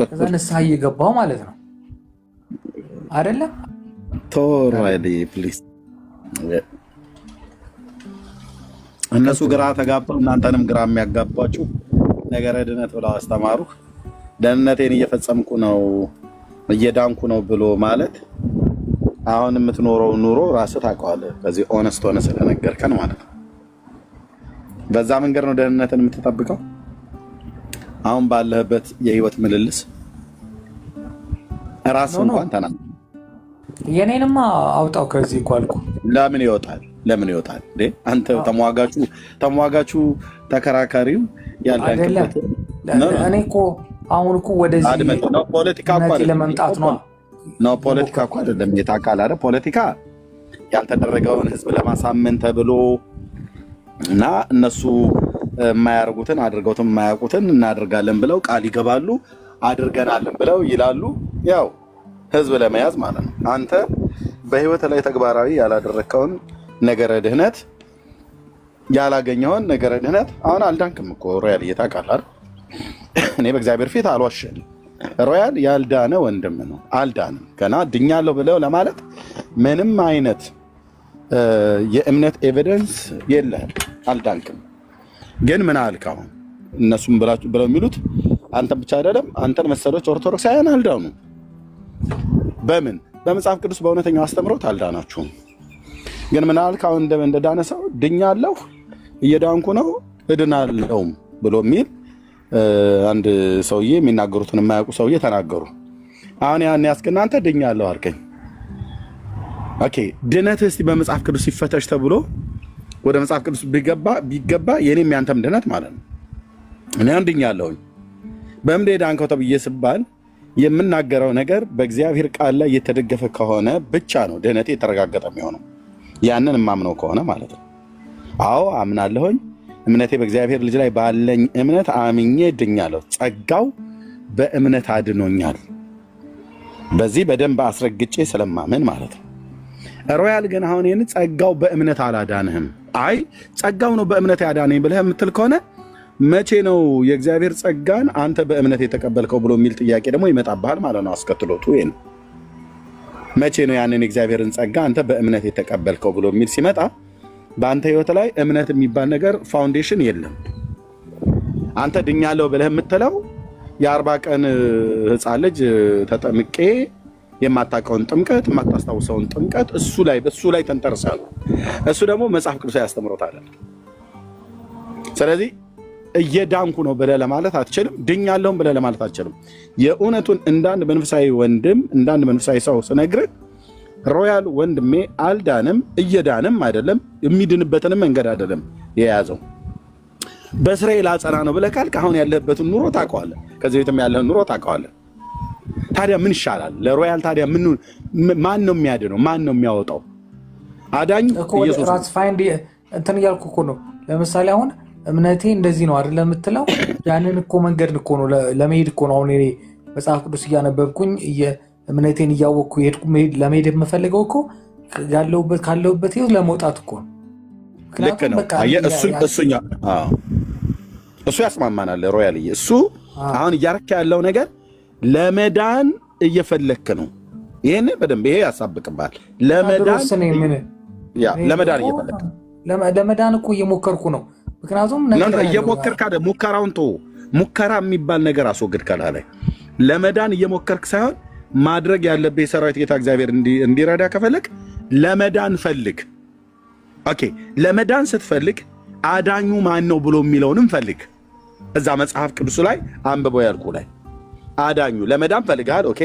ከዛ ንስሐ እየገባው ማለት ነው አይደለም። ቶራሊ ፕሊዝ እነሱ ግራ ተጋባው፣ እናንተንም ግራ የሚያጋባችሁ ነገረ ድነት ብለው አስተማሩ። ደህንነቴን እየፈጸምኩ ነው እየዳንኩ ነው ብሎ ማለት አሁን የምትኖረው ኑሮ ራስህ ታውቀዋለህ። በዚህ ኦነስት ሆነ ስለነገርከን ማለት ነው። በዛ መንገድ ነው ደህንነትን የምትጠብቀው። አሁን ባለህበት የህይወት ምልልስ ራስህ እንኳን ተናገር። የኔንማ አውጣው ከዚህ እኮ አልኩ። ለምን ይወጣል? ለምን ይወጣል? አንተ ተሟጋቹ ተከራካሪው ያለንክበት እኔ እኮ አሁን እኮ ወደዚህ ነው ፖለቲካ እኮ ለመምጣት ነው። ነው ፖለቲካ እኮ አይደለም። የታውቃለህ አይደል? ፖለቲካ ያልተደረገውን ህዝብ ለማሳመን ተብሎ እና እነሱ የማያደርጉትን አድርገውትም የማያውቁትን እናደርጋለን ብለው ቃል ይገባሉ። አድርገናለን ብለው ይላሉ። ያው ህዝብ ለመያዝ ማለት ነው። አንተ በህይወት ላይ ተግባራዊ ያላደረግከውን ነገረ ድህነት ያላገኘውን ነገረ ድህነት አሁን አልዳንክም እኮ ሮያል ታውቃለህ አይደል? እኔ በእግዚአብሔር ፊት አልዋሸንም። ሮያል ያልዳነ ወንድም ነው። አልዳንም። ገና ድኛለሁ ብለው ለማለት ምንም አይነት የእምነት ኤቪደንስ የለህም። አልዳንክም። ግን ምን አልክ? አሁን እነሱም ብለው የሚሉት አንተን ብቻ አይደለም፣ አንተን መሰሎች ኦርቶዶክሳውያን አልዳኑ። በምን? በመጽሐፍ ቅዱስ በእውነተኛው አስተምሮት አልዳናችሁም። ግን ምን አልክ? አሁን እንደዳነ ሰው ድኛለሁ፣ እየዳንኩ ነው፣ እድናለሁም ብሎ የሚል አንድ ሰውዬ የሚናገሩትን የማያውቁ ሰውዬ ተናገሩ። አሁን ያን ያስክና አንተ ድኛለሁ አልከኝ። ኦኬ ድነት እስቲ በመጽሐፍ ቅዱስ ሲፈተሽ ተብሎ ወደ መጽሐፍ ቅዱስ ቢገባ የኔም ያንተም ድነት ማለት ነው። እኔ ድኛለሁኝ በእምዴ ዳንከው ተብዬ ስባል የምናገረው ነገር በእግዚአብሔር ቃል ላይ የተደገፈ ከሆነ ብቻ ነው ድነቴ የተረጋገጠ የሚሆነው። ያንን የማምነው ከሆነ ማለት ነው። አዎ አምናለሁኝ። እምነቴ በእግዚአብሔር ልጅ ላይ ባለኝ እምነት አምኜ ድኛለሁ። ጸጋው በእምነት አድኖኛል። በዚህ በደንብ አስረግጬ ስለማምን ማለት ነው። ሮያል ግን አሁን ይህን ጸጋው በእምነት አላዳንህም። አይ ጸጋው ነው በእምነት ያዳነኝ ብለህ የምትል ከሆነ መቼ ነው የእግዚአብሔር ጸጋን አንተ በእምነት የተቀበልከው ብሎ የሚል ጥያቄ ደግሞ ይመጣብሃል ማለት ነው። አስከትሎቱ ይሄን መቼ ነው ያንን የእግዚአብሔርን ጸጋ አንተ በእምነት የተቀበልከው ብሎ የሚል ሲመጣ በአንተ ህይወት ላይ እምነት የሚባል ነገር ፋውንዴሽን የለም። አንተ ድኛለሁ ብለህ የምትለው የ40 ቀን ህፃን ልጅ ተጠምቄ የማታውቀውን ጥምቀት የማታስታውሰውን ጥምቀት በሱ ላይ ተንተርሳለህ። እሱ ደግሞ መጽሐፍ ቅዱስ ያስተምሮታል። ስለዚህ እየዳንኩ ነው ብለህ ለማለት አትችልም። ድኛለሁም ብለህ ለማለት አትችልም። የእውነቱን እንዳንድ መንፈሳዊ ወንድም እንዳንድ መንፈሳዊ ሰው ስነግርህ ሮያል ወንድሜ አልዳንም፣ እየዳንም አይደለም፣ የሚድንበትንም መንገድ አይደለም የያዘው። በእስራኤል አጸና ነው ብለህ ካልክ አሁን ያለህበትን ኑሮ ታውቀዋለህ። ከዚህ ቤትም ያለህን ኑሮ ታውቀዋለህ። ታዲያ ምን ይሻላል ለሮያል? ታዲያ ማን ነው የሚያድነው? ማን ነው የሚያወጣው? አዳኝ ኢየሱስ ራስ ፋይንድ እንትን እያልኩ እኮ ነው። ለምሳሌ አሁን እምነቴ እንደዚህ ነው አይደል የምትለው? ያንን እኮ መንገድ እኮ ነው ለመሄድ እኮ ነው። አሁን እኔ መጽሐፍ ቅዱስ እያነበብኩኝ እምነቴን እያወቅኩ ለመሄድ የምፈልገው እኮ ካለሁበት ህይወት ለመውጣት እኮ ነው። ልክ ነው። እሱ ያስማማናል ሮያልዬ። እሱ አሁን እያረካ ያለው ነገር ለመዳን እየፈለክ ነው። ይህን በደንብ ይሄ ያሳብቅባል። ለመዳን እየፈለክ ለመዳን እኮ እየሞከርኩ ነው። ምክንያቱም እየሞከርክ አይደል? ሙከራውን ተወው። ሙከራ የሚባል ነገር አስወግድ ከላይ። ለመዳን እየሞከርክ ሳይሆን ማድረግ ያለብህ የሰራዊት ጌታ እግዚአብሔር እንዲረዳ ከፈለግ ለመዳን ፈልግ። ኦኬ ለመዳን ስትፈልግ አዳኙ ማን ነው ብሎ የሚለውንም ፈልግ። እዛ መጽሐፍ ቅዱስ ላይ አንብበው ያልኩ ላይ አዳኙ ለመዳን ፈልጋል። ኦኬ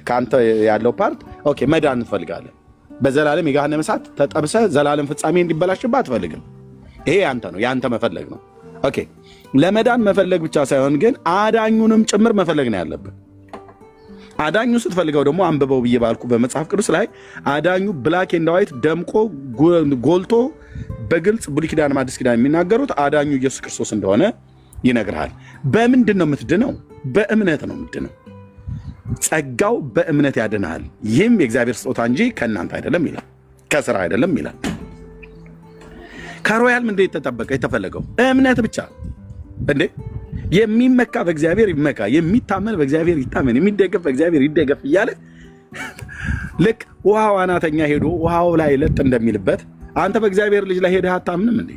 ካንተ ያለው ፓርት ኦኬ መዳን እንፈልጋለን። በዘላለም የገሃነመ እሳት ተጠብሰህ ዘላለም ፍጻሜ እንዲበላሽብህ አትፈልግም። ይሄ ያንተ ነው፣ ያንተ መፈለግ ነው። ኦኬ ለመዳን መፈለግ ብቻ ሳይሆን ግን አዳኙንም ጭምር መፈለግ ነው ያለብህ። አዳኙ ስትፈልገው ደግሞ አንብበው ብዬ ባልኩ በመጽሐፍ ቅዱስ ላይ አዳኙ ብላክ ኤንድ ዋይት ደምቆ ጎልቶ በግልጽ ብሉይ ኪዳን አዲስ ኪዳን የሚናገሩት አዳኙ ኢየሱስ ክርስቶስ እንደሆነ ይነግርሃል። በምንድን ነው የምትድነው? በእምነት ነው የምትድነው። ጸጋው በእምነት ያድንሃል። ይህም የእግዚአብሔር ስጦታ እንጂ ከእናንተ አይደለም ይላል፣ ከስራ አይደለም ይላል። ከሮያል ምንድን የተጠበቀ የተፈለገው እምነት ብቻ እንዴ? የሚመካ በእግዚአብሔር ይመካ፣ የሚታመን በእግዚአብሔር ይታመን፣ የሚደገፍ በእግዚአብሔር ይደገፍ እያለ ልክ ውሃው አናተኛ ሄዶ ውሃው ላይ ለጥ እንደሚልበት አንተ በእግዚአብሔር ልጅ ላይ ሄደህ አታምንም እንዴ?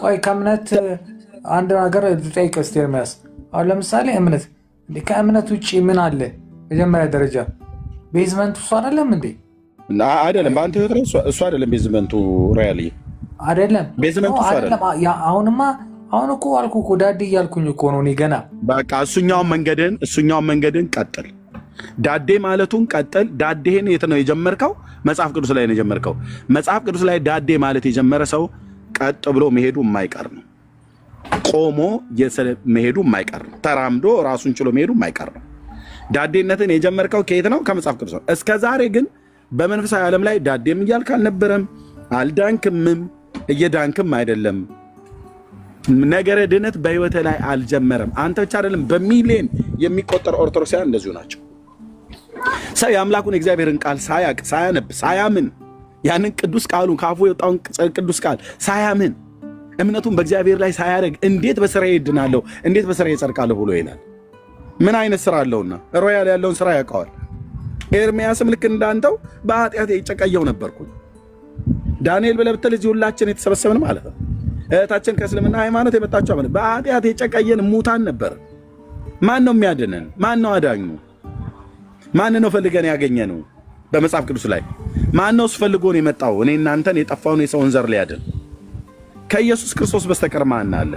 ቆይ ከእምነት አንድ ነገር ልጠይቅ እስቲ ኤርምያስ። አሁን ለምሳሌ እምነት ከእምነት ውጭ ምን አለ? መጀመሪያ ደረጃ ቤዝመንቱ እሱ አይደለም እንዴ? አይደለም። በአንተ ህይወት ላይ እሱ አይደለም ቤዝመንቱ። ሮያል አይደለም ቤዝመንቱ እሱ አይደለም። አሁን እኮ አልኩህ እኮ ዳዴ እያልኩኝ እኮ ነው እኔ ገና። በቃ እሱኛውን መንገድን ቀጥል። ዳዴ ማለቱን ቀጥል። ዳዴህን የት ነው የጀመርከው? መጽሐፍ ቅዱስ ላይ ነው የጀመርከው። መጽሐፍ ቅዱስ ላይ ዳዴ ማለት የጀመረ ሰው ቀጥ ብሎ መሄዱ የማይቀር ነው። ቆሞ መሄዱ የማይቀር ነው። ተራምዶ ራሱን ችሎ መሄዱ የማይቀር ነው። ዳዴነትን የጀመርከው ከየት ነው? ከመጽሐፍ ቅዱስ ነው። እስከ ዛሬ ግን በመንፈሳዊ ዓለም ላይ ዳዴም እያልክ አልነበረም፣ አልዳንክምም፣ እየዳንክም አይደለም። ነገረ ድነት በህይወት ላይ አልጀመረም። አንተ ብቻ አይደለም፣ በሚሊዮን የሚቆጠር ኦርቶዶክሳውያን እንደዚሁ ናቸው። ሰው የአምላኩን የእግዚአብሔርን ቃል ሳያቅ፣ ሳያነብ፣ ሳያምን ያንን ቅዱስ ቃሉን ከአፉ የወጣውን ቅዱስ ቃል ሳያምን እምነቱን በእግዚአብሔር ላይ ሳያደርግ እንዴት በስራዬ እድናለሁ፣ እንዴት በስራዬ እጸድቃለሁ ብሎ ይላል? ምን አይነት ስራ አለውና? ሮያል ያለውን ስራ ያውቀዋል። ኤርምያስም ልክ እንዳንተው በኃጢአት የጨቀየው ነበርኩኝ። ዳንኤል ብለህ ብትል እዚህ ሁላችን የተሰበሰብን ማለት ነው። እህታችን ከእስልምና ሃይማኖት የመጣችው ማለት በኃጢአት የጨቀየን ሙታን ነበር። ማን ነው የሚያድነን? ማን ነው አዳኙ? ማን ነው ፈልገን ያገኘነው? በመጽሐፍ ቅዱስ ላይ ማን ነው ፈልጎን የመጣው? እኔ እናንተን የጠፋውን የሰውን ዘር ሊያድን ከኢየሱስ ክርስቶስ በስተቀር ማን አለ?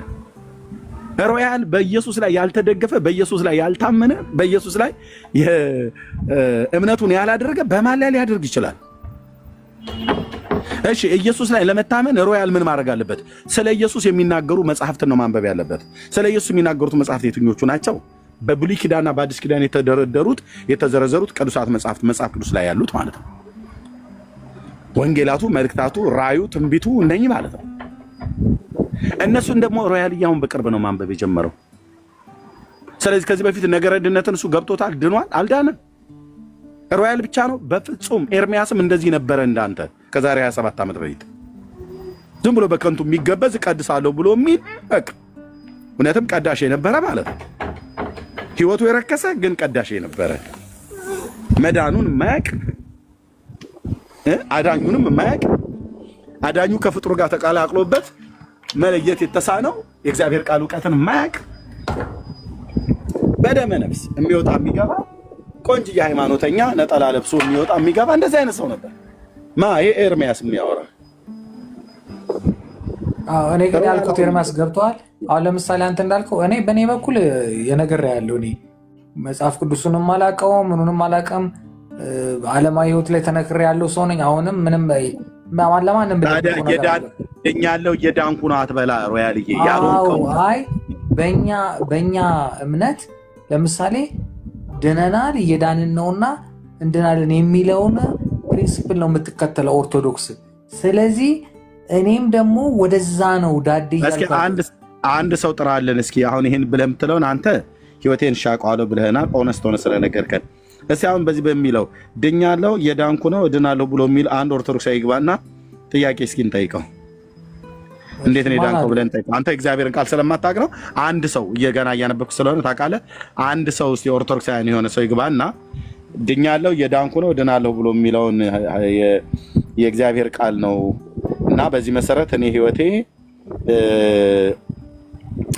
ሮያል በኢየሱስ ላይ ያልተደገፈ፣ በኢየሱስ ላይ ያልታመነ፣ በኢየሱስ ላይ እምነቱን ያላደረገ በማን ላይ ሊያደርግ ይችላል? እሺ ኢየሱስ ላይ ለመታመን ሮያል ምን ማድረግ አለበት? ስለ ኢየሱስ የሚናገሩ መጽሐፍትን ነው ማንበብ ያለበት። ስለ ኢየሱስ የሚናገሩት መጽሐፍት የትኞቹ ናቸው? በብሉይ ኪዳንና በአዲስ ኪዳን የተደረደሩት የተዘረዘሩት ቅዱሳት መጽሐፍት መጽሐፍ ቅዱስ ላይ ያሉት ማለት ነው። ወንጌላቱ፣ መልእክታቱ፣ ራዩ፣ ትንቢቱ እነኚህ ማለት ነው። እነሱን ደግሞ ሮያል እያሁን በቅርብ ነው ማንበብ የጀመረው። ስለዚህ ከዚህ በፊት ነገረ ድነትን እሱ ገብቶታል፣ ድኗል፣ አልዳንም። ሮያል ብቻ ነው በፍጹም። ኤርምያስም እንደዚህ ነበረ እንዳንተ ከዛሬ 27 ዓመት በፊት ዝም ብሎ በከንቱ የሚገበዝ ቀድሳለሁ ብሎ የሚል በቃ እውነትም ቀዳሽ የነበረ ማለት ነው። ህይወቱ የረከሰ ግን ቀዳሽ የነበረ መዳኑን የማያውቅ አዳኙንም የማያውቅ አዳኙ ከፍጥሩ ጋር ተቀላቅሎበት መለየት የተሳነው የእግዚአብሔር ቃል እውቀትን የማያውቅ በደመ ነፍስ የሚወጣ የሚገባ ቆንጅዬ ሃይማኖተኛ ነጠላ ለብሶ የሚወጣ የሚገባ እንደዚህ አይነት ሰው ነበር። ይሄ ኤርምያስ የሚያወራ እኔ ግን ያልኩት ኤርምያስ ገብተዋል። አሁን ለምሳሌ አንተ እንዳልከው እኔ በእኔ በኩል የነገር ያለው እኔ መጽሐፍ ቅዱስንም አላውቀውም፣ ምኑንም አላውቅም። ዓለማዊ ህይወት ላይ ተነክሬ ያለው ሰው ነኝ። አሁንም ምንም ለማንም ያለው እየዳንኩ ነው አትበላ ሮያልዬ ያለው። አይ በእኛ እምነት ለምሳሌ ድነናል፣ እየዳንን ነውና እንድናለን የሚለውን ፕሪንሲፕል ነው የምትከተለው ኦርቶዶክስ። ስለዚህ እኔም ደግሞ ወደዛ ነው ዳዴ። እስኪ አንድ ሰው ጥራለን እስኪ። አሁን ይሄን ብለህ የምትለውን አንተ ህይወቴን ሻቀዋለሁ ብለህናል፣ ኦነስት ሆነ ስለነገርከን። እስኪ አሁን በዚህ በሚለው ድኛለሁ፣ እየዳንኩ ነው፣ እድናለሁ ብሎ የሚል አንድ ኦርቶዶክሳዊ ይግባና ጥያቄ እስኪ እንጠይቀው። እንዴት ነው ዳንከው ብለን እንጠይቀው። አንተ እግዚአብሔርን ቃል ስለማታውቅ ነው። አንድ ሰው እየገና እያነበብክ ስለሆነ ታውቃለህ። አንድ ሰው እስኪ ኦርቶዶክሳውያን የሆነ ሰው ይግባና ድኛለሁ፣ እየዳንኩ ነው፣ እድናለሁ ብሎ የሚለውን የእግዚአብሔር ቃል ነው እና በዚህ መሰረት እኔ ህይወቴ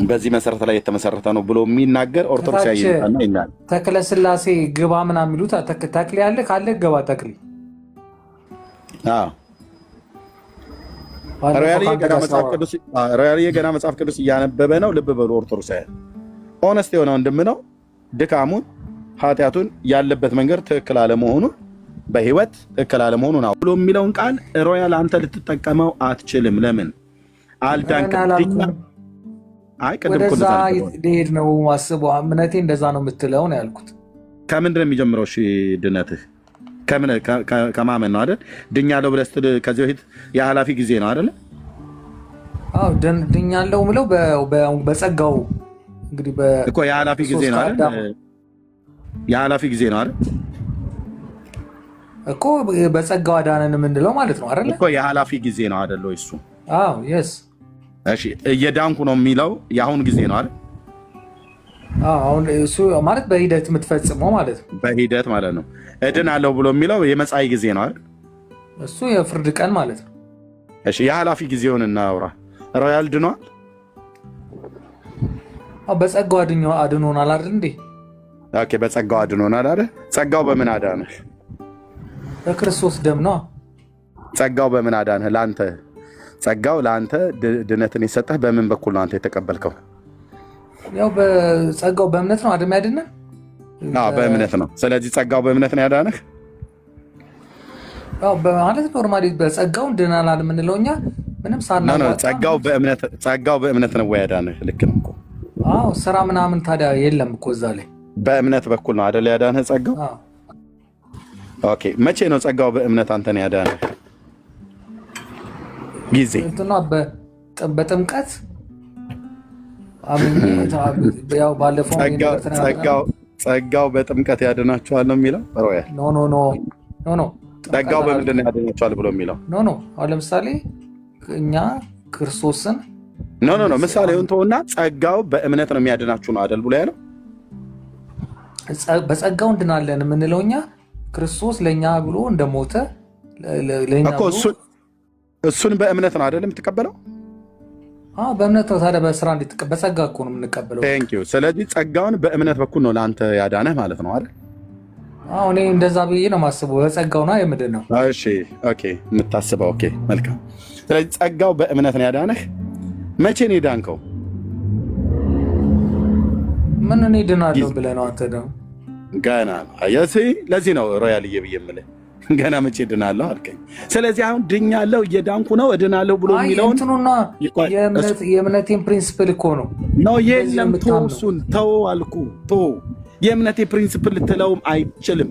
በዚህ መሰረት ላይ የተመሰረተ ነው ብሎ የሚናገር ኦርቶዶክሳዊ ይናል። ተክለ ስላሴ ግባ ምናምን የሚሉት ተክል ያለ ካለ ገባ ተክል ሮያልዬ ገና መጽሐፍ ቅዱስ እያነበበ ነው። ልብ በሉ ኦርቶዶክሳውያን፣ ኦነስት የሆነ ወንድም ነው። ድካሙን ኃጢአቱን ያለበት መንገድ ትክክል አለመሆኑን በህይወት ትክክል አለመሆኑን ብሎ የሚለውን ቃል ሮያል አንተ ልትጠቀመው አትችልም። ለምን አልዳንክም? ወደዛ ሊሄድ ነው አስበው። እምነቴ እንደዛ ነው የምትለው ነው ያልኩት። ከምንድን ነው የሚጀምረው? እሺ ድነትህ ከማመን ነው አይደል? ድኛለሁ ብለህ ስትል ከዚህ በፊት የኃላፊ ጊዜ ነው አይደለ? አዎ ድኛለሁ ብለው በጸጋው እንግዲህ እኮ የኃላፊ ጊዜ ነው አይደል? የኃላፊ ጊዜ ነው አይደል? እኮ በጸጋው አዳነን የምንለው ማለት ነው አይደል? እኮ የኃላፊ ጊዜ ነው አይደል? እሱ አዎ የስ እሺ እየዳንኩ ነው የሚለው የአሁን ጊዜ ነው አይደል? አሁን እሱ ማለት በሂደት የምትፈጽመው ማለት ነው። በሂደት ማለት ነው። እድናለሁ ብሎ የሚለው የመጻኢ ጊዜ ነው አይደል? እሱ የፍርድ ቀን ማለት ነው። እሺ የኃላፊ ጊዜውን እናውራ። ሮያል ድኗል? በጸጋው አድኖናል አይደል እንዴ? ኦኬ በጸጋው አድኖናል አይደል? ጸጋው በምን አዳነህ? በክርስቶስ ደም ነው። ጸጋው በምን አዳነህ? ለአንተ ጸጋው ለአንተ ድነትን የሰጠህ በምን በኩል ነው አንተ የተቀበልከው? ያው በጸጋው በእምነት ነው አይደል ያድነን? በእምነት ነው። ስለዚህ ጸጋው በእምነት ነው ያዳነህ? ያው በማለት ኖርማሊ በጸጋው ድናናል የምንለው እኛ ምንም ሳናውቅ ጸጋው በእምነት ነው ያዳነህ። ልክ ነው እኮ። አዎ ስራ ምናምን ታዲያ የለም እኮ እዛ ላይ በእምነት በኩል ነው አይደል ያዳነህ ጸጋው? ኦኬ መቼ ነው ጸጋው በእምነት አንተን ያዳነህ? ጊዜ እንትና በጥምቀት ያው ባለፈው ጸጋው በጥምቀት ያድናችኋል ነው የሚለው ሮያል? ኖ ጸጋው በምንድን ነው ያድናችኋል ብሎ የሚለው? ኖ አሁን ለምሳሌ እኛ ክርስቶስን ኖ ምሳሌውን ተውና ጸጋው በእምነት ነው የሚያድናችሁ ነው አይደል ብሎ ያለው? በጸጋው እንድናለን የምንለው እኛ ክርስቶስ ለእኛ ብሎ እንደሞተ እኮ እሱን በእምነት ነው አይደል የምትቀበለው? በእምነት ነው። ታዲያ በስራ እንድትቀበል በጸጋ እኮ ነው የምንቀበለው። ስለዚህ ጸጋውን በእምነት በኩል ነው ለአንተ ያዳነህ ማለት ነው አይደል? እኔ እንደዛ ብዬ ነው የማስበው። በጸጋው ነው የምድን ነው። እሺ ኦኬ የምታስበው ኦኬ መልካም። ስለዚህ ጸጋው በእምነት ነው ያዳነህ። መቼ ነው የዳንከው? ምን እኔ ድናለሁ ብለህ ነው አንተ ደግሞ ገና ለዚህ ነው ሮያልዬ ብዬ የምልህ ገና መቼ ድናለሁ አልከኝ። ስለዚህ አሁን ድኛለሁ እየዳንኩ ነው እድናለሁ ብሎ የሚለውን የእምነቴን ፕሪንሲፕል እኮ ነው የለም እሱን ተው አልኩ። የእምነቴ ፕሪንሲፕል ልትለውም አይችልም።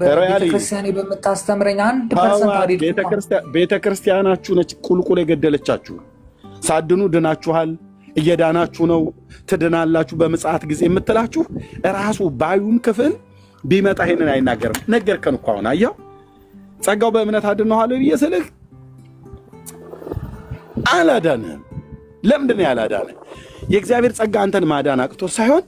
ቤተክርስቲያኔ በምታስተምረኝ 1% ቤተክርስቲያናችሁ ነች ቁልቁል የገደለቻችሁ። ሳድኑ ድናችኋል፣ እየዳናችሁ ነው፣ ትድናላችሁ በምጽአት ጊዜ የምትላችሁ ራሱ ባዩም ክፍል ቢመጣ ይሄንን አይናገርም። ነገርከን እኮ አሁን አየኸው። ጸጋው በእምነት አድነዋል ብዬ ስልህ አላዳንህም። ለምንድን ነው ያላዳንህ? የእግዚአብሔር ጸጋ አንተን ማዳን አቅቶ ሳይሆን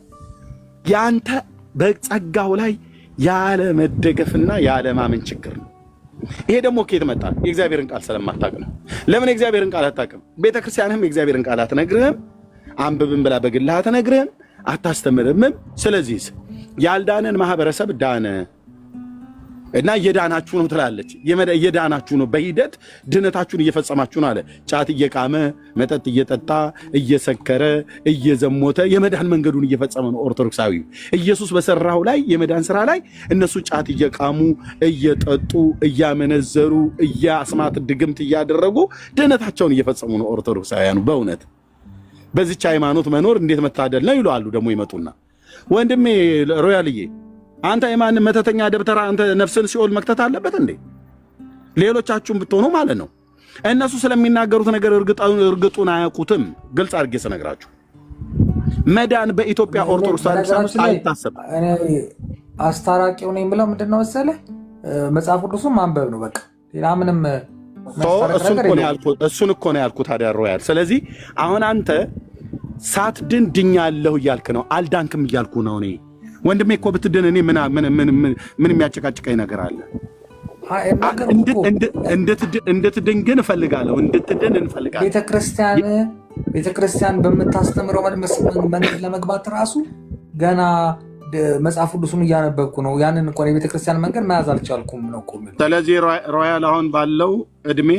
የአንተ በጸጋው ላይ ያለ መደገፍና ያለ ማመን ችግር ነው። ይሄ ደግሞ ከየት መጣ? የእግዚአብሔርን ቃል ስለማታውቅ ነው። ለምን የእግዚአብሔርን ቃል አታውቅም? ቤተክርስቲያንህም የእግዚአብሔርን ቃል አትነግርህም። አንብብን ብላ በግልህ አትነግርህም፣ አታስተምርምም። ስለዚህ ያልዳነን ማህበረሰብ ዳነ እና እየዳናችሁ ነው ትላለች። እየዳናችሁ ነው፣ በሂደት ድነታችሁን እየፈጸማችሁ ነው አለ። ጫት እየቃመ መጠጥ እየጠጣ እየሰከረ እየዘሞተ የመዳን መንገዱን እየፈጸመ ነው ኦርቶዶክሳዊው። ኢየሱስ በሰራው ላይ የመዳን ስራ ላይ እነሱ ጫት እየቃሙ እየጠጡ እያመነዘሩ እያስማት ድግምት እያደረጉ ድነታቸውን እየፈጸሙ ነው ኦርቶዶክሳውያኑ። በእውነት በዚች ሃይማኖት መኖር እንዴት መታደል ነው ይሏሉ። ደግሞ ይመጡና ወንድሜ ሮያልዬ አንተ የማንም መተተኛ ደብተራ አንተ ነፍስን ሲኦል መክተት አለበት እንዴ? ሌሎቻችሁም ብትሆኑ ማለት ነው። እነሱ ስለሚናገሩት ነገር እርግጡን አያውቁትም። ግልጽ አድርጌ ስነግራችሁ መዳን በኢትዮጵያ ኦርቶዶክስ ተዋሕዶ አይታሰብም። አስታራቂው ነኝ ብለው ምንድነው መሰለህ መጽሐፍ ቅዱስን ማንበብ ነው በቃ። ሌላ ምንም እሱን እኮ ነው ያልኩት ታዲያ ሮያል። ስለዚህ አሁን አንተ ሳትድን ድኛለሁ እያልክ ነው፣ አልዳንክም እያልኩ ነው እኔ። ወንድሜ እኮ ብትድን እኔ ምን የሚያጨቃጭቀኝ ነገር አለ? እንድትድን ግን እፈልጋለሁ፣ እንድትድን እንፈልጋለን። ቤተክርስቲያን በምታስተምረው መንገድ ለመግባት ራሱ ገና መጽሐፍ ቅዱስን እያነበብኩ ነው። ያንን እንኳን የቤተክርስቲያን መንገድ መያዝ አልቻልኩም ነው እኮ። ስለዚህ ሮያል አሁን ባለው እድሜ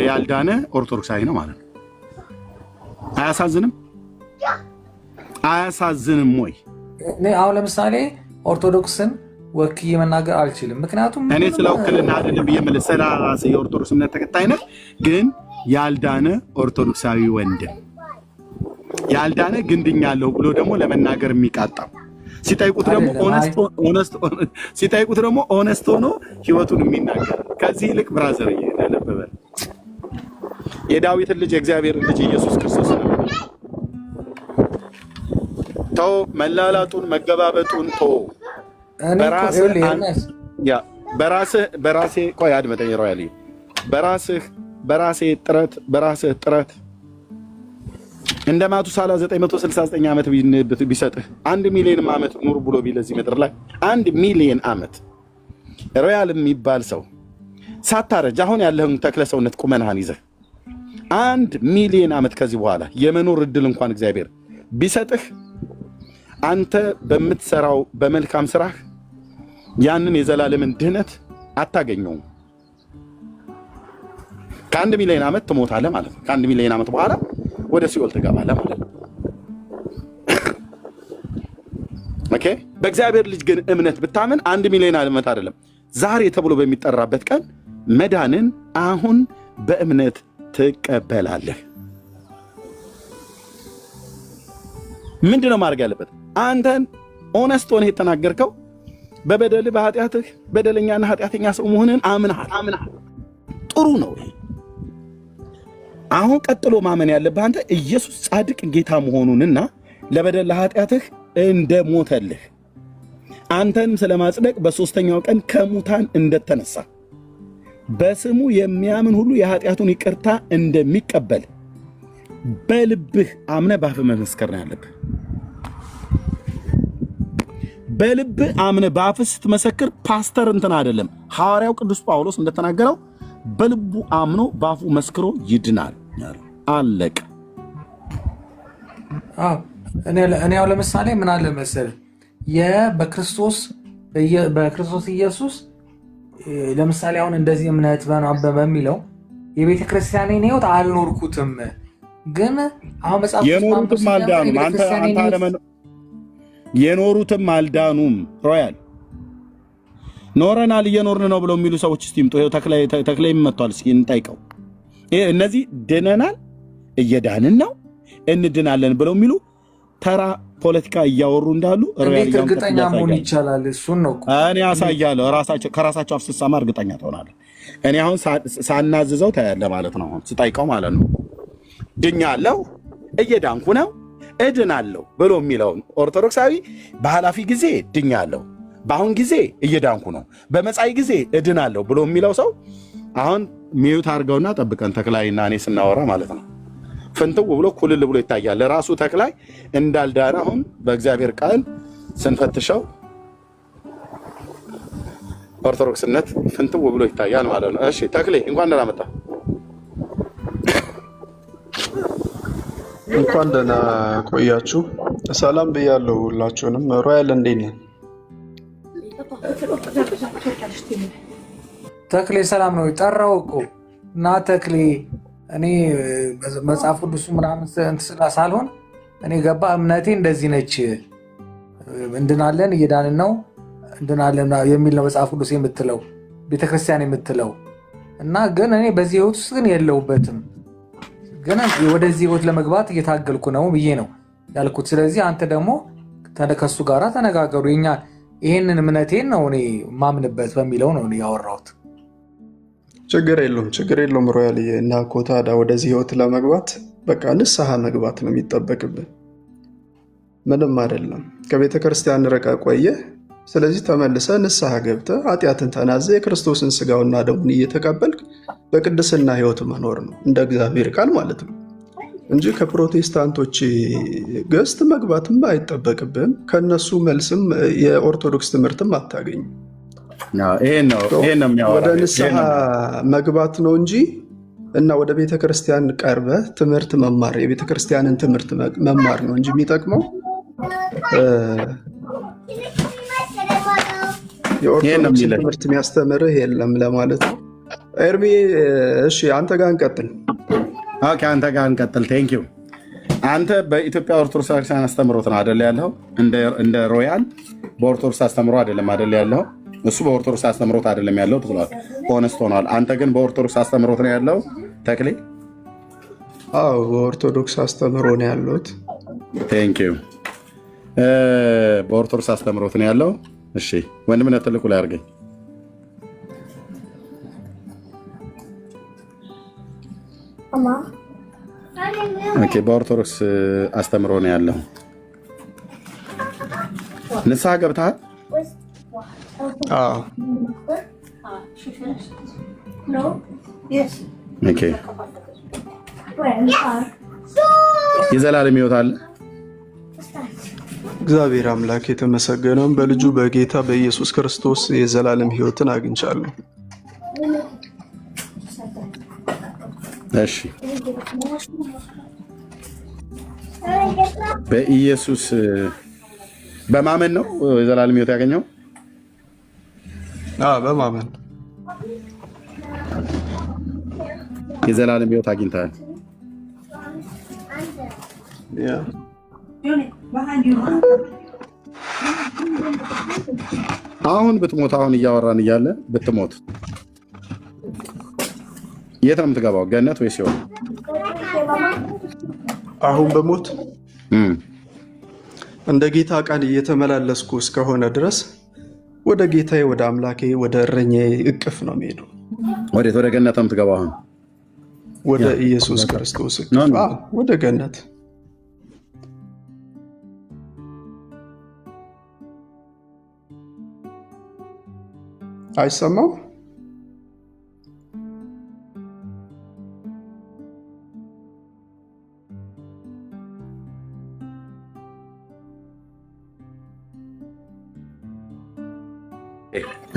ያልዳነ ኦርቶዶክሳዊ ነው ማለት ነው። አያሳዝንም? አያሳዝንም ወይ? አሁን ለምሳሌ ኦርቶዶክስን ወክዬ መናገር አልችልም። ምክንያቱም እኔ ስለ ውክልና አይደለም ብዬ የምልህ ስለ ራሴ የኦርቶዶክስ እምነት ተከታይ ነህ፣ ግን ያልዳነ ኦርቶዶክሳዊ ወንድም ያልዳነ ግን ድኛለሁ ብሎ ደግሞ ለመናገር የሚቃጣው ሲጠይቁት ደግሞ ኦነስት ሆኖ ህይወቱን የሚናገር ከዚህ ይልቅ ብራዘር ያለበበ የዳዊትን ልጅ የእግዚአብሔርን ልጅ ኢየሱስ ክርስቶስ ነው። ተው መላላጡን መገባበጡን ተው። በራስህ ቆይ አድመጠኝ ሮያል፣ በራስህ በራስህ ጥረት እንደ ማቱሳላ 969 ዓመት ቢሰጥህ 1 ሚሊዮን ዓመት ኑር ብሎ ቢለዚህ ምድር ላይ 1 ሚሊዮን ዓመት ሮያል የሚባል ሰው ሳታረጅ አሁን ያለህን ተክለ ሰውነት ቁመናህን ይዘህ 1 ሚሊዮን ዓመት ከዚህ በኋላ የመኖር እድል እንኳን እግዚአብሔር ቢሰጥህ አንተ በምትሰራው በመልካም ስራህ ያንን የዘላለምን ድህነት አታገኘውም። ከ1 ሚሊዮን ዓመት ትሞታለህ ማለት ነው። ከ1 ሚሊዮን ዓመት በኋላ ወደ ሲኦል ትገባለህ ማለት ነው። ኦኬ። በእግዚአብሔር ልጅ ግን እምነት ብታምን 1 ሚሊዮን ዓመት አይደለም ዛሬ ተብሎ በሚጠራበት ቀን መዳንን አሁን በእምነት ትቀበላለህ። ምንድነው ማድረግ ያለበት? አንተን ኦነስት ሆነህ የተናገርከው በበደልህ በኃጢአትህ በደለኛና ኃጢአተኛ ሰው መሆንን አምነሃል። ጥሩ ነው። አሁን ቀጥሎ ማመን ያለብህ አንተ ኢየሱስ ጻድቅ ጌታ መሆኑንና ለበደል ለኃጢአትህ እንደሞተልህ አንተን ስለማጽደቅ በሶስተኛው ቀን ከሙታን እንደተነሳ በስሙ የሚያምን ሁሉ የኃጢአቱን ይቅርታ እንደሚቀበል በልብህ አምነህ በአፍህ መመስከር ነው ያለብህ። በልብህ አምነህ በአፍህ ስትመሰክር ፓስተር እንትን አይደለም፣ ሐዋርያው ቅዱስ ጳውሎስ እንደተናገረው በልቡ አምኖ በአፉ መስክሮ ይድናል። አለቀ። እኔ ያው ለምሳሌ ምን አለ መሰለህ በክርስቶስ ኢየሱስ ለምሳሌ አሁን እንደዚህ እምነት በሚለው የቤተ ክርስቲያኔን ሕይወት አልኖርኩትም፣ ግን አሁን መጽሐፍ የኖሩትም አልዳኑም። ሮያል ኖረናል እየኖርን ነው ብለው የሚሉ ሰዎች እስቲ ይምጡ። ይኸው ተክላይ መጥቷል። እስኪ እንጠይቀው። እነዚህ ድነናል እየዳንን ነው እንድናለን ብለው የሚሉ ተራ ፖለቲካ እያወሩ እንዳሉ እንዴት እርግጠኛ መሆን ይቻላል? እሱን ነው እኔ ያሳያለሁ። ከራሳቸው አፍ ስትሰማ እርግጠኛ ትሆናለህ። እኔ አሁን ሳናዝዘው ታያለህ ማለት ነው። አሁን ስጠይቀው ማለት ነው ድኛለሁ እየዳንኩ ነው እድናለሁ ብሎ የሚለውን ኦርቶዶክሳዊ በኃላፊ ጊዜ ድኛለሁ፣ በአሁን ጊዜ እየዳንኩ ነው፣ በመጻኢ ጊዜ እድናለሁ ብሎ የሚለው ሰው አሁን ሚዩት አድርገውና ጠብቀን ተክላይና እኔ ስናወራ ማለት ነው ፍንትው ብሎ ኩልል ብሎ ይታያል። ራሱ ተክላይ እንዳልዳነ አሁን በእግዚአብሔር ቃል ስንፈትሸው ኦርቶዶክስነት ፍንትው ብሎ ይታያል ማለት ነው። እሺ ተክሌ እንኳን ደህና መጣ። እንኳን ደህና ቆያችሁ። ሰላም ብያለሁ ሁላችሁንም። ሮያል እንዴት ነህ? ተክሌ ሰላም ነው። ጠራው እኮ እና ተክሌ እኔ መጽሐፍ ቅዱሱ ምናምን ሳልሆን እኔ ገባ እምነቴ እንደዚህ ነች፣ እንድናለን እየዳንን ነው እንድናለን የሚል ነው መጽሐፍ ቅዱስ የምትለው ቤተክርስቲያን የምትለው እና ግን እኔ በዚህ ህይወት ውስጥ ግን የለሁበትም፣ ግን ወደዚህ ህይወት ለመግባት እየታገልኩ ነው ብዬ ነው ያልኩት። ስለዚህ አንተ ደግሞ ከሱ ጋር ተነጋገሩ። ይሄንን እምነቴን ነው እኔ ማምንበት በሚለው ነው ያወራሁት። ችግር የለውም ሮያልዬ። እና ኮታዳ ወደዚህ ህይወት ለመግባት በቃ ንስሐ መግባት ነው የሚጠበቅብን። ምንም አይደለም። ከቤተ ክርስቲያን ርቀ ቆየ። ስለዚህ ተመልሰ ንስሐ ገብተ ኃጢአትን ተናዘ የክርስቶስን ስጋውና ደሙን እየተቀበልክ በቅድስና ህይወት መኖር ነው እንደ እግዚአብሔር ቃል ማለት ነው እንጂ ከፕሮቴስታንቶች ገዝት መግባትም አይጠበቅብን። ከነሱ መልስም የኦርቶዶክስ ትምህርትም አታገኝም። ወደ ንስሐ መግባት ነው እንጂ እና ወደ ቤተ ክርስቲያን ቀርበ ትምህርት መማር የቤተ ክርስቲያንን ትምህርት መማር ነው እንጂ የሚጠቅመው የኦርቶዶክስ ትምህርት የሚያስተምርህ የለም ለማለት ነው። ኤርሚ እሺ፣ አንተ ጋር እንቀጥል። ኦኬ፣ አንተ ጋር እንቀጥል። ቴንክ ዩ። አንተ በኢትዮጵያ ኦርቶዶክስ ክርስቲያን አስተምሮት ነው አይደል ያለው? እንደ ሮያል በኦርቶዶክስ አስተምሮ አይደለም ያለው? እሱ በኦርቶዶክስ አስተምሮት አይደለም ያለው ትሏል። ሆነስት ሆኗል። አንተ ግን በኦርቶዶክስ አስተምሮት ነው ያለው ተክሌ? አዎ በኦርቶዶክስ አስተምሮ ነው ያለሁት። ቴንክ ዩ። በኦርቶዶክስ አስተምሮት ነው ያለው። እሺ ወንድምነት ትልቁ ላይ አድርገኝ። ኦኬ በኦርቶዶክስ አስተምሮ ነው ያለው። ንስሐ ገብተሃል? ኦኬ የዘላለም ሕይወት አለ። እግዚአብሔር አምላክ የተመሰገነውን በልጁ በጌታ በኢየሱስ ክርስቶስ የዘላለም ሕይወትን አግኝቻለሁ። እሺ በኢየሱስ በማመን ነው የዘላለም ሕይወት ያገኘው። በማመን የዘላለም ሕይወት አግኝተሃል። አሁን ብትሞት፣ አሁን እያወራን እያለ ብትሞት የት ነው የምትገባው? ገነት ወይስ ሲኦል? አሁን በሞት እንደ ጌታ ቃል እየተመላለስኩ እስከሆነ ድረስ ወደ ጌታዬ ወደ አምላኬ ወደ እረኛዬ እቅፍ ነው የሚሄደው። ወዴት? ወደ ገነት ነው የምትገባው አሁን? ወደ ኢየሱስ ክርስቶስ እቅፍ፣ ወደ ገነት። አይሰማም?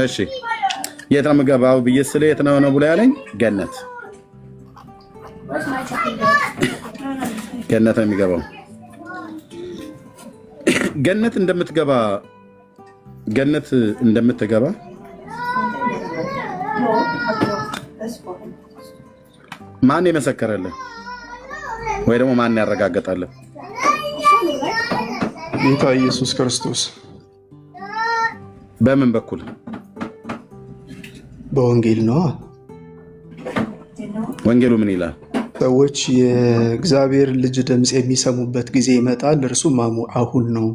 እሺ የት ነው የምገባው ብዬ ስለ የት ነው ብሎ ያለኝ ገነት። ገነት ነው የሚገባው። ገነት እንደምትገባ ማን የመሰከረልህ ወይ ደግሞ ማን ያረጋገጠልህ? ጌታ ኢየሱስ ክርስቶስ። በምን በኩል? በወንጌል ነው። ወንጌሉ ምን ይላል? ሰዎች የእግዚአብሔር ልጅ ድምፅ የሚሰሙበት ጊዜ ይመጣል፣ እርሱም አሁን ነው፣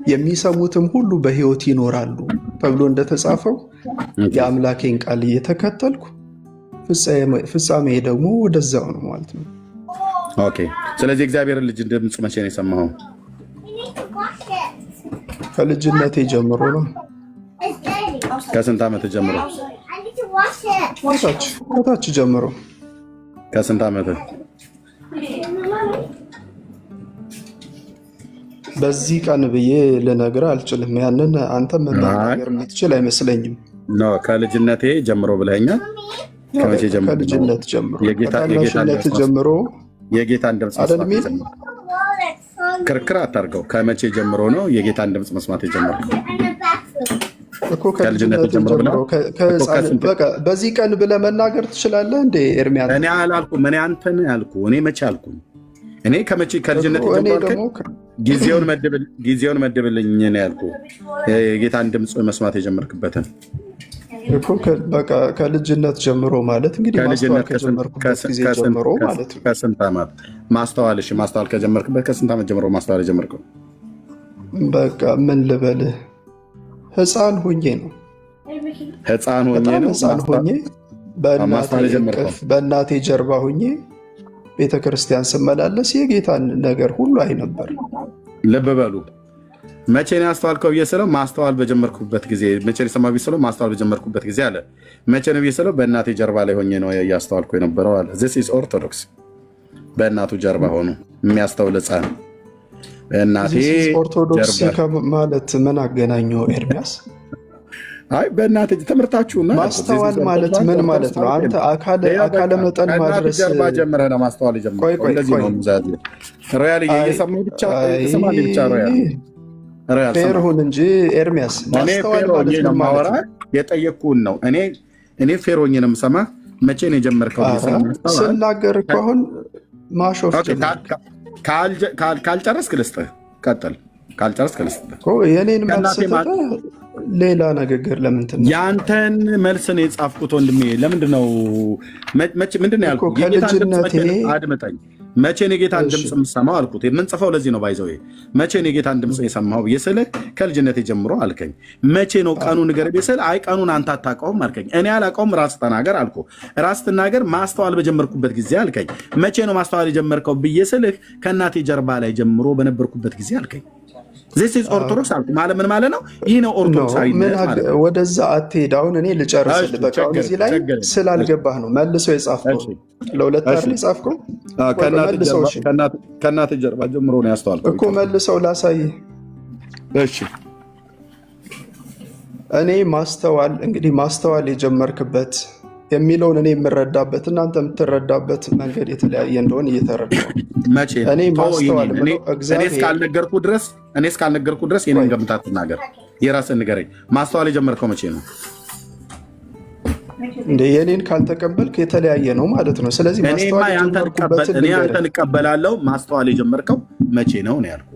የሚሰሙትም ሁሉ በሕይወት ይኖራሉ ተብሎ እንደተጻፈው የአምላኬን ቃል እየተከተልኩ ፍጻሜ ደግሞ ወደዛው ነው ማለት ነው። ኦኬ። ስለዚህ እግዚአብሔርን ልጅ ድምፅ መቼ ነው የሰማኸው? ከልጅነቴ ጀምሮ ነው። ከስንት ዓመት ጀምሮ? ከታች ጀምሮ። ከስንት ዓመት? በዚህ ቀን ብዬ ልነግርህ አልችልም። ያንን አንተ መናገር የምትችል አይመስለኝም። ከልጅነቴ ጀምሮ ብለኸኛል። ከመቼ ጀምሮ? ከልጅነት ጀምሮ፣ ከታናሽነት ጀምሮ የጌታን ድምፅ መስማት የጀመረው? ክርክር አታርገው። ከመቼ ጀምሮ ነው የጌታን ድምፅ መስማት የጀመረው? ከልጅነት ጀምሮ። በዚህ ቀን ብለህ መናገር ትችላለህ እንዴ ኤርሚያስ? እኔ አላልኩም። እኔ አንተን ያልኩህ። እኔ መቼ አልኩኝ? እኔ ከመቼ ከልጅነት ጀምሮ ጊዜውን መድብልኝ ነው ያልኩህ። የጌታን ድምፅ መስማት የጀመርክበትን ከልጅነት ጀምሮ ማለት እንግዲህ ማስተዋል ከጀመርኩበት ጊዜ ጀምሮ ማለት ነው። ከስንት ዓመት ማስተዋል? እሺ ማስተዋል ከጀመርክበት ከስንት ዓመት ጀምሮ ማስተዋል የጀመርከው? በቃ ምን ልበልህ፣ ሕፃን ሆኜ ነው። ሕፃን ሆኜ በእናቴ ጀርባ ሆኜ ቤተክርስቲያን ስመላለስ የጌታን ነገር ሁሉ አይ ነበር። ልብ በሉ። መቼ ነው ያስተዋልከው ብዬ ስለው ማስተዋል በጀመርኩበት ጊዜ። መቼ ነው የሰማሁ ብዬ ስለው ማስተዋል በጀመርኩበት ጊዜ አለ። መቼ ነው ብዬ ስለው በእናቴ ጀርባ ላይ ሆኜ ነው እያስተዋልኩ የነበረው አለ። ዚስ ኢዝ ኦርቶዶክስ። በእናቱ ጀርባ ሆኖ የሚያስተውል ሕፃን እናቴ ኦርቶዶክስ ማለት ምን አገናኘው ኤርሚያስ? አይ በእናቴ ትምህርታችሁና ማስተዋል ማለት ምን ማለት ነው? አንተ አካለ መጠን ማድረስ ጀርባ ጀምረህ ነው ማስተዋል የጀመርከው። እንደዚህ ነው ምዛዝ ሮያል እየሰማሁ ብቻ ተሰማኝ ብቻ ሮያል ፌር ሁን እንጂ ኤርሚያስ። ማስተዋል ማለት ነው ማወራ የጠየቅኩህን ነው። እኔ ፌር ሆኜ ነው የምሰማህ። መቼ ነው የጀመርከው? ስናገር እኮ አሁን ማሾፍ ካልጨረስክ ልስጥህ። ቀጥል። ካልጨረስክ ልስጥህ። የኔን መልስ ሌላ ንግግር ለምን ትነው? ያንተን መልስ ነው የጻፍኩት ወንድሜ። ለምንድን ነው ምንድን ነው ያልኩት? አድምጠኝ። መቼ ነው የጌታን ድምፅ የምሰማው አልኩት። የምንጽፈው ለዚህ ነው። ባይዘው መቼ ነው የጌታን ድምፅ የሰማው ብዬ ስልህ ከልጅነቴ ጀምሮ አልከኝ። መቼ ነው ቀኑ ንገረኝ ብዬ ስልህ አይ ቀኑን አንተ አታውቀውም አልከኝ። እኔ አላውቀውም፣ ራስህ ተናገር አልኩህ። ራስህ ትናገር። ማስተዋል በጀመርኩበት ጊዜ አልከኝ። መቼ ነው ማስተዋል የጀመርከው ብዬ ስልህ ከእናቴ ጀርባ ላይ ጀምሮ በነበርኩበት ጊዜ አልከኝ። ዚስ ኢዝ ኦርቶዶክስ አልኩ ማለት ምን ማለት ነው? ይህ ነው ኦርቶዶክሳዊነት ማለት ነው። ወደዛ አትሄድ። አሁን እኔ ልጨርስልህ። በቃ አሁን እዚህ ላይ ስላልገባህ ነው መልሰው የጻፍከው። ለሁለት አይደል የጻፍከው? ከእናት ጀርባ ጀምሮ ነው ያስተዋልከው እኮ። መልሰው ላሳይ። እሺ እኔ ማስተዋል እንግዲህ ማስተዋል የጀመርክበት የሚለውን እኔ የምረዳበት እናንተ የምትረዳበት መንገድ የተለያየ እንደሆነ እየተረዳሁ መቼ እኔ ማስተዋል እኔ እስካልነገርኩ ድረስ የኔን ገምታ አትናገር፣ የራስህን ንገረኝ። ማስተዋል የጀመርከው መቼ ነው እንደ የኔን ካልተቀበልክ የተለያየ ነው ማለት ነው። ስለዚህ ማስተዋል የጀመርኩበትን እኔ አንተን እቀበላለሁ። ማስተዋል የጀመርከው መቼ ነው ነው ያልኩህ።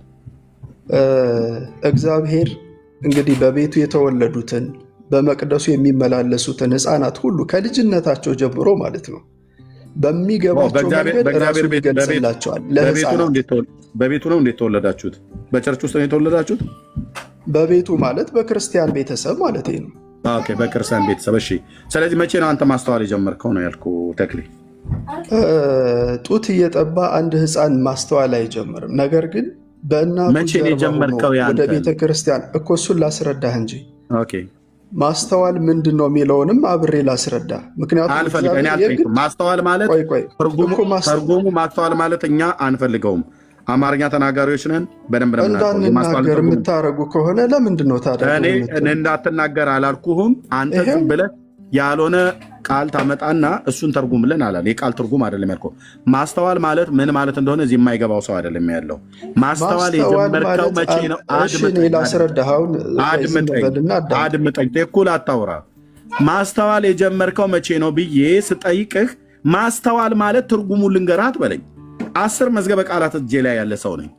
እግዚአብሔር እንግዲህ በቤቱ የተወለዱትን በመቅደሱ የሚመላለሱትን ሕፃናት ሁሉ ከልጅነታቸው ጀምሮ ማለት ነው በሚገባቸው መንገድ ራሱ ይገልጽላቸዋል። በቤቱ ነው እንዴት ተወለዳችሁት? በቸርች ውስጥ ነው የተወለዳችሁት? በቤቱ ማለት በክርስቲያን ቤተሰብ ማለት ነው። ኦኬ፣ በክርስቲያን ቤተሰብ። እሺ፣ ስለዚህ መቼ ነው አንተ ማስተዋል የጀመርከው ነው ያልኩህ ተክሌ። ጡት እየጠባ አንድ ሕፃን ማስተዋል አይጀምርም። ነገር ግን በእናቱ ጀርባ ወደ ቤተክርስቲያን እኮ እሱን ላስረዳህ እንጂ ኦኬ ማስተዋል ምንድን ነው የሚለውንም አብሬ ላስረዳ። ምክንያቱም ማስተዋል ማለት ትርጉሙ ማስተዋል ማለት እኛ አንፈልገውም። አማርኛ ተናጋሪዎች ነን። በደንብ እንዳንናገር የምታደርጉ ከሆነ ለምንድን ነው ታዲያ? እንዳትናገር አላልኩህም። አንተ ዝም ብለህ ያልሆነ ቃል ታመጣና እሱን ተርጉምልን አላል። የቃል ትርጉም አይደለም ያልከው። ማስተዋል ማለት ምን ማለት እንደሆነ እዚህ የማይገባው ሰው አይደለም ያለው። ማስተዋል የጀመርከው መቼ ነው? አድምጠኝ፣ እኩል አታውራ። ማስተዋል የጀመርከው መቼ ነው ብዬ ስጠይቅህ ማስተዋል ማለት ትርጉሙ ልንገርህ አትበለኝ። 10 መዝገበ ቃላት እጄ ላይ ያለ ሰው ነኝ።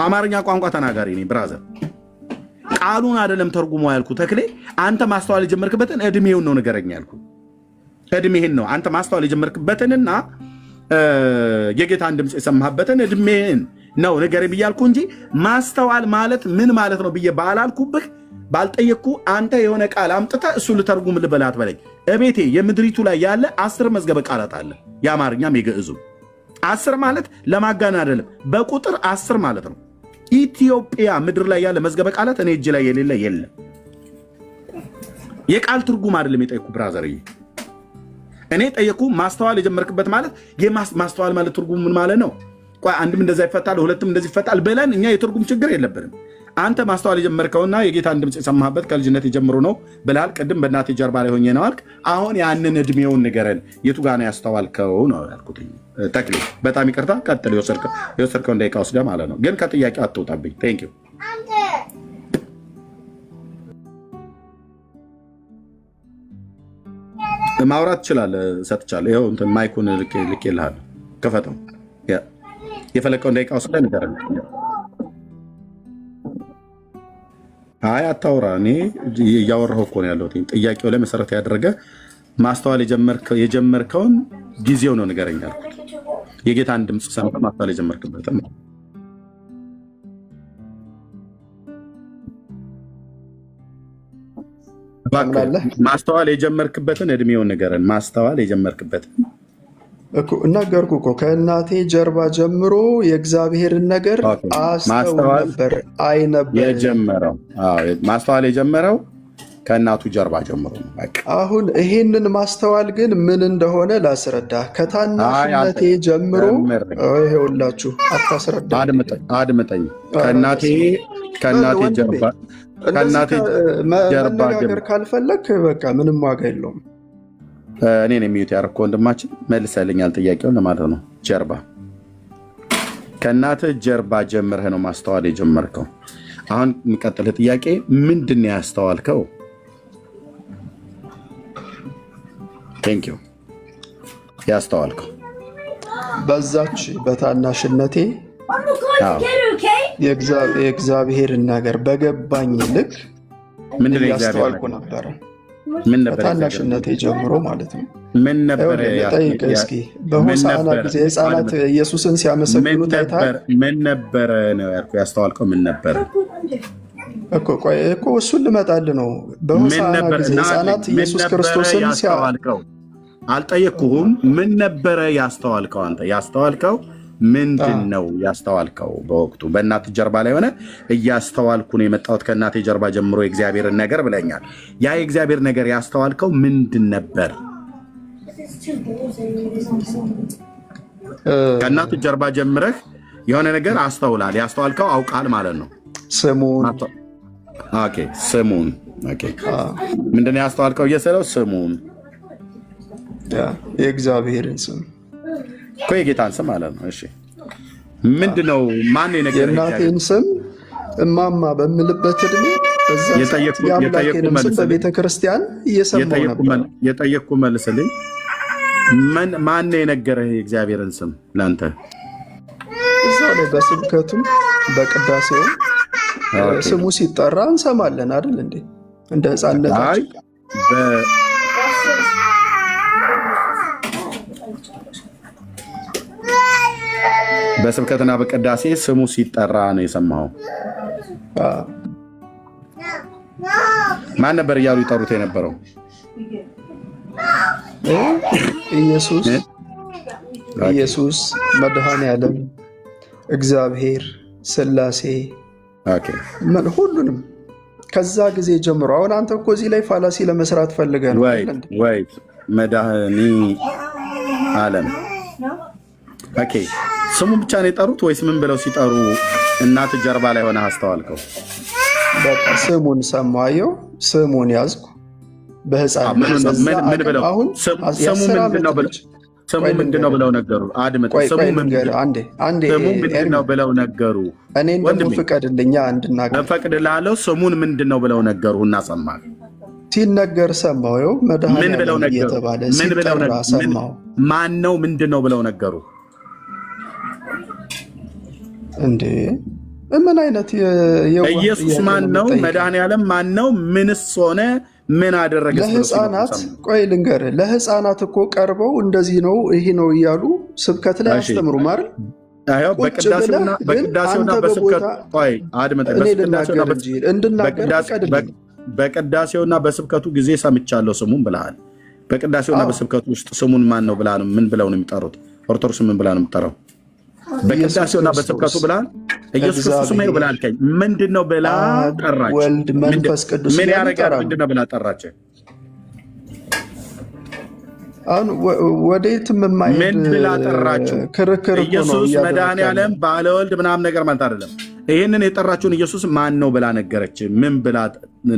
አማርኛ ቋንቋ ተናጋሪ ነኝ ብራዘር። ቃሉን አይደለም ተርጉሞ ያልኩ ተክሌ። አንተ ማስተዋል የጀመርክበትን እድሜውን ነው ንገረኝ ያልኩ። እድሜህን ነው አንተ ማስተዋል የጀመርክበትንና የጌታን ድምፅ የሰማህበትን እድሜህን ነው ንገረኝ ብያልኩ እንጂ ማስተዋል ማለት ምን ማለት ነው ብዬ ባላልኩብህ ባልጠየቅኩ አንተ የሆነ ቃል አምጥተህ እሱ ልተርጉም ልበላት በለኝ። እቤቴ የምድሪቱ ላይ ያለ 10 መዝገበ ቃላት አለ፣ የአማርኛም የግዕዙ 10 ማለት ለማጋን አይደለም፣ በቁጥር 10 ማለት ነው። ኢትዮጵያ ምድር ላይ ያለ መዝገበ ቃላት እኔ እጅ ላይ የሌለ የለም። የቃል ትርጉም አይደለም የጠየኩ ብራዘርዬ። እኔ ጠየኩ ማስተዋል የጀመርክበት ማለት ማስተዋል ማለት ትርጉም ምን ማለት ነው? ቆይ አንድም እንደዛ ይፈታል፣ ሁለትም እንደዚህ ይፈታል ብለን እኛ የትርጉም ችግር የለብንም። አንተ ማስተዋል የጀመርከውና የጌታን ድምፅ የሰማህበት ከልጅነት የጀምሮ ነው ብላል። ቅድም በእናቴ ጀርባ ላይ ሆኜ ነው አልክ። አሁን ያንን እድሜውን ንገረን፣ የቱ ጋር ነው ያስተዋልከው ነው ያልኩት። ተክሌ በጣም ይቅርታ፣ ቀጥል። የወሰድከውን ደቂቃ ወስደህ ማለት ነው፣ ግን ከጥያቄው አትወጣብኝ። ቴንክ ዩ። ማውራት ትችላለህ፣ ሰጥቻለሁ። ይኸው እንትን ማይኩን ልኬልሃለሁ፣ ክፈተው። የፈለከውን ደቂቃ ወስደህ ንገረን። አይ አታውራ፣ እኔ እያወራሁ እኮ ነው ያለሁት። ጥያቄው ላይ መሰረት ያደረገ ማስተዋል የጀመርከውን ጊዜው ነው ንገረኝ አልኩት። የጌታን ድምፅ ሰምተህ ማስተዋል የጀመርክበት ማስተዋል የጀመርክበትን እድሜውን ንገረን። ማስተዋል የጀመርክበትን እናገርኩ እኮ ከእናቴ ጀርባ ጀምሮ የእግዚአብሔርን ነገር አስተውል ነበር፣ አይ ነበር የጀመረው። ማስተዋል የጀመረው ከእናቱ ጀርባ ጀምሮ ነው። አሁን ይሄንን ማስተዋል ግን ምን እንደሆነ ላስረዳ። ከታናሽነቴ ጀምሮ ይኸውላችሁ፣ አታስረዳ። አድምጠኝ። ከእናቴ ጀርባ መነጋገር ካልፈለግ በቃ ምንም ዋጋ የለውም። እኔን የሚዩት ያደረኩ ወንድማችን መልሰልኛል ጥያቄውን ለማለት ነው። ጀርባ ከእናትህ ጀርባ ጀምረህ ነው ማስተዋል የጀመርከው። አሁን የሚቀጥልህ ጥያቄ ምንድን ነው ያስተዋልከው? ቴንክ ዩ። ያስተዋልከው በዛች በታናሽነቴ የእግዚአብሔርን ነገር በገባኝ ልክ እያስተዋልኩ ነበረ። ከታናሽነቴ ጀምሮ ማለት ነው። ምን ነበር? ጠይቅ እስኪ። በሆሳዕና ጊዜ ህፃናት ኢየሱስን ሲያመሰግኑ ታይተሃል? ምን ነበረ ነው ያልኩህ። ያስተዋልከው ምን ነበረ እኮ እሱን ልመጣልህ ነው። በሆሳዕና ጊዜ ህፃናት ኢየሱስ ክርስቶስን ያስተዋልከው አልጠየቅኩህም። ምን ነበረ ያስተዋልከው? አንተ ያስተዋልከው ምንድን ነው ያስተዋልከው? በወቅቱ በእናት ጀርባ ላይ ሆነ እያስተዋልኩ ነው የመጣሁት ከእናቴ ጀርባ ጀምሮ የእግዚአብሔርን ነገር ብለኛል። ያ የእግዚአብሔር ነገር ያስተዋልከው ምንድን ነበር? ከእናት ጀርባ ጀምረህ የሆነ ነገር አስተውላል። ያስተዋልከው አውቃል ማለት ነው። ስሙን ስሙን ምንድን ነው ያስተዋልከው? እየሰለው ስሙን የእግዚአብሔርን ስም እኮ የጌታን ስም ማለት ነው። እሺ ምንድን ነው? ማን የነገረህ? የእናቴን ስም እማማ በምልበት እድሜ የአምላኬንም ስም በቤተክርስቲያን እየሰማሁ ነበር። የጠየቅኩ መልስልኝ። ማን የነገረህ የእግዚአብሔርን ስም ለአንተ? እዛው ላይ በስብከቱም በቅዳሴውም ስሙ ሲጠራ እንሰማለን አይደል እንዴ? እንደ ሕፃንነታችን በስብከትና በቅዳሴ ስሙ ሲጠራ ነው የሰማኸው? ማን ነበር እያሉ ይጠሩት የነበረው? ኢየሱስ፣ መድኃኔዓለም፣ እግዚአብሔር፣ ሥላሴ ሁሉንም ከዛ ጊዜ ጀምሮ። አሁን አንተ እኮ እዚህ ላይ ፋላሲ ለመስራት ፈልገህ ነው ወይ? መድኃኔዓለም ስሙን ብቻ ነው የጠሩት ወይስ ምን ብለው ሲጠሩ እናት ጀርባ ላይ ሆነ አስተዋልከው? በቃ ስሙን ሰማየው፣ ስሙን ያዝኩ። በህፃን ስሙ ምንድነው ብለው ነገሩ? ስሙ ምንድነው ብለው ነገሩ? እኔን ደግሞ ፍቀድልኛ እንድናገር። እፈቅድልሃለሁ። ስሙን ምንድነው ብለው ነገሩ? እናሰማህ ሲነገር ሰማየው። መድኃኔዓለም እየተባለ ሲጠራ ሰማው። ማን ነው? ምንድነው ብለው ነገሩ? እንዴ ምን አይነት ኢየሱስ ማን ነው? መድኃኔዓለም ማን ነው? ምንስ ሆነ? ምን አደረገ? ለህፃናት ቆይ ልንገርህ፣ ለህፃናት እኮ ቀርበው እንደዚህ ነው ይሄ ነው እያሉ ስብከት ላይ አስተምሩ ማለት በቅዳሴውና በስብከቱ ጊዜ ሰምቻለሁ ስሙን ብለሃል። በቅዳሴውና በስብከቱ ውስጥ ስሙን ማን ነው ብላ ነው ምን ብለው ነው የሚጠሩት? ኦርቶዶክስ ምን ብላ ነው የምትጠራው? በቅዳሴውና በስብከቱ ብላል ኢየሱስ ክርስቶስ ነው ብላል። ምንድነው ብላ ጠራች? ወልድ መንፈስ ቅዱስ ምን ያደርጋል? ምንድነው ብላ ጠራች? አሁን ወዴትም የማይሄድ ምን ብላ ጠራችሁ? ክርክር ነው። ኢየሱስ መድኃኔዓለም ባለ ወልድ ምናምን ነገር ማለት አይደለም። ይሄንን የጠራችሁን ኢየሱስ ማን ነው ብላ ነገረች? ምን ብላ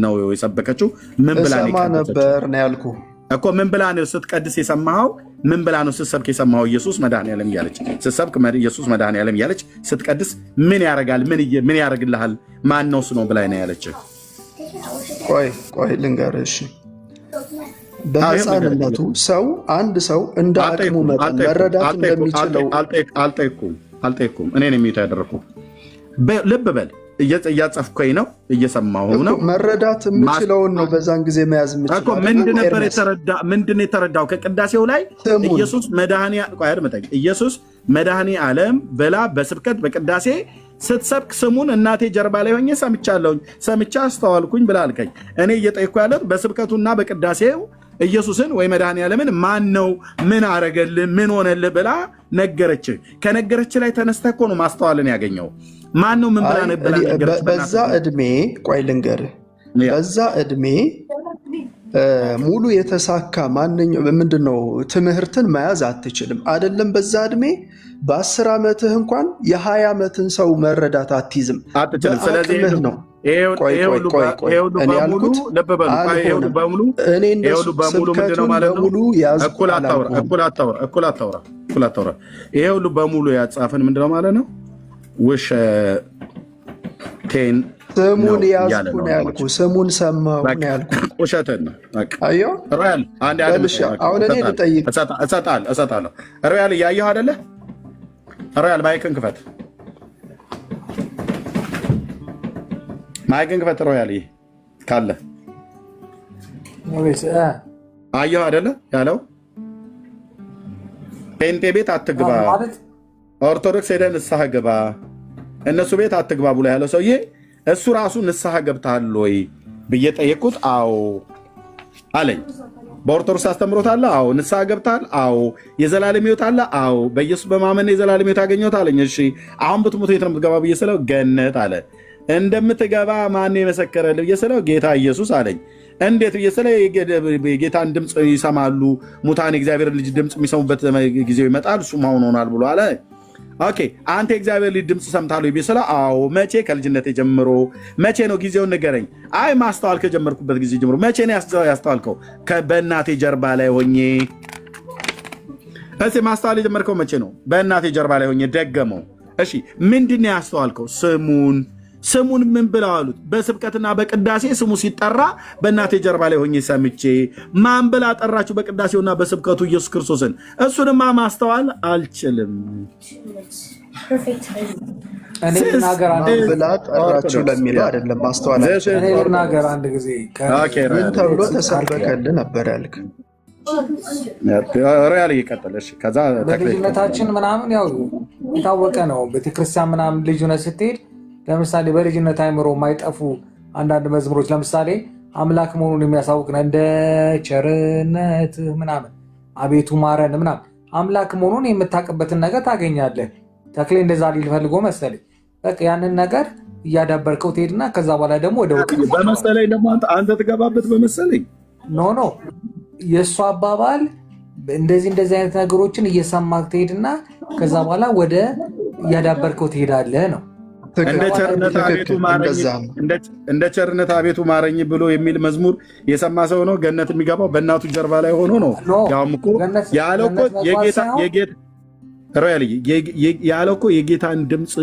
ነው የሰበከችው? ምን ብላ ነበር ነው ያልኩህ እኮ። ምን ብላ ነው ስትቀድስ የሰማኸው? ምን ብላ ነው ስትሰብክ የሰማኸው? ኢየሱስ መድኃኔዓለም እያለች ስትሰብክ ኢየሱስ መድኃኔዓለም እያለች ስትቀድስ ምን ያደርጋል? ምን ያደርግልሃል? ማን ነው ነው ብላ ነው ያለች? ቆይ ልንገርህ። በህፃንነቱ አንድ ሰው እንደ አቅሙ መጠን መረዳት እንደሚችለው አልጠየኩም። እኔ ነው የሚዩት ያደረኩ። ልብ በል እያጸፍኩኝ ነው፣ እየሰማሁ ነው። መረዳት የምችለውን ነው በዛን ጊዜ መያዝ የምችለው። ምንድን ነው የተረዳው? ከቅዳሴው ላይ ኢየሱስ መድኃኔዓለም ብላ በስብከት በቅዳሴ ስትሰብክ ስሙን እናቴ ጀርባ ላይ ሆኜ ሰምቻ አስተዋልኩኝ ብላ አልከኝ። እኔ እየጠየኩ ያለት በስብከቱና በቅዳሴው ኢየሱስን ወይ መድኃኔዓለምን ማን ነው ምን አረገልህ ምን ሆነልህ ብላ ነገረች። ከነገረች ላይ ተነስተህ እኮ ነው ማስተዋልን ያገኘው። ማን ነው ምን ብላ ነገረች? በዛ እድሜ ቆይ ልንገርህ፣ በዛ እድሜ ሙሉ የተሳካ ምንድነው ትምህርትን መያዝ አትችልም። አይደለም በዛ እድሜ በ10 ዓመትህ እንኳን የ20 ዓመትን ሰው መረዳት አትይዝም። ስለዚህ ነው ይሄ ሁሉ በሙሉ ያጻፈን ምንድነው ማለት ነው? ውሸቴን ስሙን ያዝኩ ነው ያልኩህ። ስሙን ሰማሁ ነው ያልኩህ። ውሸትን ነው። አየሁ። አሁን እኔ ልጠይቅ እሰጣለሁ። ሮያል እያየሁ አይደለ? ሮያል ማይክን ክፈት፣ ማይክን ክፈት። ሮያል ካለ አየሁ አይደለ ያለው? ፔንቴ ቤት አትግባ፣ ኦርቶዶክስ ሄደህ ንስሐ ግባ፣ እነሱ ቤት አትግባ ብሎ ያለው ሰውዬ እሱ ራሱ ንስሐ ገብተሃል ወይ ብዬ ጠየቅኩት። አዎ አለኝ። በኦርቶዶክስ አስተምሮት አለ? አዎ። ንስሐ ገብታል? አዎ። የዘላለም ሕይወት አለ? አዎ። በኢየሱስ በማመን የዘላለም ሕይወት ያገኘሁት አለኝ። እሺ አሁን ብትሞት የት ነው የምትገባ ብዬ ስለው ገነት አለ። እንደምትገባ ማን የመሰከረልህ ብዬ ስለው ጌታ ኢየሱስ አለኝ። እንዴት ብዬ ስለው የጌታን ድምፅ ይሰማሉ ሙታን የእግዚአብሔር ልጅ ድምፅ የሚሰሙበት ጊዜው ይመጣል እሱም አሁን ሆኗል ብሎ አለ። ኦኬ አንተ የእግዚአብሔር ልጅ ድምፅ ሰምታለሁ ብዬ ስለው አዎ። መቼ? ከልጅነት ጀምሮ። መቼ ነው ጊዜውን ንገረኝ። አይ ማስተዋል ከጀመርኩበት ጊዜ ጀምሮ። መቼ ነው ያስተዋልከው? በእናቴ ጀርባ ላይ ሆኜ። እሺ ማስተዋል የጀመርከው መቼ ነው? በእናቴ ጀርባ ላይ ሆኜ። ደገመው። እሺ ምንድን ነው ያስተዋልከው? ስሙን ምን ብለው አሉት? በስብከትና በቅዳሴ ስሙ ሲጠራ በእናቴ ጀርባ ላይ ሆኜ ሰምቼ። ማን ብላ ጠራችሁ? በቅዳሴውና በስብከቱ ኢየሱስ ክርስቶስን። እሱንማ ማስተዋል አልችልም። ብላ ጠራችሁ ለሚለው አይደለም ማስተዋል ልናገር አንድ ጊዜ ምን ተብሎ ተሰበከልህ ነበር ያልክ? ሪያል እየቀጠለሽ ከዛ በልጅነታችን ምናምን ያው የታወቀ ነው። ቤተክርስቲያን ምናምን ልጅ ሆነህ ስትሄድ ለምሳሌ በልጅነት አይምሮ የማይጠፉ አንዳንድ መዝሙሮች ለምሳሌ አምላክ መሆኑን የሚያሳውቅ ነው። እንደ ቸርነት ምናምን አቤቱ ማረን ምናምን አምላክ መሆኑን የምታውቅበትን ነገር ታገኛለህ። ተክሌ እንደዛ ሊል ፈልጎ መሰለኝ። በቃ ያንን ነገር እያዳበርከው ትሄድና ከዛ በኋላ ደግሞ ወደ በመሰለኝ ደግሞ አንተ ትገባበት በመሰለኝ ኖ የእሱ አባባል እንደዚህ አይነት ነገሮችን እየሰማህ ትሄድና ከዛ በኋላ ወደ እያዳበርከው ትሄዳለህ ነው። እንደ ቸርነት አቤቱ ማረኝ ብሎ የሚል መዝሙር የሰማ ሰው ነው ገነት የሚገባው በእናቱ ጀርባ ላይ ሆኖ ነው። ያውም እኮ ያለው እኮ የጌታን ድምፅ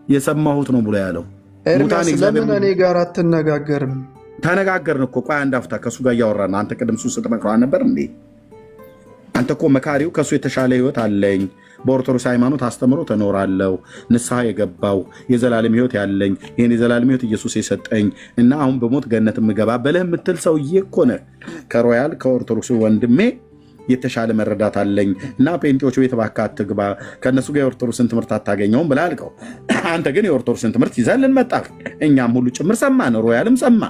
የሰማሁት ነው ብሎ ያለው። ለምን እኔ ጋር አትነጋገርም? ተነጋገርን እኮ። ቆይ አንድ አፍታ ከእሱ ጋር እያወራን አንተ ቅድም እሱን ስትመክረው ነበር እንዴ? አንተ እኮ መካሪው ከእሱ የተሻለ ህይወት አለኝ፣ በኦርቶዶክስ ሃይማኖት አስተምሮ ተኖራለሁ፣ ንስሐ የገባው የዘላለም ህይወት ያለኝ ይህን የዘላለም ህይወት ኢየሱስ የሰጠኝ እና አሁን በሞት ገነት የምገባ በለህ የምትል ሰውዬ እኮ ነህ። ከሮያል ከኦርቶዶክስ ወንድሜ የተሻለ መረዳት አለኝ እና ጴንጤዎች ቤት እባክህ አትግባ፣ ከእነሱ ጋር የኦርቶዶክስን ትምህርት አታገኘውም ብለህ አልከው። አንተ ግን የኦርቶዶክስን ትምህርት ይዘህልን መጣህ። እኛም ሁሉ ጭምር ሰማን፣ ሮያልም ሰማ።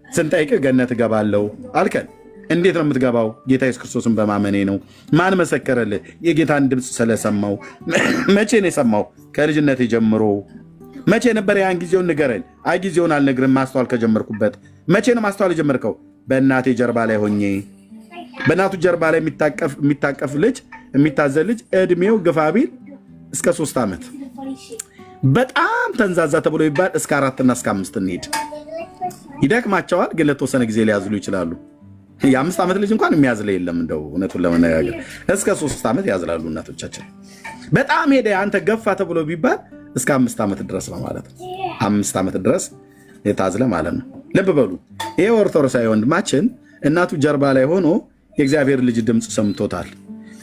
ስንጠይቅህ ገነት እገባለሁ አልከን። እንዴት ነው የምትገባው? ጌታ ኢየሱስ ክርስቶስን በማመኔ ነው። ማን መሰከረልህ? የጌታን ድምፅ ስለሰማው። መቼ ነው የሰማው? ከልጅነት ጀምሮ። መቼ ነበር? ያን ጊዜውን ንገረኝ። አይ ጊዜውን አልነግርም፣ ማስተዋል ከጀመርኩበት። መቼ ነው ማስተዋል የጀመርከው? በእናቴ ጀርባ ላይ ሆኜ። በእናቱ ጀርባ ላይ የሚታቀፍ ልጅ የሚታዘል ልጅ እድሜው ግፋ ቢል እስከ 3 ዓመት በጣም ተንዛዛ ተብሎ ይባል እስከ 4 እና እስከ 5 እንሄድ። ይደክማቸዋል፣ ግን ለተወሰነ ጊዜ ሊያዝሉ ይችላሉ። የ5 ዓመት ልጅ እንኳን የሚያዝለ የለም። እንደው እውነቱን ለመነጋገር እስከ 3 ዓመት ያዝላሉ እናቶቻችን። በጣም ሄደ አንተ ገፋ ተብሎ ቢባል እስከ 5 ዓመት ድረስ ነው ማለት ነው። 5 ዓመት ድረስ የታዝለ ማለት ነው። ልብ በሉ። ይሄ ኦርቶዶክሳዊ ወንድማችን እናቱ ጀርባ ላይ ሆኖ የእግዚአብሔር ልጅ ድምፅ ሰምቶታል።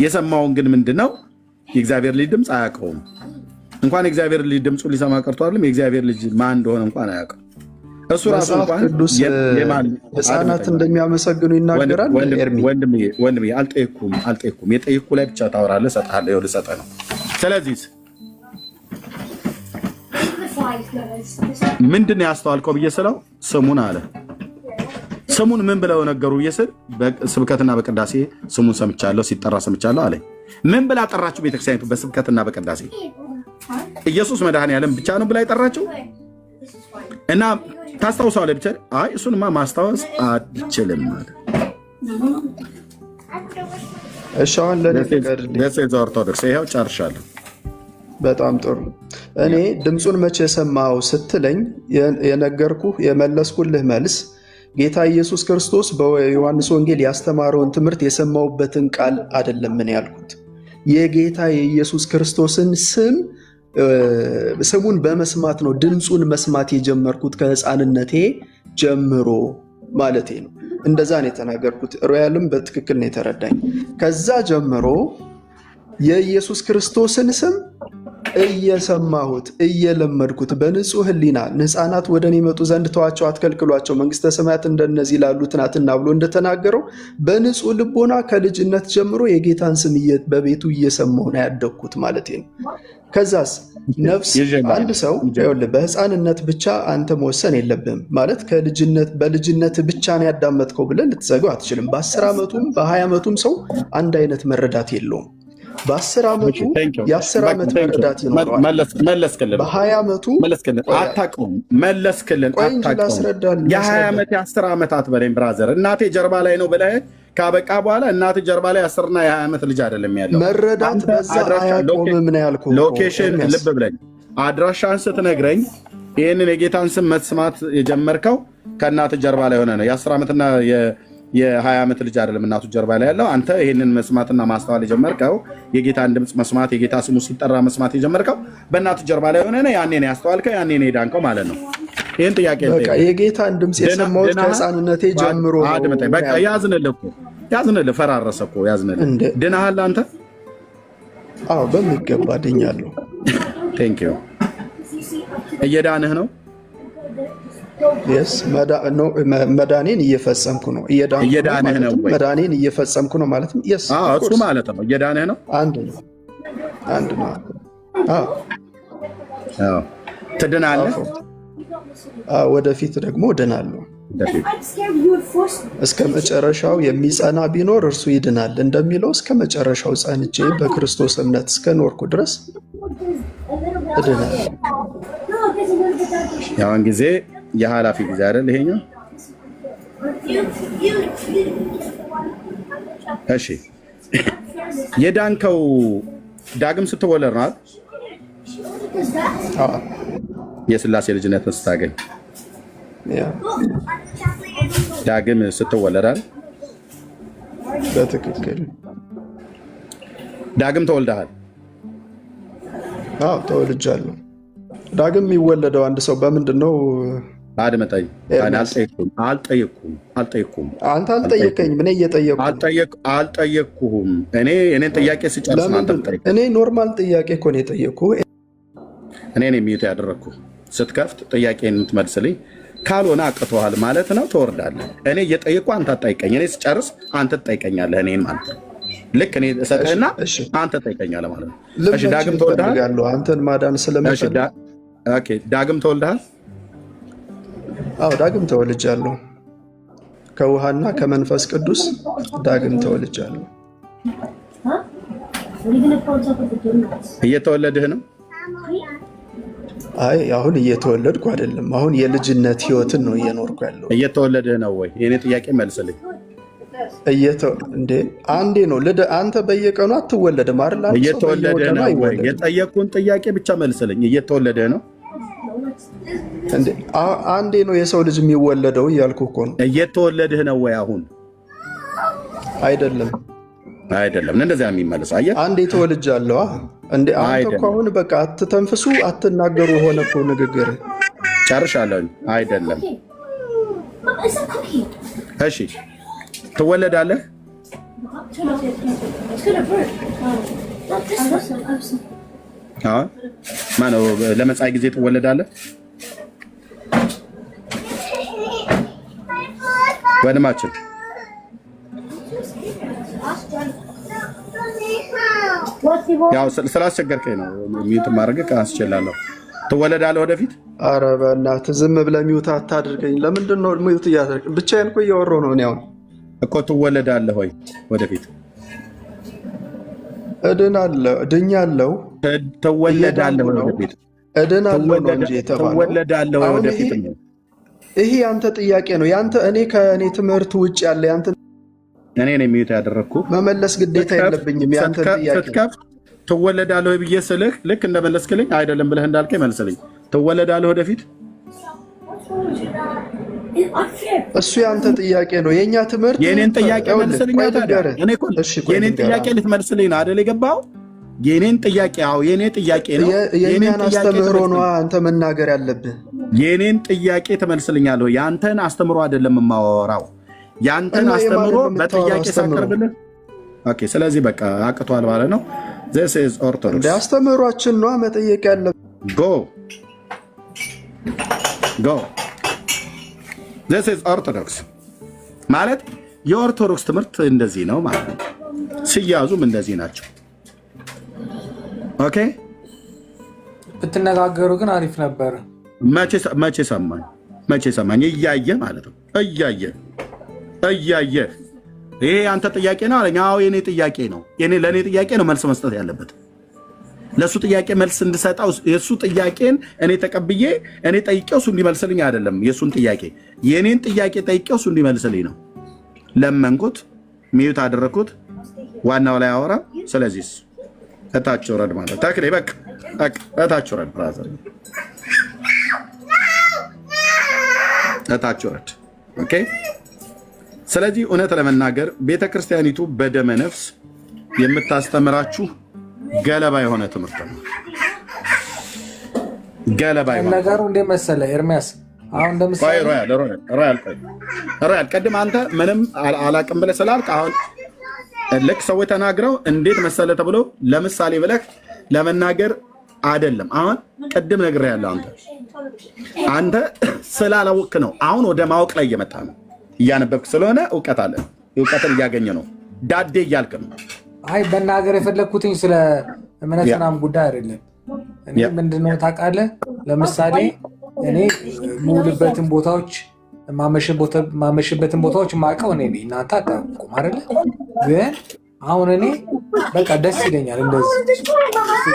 የሰማውን ግን ምንድነው? የእግዚአብሔር ልጅ ድምፅ አያውቀውም። እንኳን የእግዚአብሔር ልጅ ድምፁ ሊሰማ ቀርቷልም የእግዚአብሔር ልጅ ማን እንደሆነ እንኳን አያውቅም። እሱ ራሱ እንኳን ህፃናት እንደሚያመሰግኑ ይናገራል። ወንድምዬ አልጠየኩም። የጠየኩ ላይ ብቻ ታወራለህ። እሰጥሃለሁ፣ ልሰጥህ ነው። ስለዚህ ምንድን ነው ያስተዋልከው ብዬ ስለው ስሙን አለ። ስሙን ምን ብለው ነገሩ ብዬ ስል በስብከትና በቅዳሴ ስሙን ሰምቻለሁ፣ ሲጠራ ሰምቻለሁ አለኝ። ምን ብላ ጠራችሁ ቤተክርስቲያኒቱ? በስብከትና በቅዳሴ ኢየሱስ መድኃኔዓለም ብቻ ነው ብላ የጠራችሁ እና ታስታውሰዋለህ ብቻ። አይ እሱንማ ማስታወስ አልችልም ማለት እሺ። አሁን ለሴዛ ኦርቶዶክስ ይኸው ጨርሻለሁ። በጣም ጥሩ። እኔ ድምፁን መቼ ሰማው ስትለኝ የነገርኩህ የመለስኩልህ መልስ ጌታ ኢየሱስ ክርስቶስ በዮሐንስ ወንጌል ያስተማረውን ትምህርት የሰማውበትን ቃል አይደለም ምን ያልኩት፣ የጌታ የኢየሱስ ክርስቶስን ስሙን በመስማት ነው ድምፁን መስማት የጀመርኩት ከህፃንነቴ ጀምሮ ማለቴ ነው። እንደዛ ነው የተናገርኩት። ሮያልም በትክክል ነው የተረዳኝ። ከዛ ጀምሮ የኢየሱስ ክርስቶስን ስም እየሰማሁት እየለመድኩት በንጹህ ሕሊና ሕፃናት ወደ እኔ ይመጡ ዘንድ ተዋቸው፣ አትከልክሏቸው፣ መንግስተ ሰማያት እንደነዚህ ላሉት ናትና ብሎ እንደተናገረው በንጹህ ልቦና ከልጅነት ጀምሮ የጌታን ስም በቤቱ እየሰማሁ ነው ያደግኩት ማለት ነው። ከዛስ ነፍስ አንድ ሰው በህፃንነት ብቻ አንተ መወሰን የለብህም ማለት በልጅነት ብቻ ነው ያዳመጥከው ብለን ልትዘጋው አትችልም። በ10 ዓመቱም በ20 ዓመቱም ሰው አንድ አይነት መረዳት የለውም። በ10 ዓመቱ የ10 ዓመት መረዳት ይኖረዋል። በ20 ዓመቱ አታውቀውም። መለስክልን አታውቀውም። የ20 ዓመት የ10 ዓመት አትበለኝ ብራዘር። እናቴ ጀርባ ላይ ነው ብለህ ካበቃ በኋላ እናት ጀርባ ላይ 10 እና የ20 ዓመት ልጅ አይደለም ያለው። መረዳት በዛ አያቆምም ነው ያልኩህ። ሎኬሽን ልብ ብለኝ አድራሻን ስትነግረኝ ይህንን የጌታን ስም መስማት የጀመርከው ከእናት ጀርባ ላይ ሆነ ነው። የ10 ዓመትና የ20 ዓመት ልጅ አይደለም እናቱ ጀርባ ላይ ያለው። አንተ ይህንን መስማትና ማስተዋል የጀመርከው የጌታን ድምፅ መስማት የጌታ ስሙ ሲጠራ መስማት የጀመርከው በእናቱ ጀርባ ላይ ሆነ ነው። ያኔ ነው ያስተዋልከው፣ ያኔ ነው የዳንከው ማለት ነው። ይህን ጥያቄ የጌታን ድምፅ የሰማሁት ከህፃንነቴ ጀምሮ ነው። በቃ ያዝንልህ ፈራረሰ እኮ ያዝንልህ። ድነሃል አንተ? አዎ በሚገባ ድኛለሁ። ቴንክ ዩ። እየዳንህ ነው? መዳኔን እየፈጸምኩ ነው። እየዳንህ ነው ወይ? መዳኔን እየፈጸምኩ ነው ማለት ነው። እሱ ማለት ነው። እየዳንህ ነው። አንድ ነው። ትድናለህ። ወደፊት ደግሞ እድናለሁ። እስከ መጨረሻው የሚጸና ቢኖር እርሱ ይድናል እንደሚለው እስከ መጨረሻው ጸንቼ በክርስቶስ እምነት እስከኖርኩ ድረስ እድናለሁ። ያውን ጊዜ የኃላፊ ጊዜ አይደል ይሄኛው? እሺ የዳንከው ዳግም ስትወለድ ነው አይደል? የሥላሴ ልጅነትን ስታገኝ ዳግም ስትወለድ አይደል? በትክክል ዳግም ተወልደሃል? አዎ ተወልጃለሁ። ዳግም የሚወለደው አንድ ሰው በምንድን ነው? አድመጠኝ። አልጠየቅኩም። አንተ አልጠየቀኝም። እኔ አልጠየቅኩህም። እኔን ጥያቄ ስጨርስ እኔ ኖርማል ጥያቄ እኮ ነው የጠየቅኩህ። እኔ የሚዩት ያደረግኩህ ስትከፍት ጥያቄን የምትመልስልኝ ካልሆነ አቅቶሃል ማለት ነው። ትወርዳለህ። እኔ እየጠየቅኩህ አንተ አትጠይቀኝ። እኔ ስጨርስ አንተ ትጠይቀኛለህ እኔን ማለት ነው። ልክ እኔ እሰጥህና አንተ ትጠይቀኛለህ ማለት ነው። እሺ ዳግም ተወልደሃል? አንተን ማዳን ስለምፈልግ ዳግም ተወልደሃል? አዎ ዳግም ተወልጃለሁ። ከውሃና ከመንፈስ ቅዱስ ዳግም ተወልጃለሁ። እየተወለድህ ነው? አይ አሁን እየተወለድኩ አይደለም። አሁን የልጅነት ህይወትን ነው እየኖርኩ ያለው። እየተወለድህ ነው ወይ? የኔ ጥያቄ መልስልኝ። እንዴ አንዴ ነው አንተ በየቀኑ አትወለድም አይደል? እየተወለድህ ነው ወይ? የጠየቁን ጥያቄ ብቻ መልስልኝ። እየተወለድህ ነው? እንዴ አንዴ ነው የሰው ልጅ የሚወለደው እያልኩ እኮ ነው። እየተወለድህ ነው ወይ? አሁን አይደለም እንደዚያ የሚመለስ አየህ። አንዴ ተወልጃለሁ። እንዴ አንተ እኮ አሁን በቃ አትተንፍሱ አትናገሩ ሆነ እኮ ንግግር። ጨርሻለሁ። አይደለም እሺ ትወለዳለህ? ማነው ለመጻኢ ጊዜ ትወለዳለህ? ወንድማችን ያው ስላስቸገርከኝ ነው ሚውት ማድረግ አስችላለሁ። ትወለዳለህ ወደፊት? ኧረ በእናትህ ዝም ብለህ ሚውት አታድርገኝ። ለምንድን ነው ሚውት እያደረግህ? ብቻዬን እኮ እያወራሁ ነው። እኔ አሁን እኮ ትወለዳለህ ወይ ወደፊት? እድኛለሁ። ትወለዳለህ ወደፊት? እድናለሁ ነው እንጂ የተባለው ትወለዳለህ ወደፊት ነው። ይሄ ያንተ ጥያቄ ነው። ከእኔ ትምህርት ውጭ ያለ ያንተ እኔ ነኝ ሚውት ያደረግኩህ። መመለስ ግዴታ የለብኝም። ያንተ ጥያቄ ስትከፍት ትወለዳለህ ወይ ብዬ ስልህ ልክ እንደመለስክልኝ አይደለም ብለህ እንዳልከኝ መልስልኝ። ትወለዳለህ ወደፊት? እሱ ያንተ ጥያቄ ነው። የኛ ትምህርት የኔን ጥያቄ መልስልኝ። የኔን ጥያቄ ልትመልስልኝ ነው አይደል የገባኸው? የኔን ጥያቄ የኔ ጥያቄ ነው። የኔን አስተምህሮ ነው አንተ መናገር ያለብህ። የኔን ጥያቄ ትመልስልኛለህ። ያንተን አስተምሮ አይደለም የማወራው። ያንተን አስተምሮ በጥያቄ ሳቀርብልህ ኦኬ። ስለዚህ በቃ አቅቷል ማለት ነው። this is orthodox እንደ አስተምሯችን ነው መጠየቅ ያለብህ። go this is orthodox ማለት የኦርቶዶክስ ትምህርት እንደዚህ ነው ማለት ነው። ሲያዙም እንደዚህ ናቸው። ኦኬ ብትነጋገሩ ግን አሪፍ ነበር። መቼ ሰማኝ? እያየ ማለት ነው። እያየ ይሄ አንተ ጥያቄ ነው አለኝ። አዎ የኔ ጥያቄ ነው። ለእኔ ጥያቄ ነው መልስ መስጠት ያለበት። ለእሱ ጥያቄ መልስ እንድሰጠው የእሱ ጥያቄን እኔ ተቀብዬ እኔ ጠይቄው እሱ እንዲመልስልኝ አይደለም። የእሱን ጥያቄ የእኔን ጥያቄ ጠይቄው እሱ እንዲመልስልኝ ነው። ለመንኩት፣ ሚዩት አደረግኩት። ዋናው ላይ አወራ። ስለዚህ እታች ወረድ ማለት ተክሌ፣ በቃ እታች ወረድ ብራዘር፣ እታች ወረድ። ኦኬ። ስለዚህ እውነት ለመናገር ቤተክርስቲያኒቱ በደመ ነፍስ የምታስተምራችሁ ገለባ የሆነ ትምህርት ነው። ገለባ የሆነ ነገሩ እንደ መሰለ ኤርሚያስ፣ አሁን እንደምሳሌ ሮያል ቅድም አንተ ምንም አላቅም ብለህ ስላልክ አሁን ልክ ሰዎች ተናግረው እንዴት መሰለ ተብሎ ለምሳሌ ብለህ ለመናገር አይደለም። አሁን ቅድም ነግሬሃለሁ። አንተ ስላላወቅ ነው። አሁን ወደ ማወቅ ላይ እየመጣ ነው። እያነበብክ ስለሆነ እውቀት አለ። እውቀትን እያገኘ ነው። ዳዴ እያልክ ነው። አይ በናገር የፈለግኩትኝ ስለ እምነት ምናምን ጉዳይ አይደለም። እኔ ምንድነው ታውቃለህ፣ ለምሳሌ እኔ የምውልበትን ቦታዎች ማመሽበትን ቦታዎች የማውቀው እኔ ነኝ። እናንተ አታውቁም አይደለ? ግን አሁን እኔ በቃ ደስ ይለኛል እንደዚህ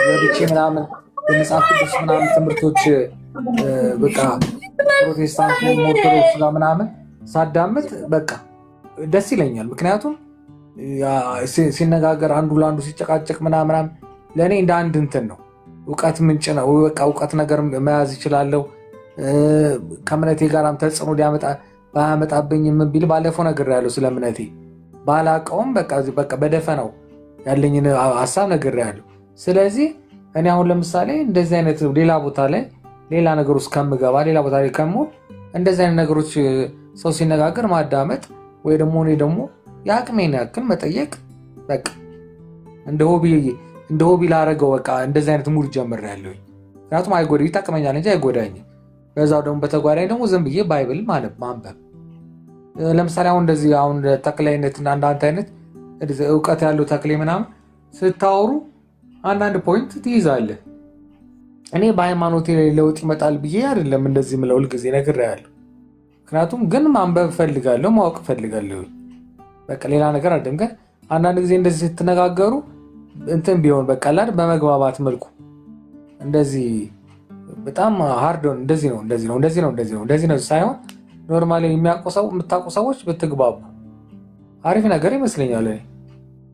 ገብቼ ምናምን የመጽሐፍ ቅዱስ ምናምን ትምህርቶች በቃ ፕሮቴስታንት ኦርቶዶክስ ጋር ምናምን ሳዳምጥ በቃ ደስ ይለኛል። ምክንያቱም ሲነጋገር አንዱ ለአንዱ ሲጨቃጨቅ ምናምን ለእኔ እንደ አንድ እንትን ነው፣ እውቀት ምንጭ ነው። በቃ እውቀት ነገር መያዝ ይችላለሁ። ከእምነቴ ጋርም ተጽዕኖ ባያመጣብኝ ምን ቢል ባለፈው ነግሬያለሁ። ስለ እምነቴ ባላውቀውም በቃ በደፈናው ያለኝን ሀሳብ ነግሬያለሁ። ስለዚህ እኔ አሁን ለምሳሌ እንደዚህ አይነት ሌላ ቦታ ላይ ሌላ ነገር ውስጥ ከምገባ ሌላ ቦታ ላይ ከምሆን እንደዚህ አይነት ነገሮች ሰው ሲነጋገር ማዳመጥ ወይ ደግሞ እኔ ደግሞ የአቅሜን ያክል መጠየቅ በቃ እንደ ሆቢ ላደረገው በቃ እንደዚህ አይነት ሙድ ጀምሬያለሁ። ምክንያቱም አይጎዳኝ፣ ይጠቅመኛል እንጂ አይጎዳኝም። በዛው ደግሞ በተጓዳኝ ደግሞ ዝም ብዬ ባይብል ማንበብ። ለምሳሌ አሁን እንደዚህ አሁን ተክሌ አይነት እና አንዳንድ አይነት እውቀት ያለው ተክሌ ምናምን ስታወሩ አንዳንድ ፖይንት ትይዛለህ። እኔ በሃይማኖቴ ላይ ለውጥ ይመጣል ብዬ አይደለም እንደዚህ የምለው፣ ሁልጊዜ ነግሬሃለሁ። ምክንያቱም ግን ማንበብ እፈልጋለሁ፣ ማወቅ እፈልጋለሁ። በቃ ሌላ ነገር አይደለም። ግን አንዳንድ ጊዜ እንደዚህ ስትነጋገሩ እንትን ቢሆን በቃ በመግባባት መልኩ እንደዚህ በጣም ሃርድ እንደዚህ ነው ሳይሆን ኖርማሊ የምታውቁ ሰዎች ብትግባቡ አሪፍ ነገር ይመስለኛል።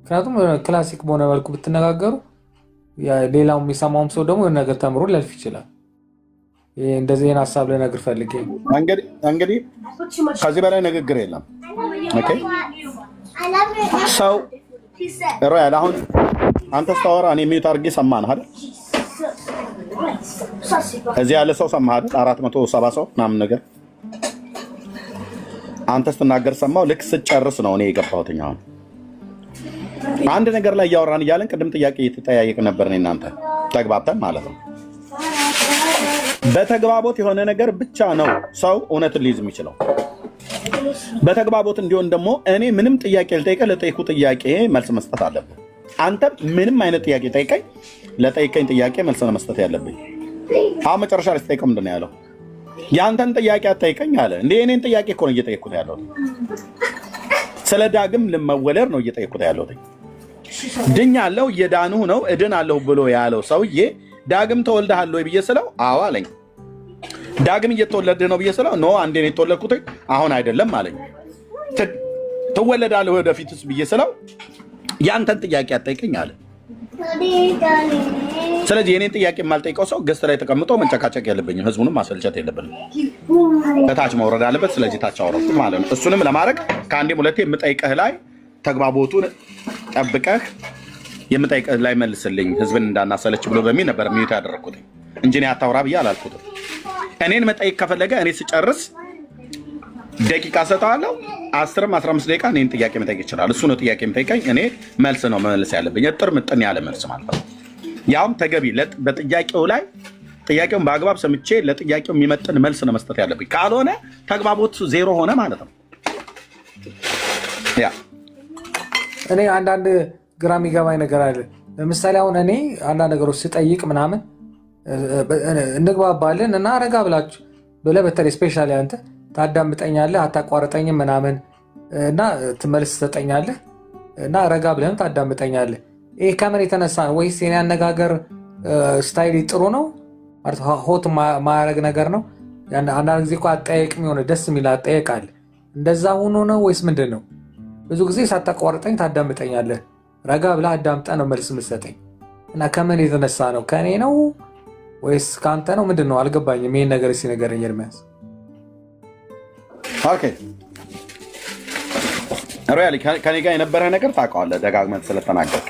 ምክንያቱም ክላሲክ በሆነ መልኩ ብትነጋገሩ ሌላው የሚሰማውም ሰው ደግሞ ነገር ተምሮ ሊያልፍ ይችላል። እንደዚህ ይህን ሀሳብ ልነግር ፈልጌ እንግዲህ ከዚህ በላይ ንግግር የለም። ኦኬ ሰው ሮያል አሁን አንተ ስታወራ እኔ ሚዩት አድርጌ ሰማህ አይደል? እዚህ ያለ ሰው ሰማህ አይደል? 470 ሰው ምናምን ነገር አንተ ስትናገር ሰማው። ልክ ስጨርስ ነው እኔ የገባሁት። አሁን አንድ ነገር ላይ እያወራን እያለን ቅድም ጥያቄ እየተጠያየቅን ነበር። እኔ እናንተ ተግባብተን ማለት ነው። በተግባቦት የሆነ ነገር ብቻ ነው ሰው እውነትን ሊይዝ የሚችለው። በተግባቦት እንዲሆን ደግሞ እኔ ምንም ጥያቄ ለጠይቁ ጥያቄ መልስ መስጠት አለብን። አንተ ምንም አይነት ጥያቄ ጠይቀኝ፣ ለጠይቀኝ ጥያቄ መልስ ነው መስጠት ያለብኝ። አሁን መጨረሻ ላይ ስጠይቀው ምንድን ነው ያለው? ያንተን ጥያቄ አትጠይቀኝ አለ። እንደ እኔን ጥያቄ እኮ ነው እየጠየኩት ያለው። ስለ ዳግም መወለድ ነው እየጠየኩት ያለው። ድኛለሁ፣ እየዳንሁ ነው፣ እድናለሁ ብሎ ያለው ሰውዬ ዳግም ተወልደሃል ወይ ብዬ ስለው አዎ አለኝ። ዳግም እየተወለድህ ነው ብዬ ስለው ኖ አንዴ ነው የተወለድኩት አሁን አይደለም አለኝ። ትወለዳለህ ወደፊትስ ብዬ ስለው ያንተን ጥያቄ አትጠይቀኝ አለ። ስለዚህ የኔን ጥያቄ የማልጠይቀው ሰው ገስት ላይ ተቀምጦ መንጨቃጨቅ የለብኝም። ህዝቡንም ማሰልቸት የለብንም። ከታች መውረድ አለበት። ስለዚህ ታች አወረድኩት ማለት ነው። እሱንም ለማድረግ ከአንዴም ሁለቴ የምጠይቀህ ላይ ተግባቦቱን ጠብቀህ የምጠይቀህ ላይ መልስልኝ፣ ህዝብን እንዳናሰለች ብሎ በሚል ነበር ሚዩት ያደረግኩት እንጂ እኔ አታውራ ብዬ አላልኩትም። እኔን መጠየቅ ከፈለገ እኔ ስጨርስ ደቂቃ ሰጠዋለሁ። 10 15 ደቂቃ እኔን ጥያቄ መጠየቅ ይችላል። እሱ ነው ጥያቄ መጠየቀኝ፣ እኔ መልስ ነው መመለስ ያለብኝ። እጥር ምጥን ያለ መልስ ማለት ነው። ያውም ተገቢ በጥያቄው ላይ ጥያቄውን በአግባብ ሰምቼ ለጥያቄው የሚመጥን መልስ ነው መስጠት ያለብኝ። ካልሆነ ተግባቦት ዜሮ ሆነ ማለት ነው። ያ እኔ አንዳንድ ግራ የሚገባኝ ነገር አለ። ለምሳሌ አሁን እኔ አንዳንድ ነገሮች ስጠይቅ ምናምን እንግባባለን እና ረጋ ብላችሁ ብለህ በተለይ ስፔሻሊ አንተ ታዳምጠኛለህ፣ አታቋርጠኝም ምናምን እና ትመልስ ትሰጠኛለህ እና ረጋ ብለህም ታዳምጠኛለህ። ይህ ከምን የተነሳ ነው? ወይስ የኔ አነጋገር ስታይል ጥሩ ነው ሆት ማያረግ ነገር ነው? አንዳንድ ጊዜ እኮ አጠያየቅም የሆነ ደስ የሚል አጠያየቅ አለ። እንደዛ ሆኖ ነው ወይስ ምንድን ነው? ብዙ ጊዜ ሳታቋርጠኝ ታዳምጠኛለህ፣ ረጋ ብለህ አዳምጠህ ነው መልስ የምትሰጠኝ እና ከምን የተነሳ ነው? ከእኔ ነው ወይስ ከአንተ ነው? ምንድን ነው? አልገባኝም። ይህን ነገር እስኪ ንገረኝ ኤርምያስ። ኦኬ ሮያሊ ከኔ ጋር የነበረ ነገር ታውቀዋለህ፣ ደጋግመህ ስለተናገር።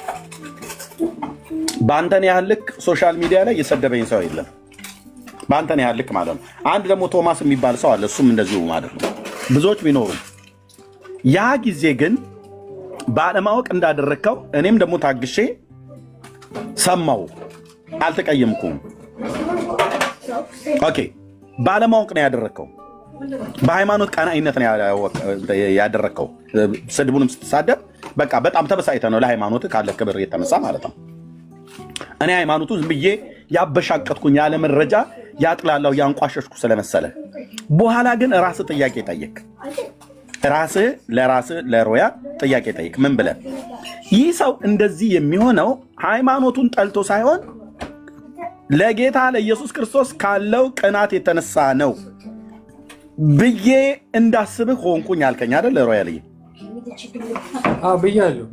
በአንተን ያህል ልክ ሶሻል ሚዲያ ላይ የሰደበኝ ሰው የለም። በአንተን ያህል ልክ ማለት ነው። አንድ ደግሞ ቶማስ የሚባል ሰው አለ፣ እሱም እንደዚሁ ማለት ነው። ብዙዎች ቢኖሩም ያ ጊዜ ግን ባለማወቅ እንዳደረግከው እኔም ደግሞ ታግሼ ሰማው፣ አልተቀየምኩም። ኦኬ ባለማወቅ ነው ያደረግከው። በሃይማኖት ቀናኢነት ነው ያደረግከው። ስድቡንም ስትሳደብ በቃ በጣም ተበሳይተ ነው ለሃይማኖት ካለ ክብር የተነሳ ማለት ነው። እኔ ሃይማኖቱ ዝም ብዬ ያበሻቀጥኩኝ ያለ መረጃ ያጥላላው ያንቋሸሽኩ ስለመሰለ፣ በኋላ ግን ራስህ ጥያቄ ጠየቅ። ራስህ ለራስህ ለሮያ ጥያቄ ጠይቅ። ምን ብለህ ይህ ሰው እንደዚህ የሚሆነው ሃይማኖቱን ጠልቶ ሳይሆን ለጌታ ለኢየሱስ ክርስቶስ ካለው ቅናት የተነሳ ነው ብዬ እንዳስብህ ሆንኩኝ አልከኝ አይደል? ሮያል ብያለሁ።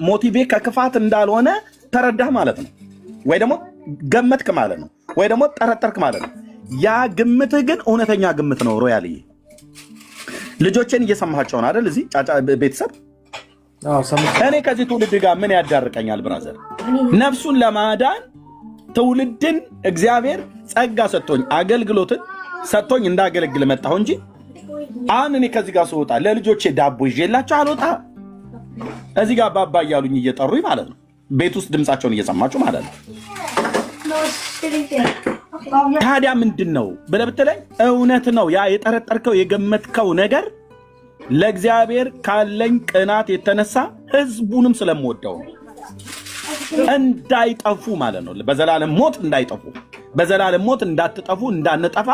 ሞቲቬ ከክፋት እንዳልሆነ ተረዳህ ማለት ነው፣ ወይ ደግሞ ገመትክ ማለት ነው፣ ወይ ደግሞ ጠረጠርክ ማለት ነው። ያ ግምትህ ግን እውነተኛ ግምት ነው። ሮያል ልጆቼን እየሰማቸው ነው አይደል? እዚህ ጫጫ ቤተሰብ እኔ ከዚህ ትውልድ ጋር ምን ያዳርቀኛል? ብራዘር ነፍሱን ለማዳን ትውልድን እግዚአብሔር ጸጋ ሰጥቶኝ አገልግሎትን ሰጥቶኝ እንዳገለግል መጣሁ እንጂ አሁን እኔ ከዚህ ጋር ስወጣ ለልጆቼ ዳቦ ይዤላቸው አልወጣ። እዚህ ጋር ባባ እያሉኝ እየጠሩኝ ማለት ነው። ቤት ውስጥ ድምፃቸውን እየሰማችሁ ማለት ነው። ታዲያ ምንድን ነው ብለህ ብትለኝ እውነት ነው። ያ የጠረጠርከው የገመትከው ነገር ለእግዚአብሔር ካለኝ ቅናት የተነሳ ህዝቡንም ስለምወደው እንዳይጠፉ ማለት ነው። በዘላለም ሞት እንዳይጠፉ፣ በዘላለም ሞት እንዳትጠፉ፣ እንዳንጠፋ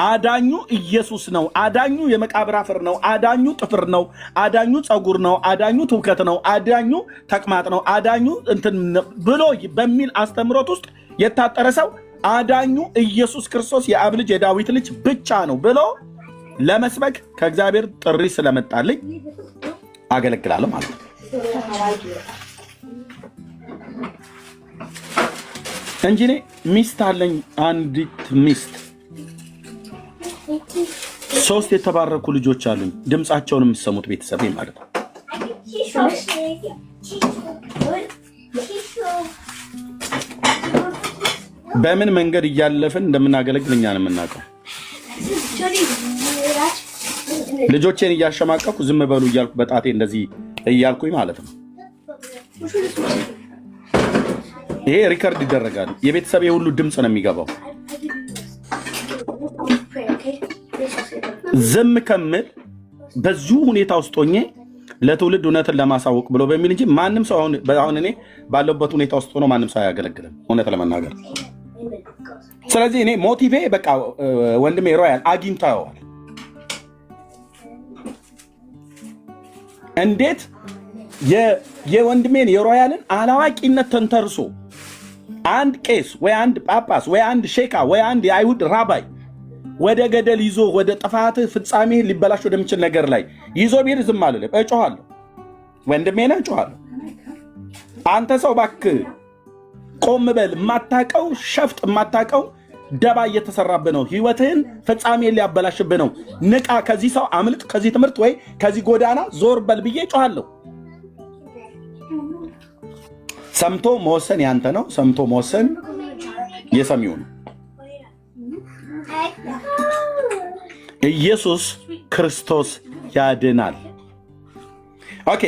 አዳኙ ኢየሱስ ነው። አዳኙ የመቃብር አፈር ነው። አዳኙ ጥፍር ነው። አዳኙ ፀጉር ነው። አዳኙ ትውከት ነው። አዳኙ ተቅማጥ ነው። አዳኙ እንትን ብሎ በሚል አስተምሮት ውስጥ የታጠረ ሰው አዳኙ ኢየሱስ ክርስቶስ የአብ ልጅ የዳዊት ልጅ ብቻ ነው ብሎ ለመስበክ ከእግዚአብሔር ጥሪ ስለመጣልኝ አገለግላለሁ ማለት ነው እንጂ እኔ ሚስት አለኝ፣ አንዲት ሚስት፣ 3 የተባረኩ ልጆች አሉኝ። ድምፃቸውን የምትሰሙት ቤተሰብ ማለት ነው። በምን መንገድ እያለፍን እንደምናገለግል እኛ ነው የምናውቀው። ልጆቼን እያሸማቀኩ ዝም በሉ እያልኩ በጣቴ እንደዚህ እያልኩኝ ማለት ነው። ይሄ ሪከርድ ይደረጋል። የቤተሰብ የሁሉ ድምፅ ነው የሚገባው። ዝም ከምል በዚሁ ሁኔታ ውስጥ ሆኜ ለትውልድ እውነትን ለማሳወቅ ብሎ በሚል እንጂ ማንም ሰው አሁን እኔ ባለበት ሁኔታ ውስጥ ሆኖ ማንም ሰው አያገለግልም እውነት ለመናገር። ስለዚህ እኔ ሞቲቬ በቃ ወንድሜ ሮያል አግኝተዋል። እንዴት የወንድሜን የሮያልን አላዋቂነት ተንተርሶ አንድ ቄስ ወይ አንድ ጳጳስ ወይ አንድ ሼካ ወይ አንድ የአይሁድ ራባይ ወደ ገደል ይዞ ወደ ጥፋት ፍጻሜ ሊበላሽ ወደሚችል ነገር ላይ ይዞ ቢር ዝም አልልም፣ እጮሃለሁ። ወንድሜ ነህ፣ እጮሃለሁ። አንተ ሰው እባክህ ቆም በል። የማታውቀው ሸፍጥ፣ የማታውቀው ደባ እየተሰራብህ ነው። ህይወትህን ፍጻሜ ሊያበላሽብህ ነው። ንቃ፣ ከዚህ ሰው አምልጥ፣ ከዚህ ትምህርት ወይ ከዚህ ጎዳና ዞር በል ብዬ እጮሃለሁ። ሰምቶ መወሰን ያንተ ነው። ሰምቶ መወሰን የሰሚው ነው። ኢየሱስ ክርስቶስ ያድናል። ኦኬ፣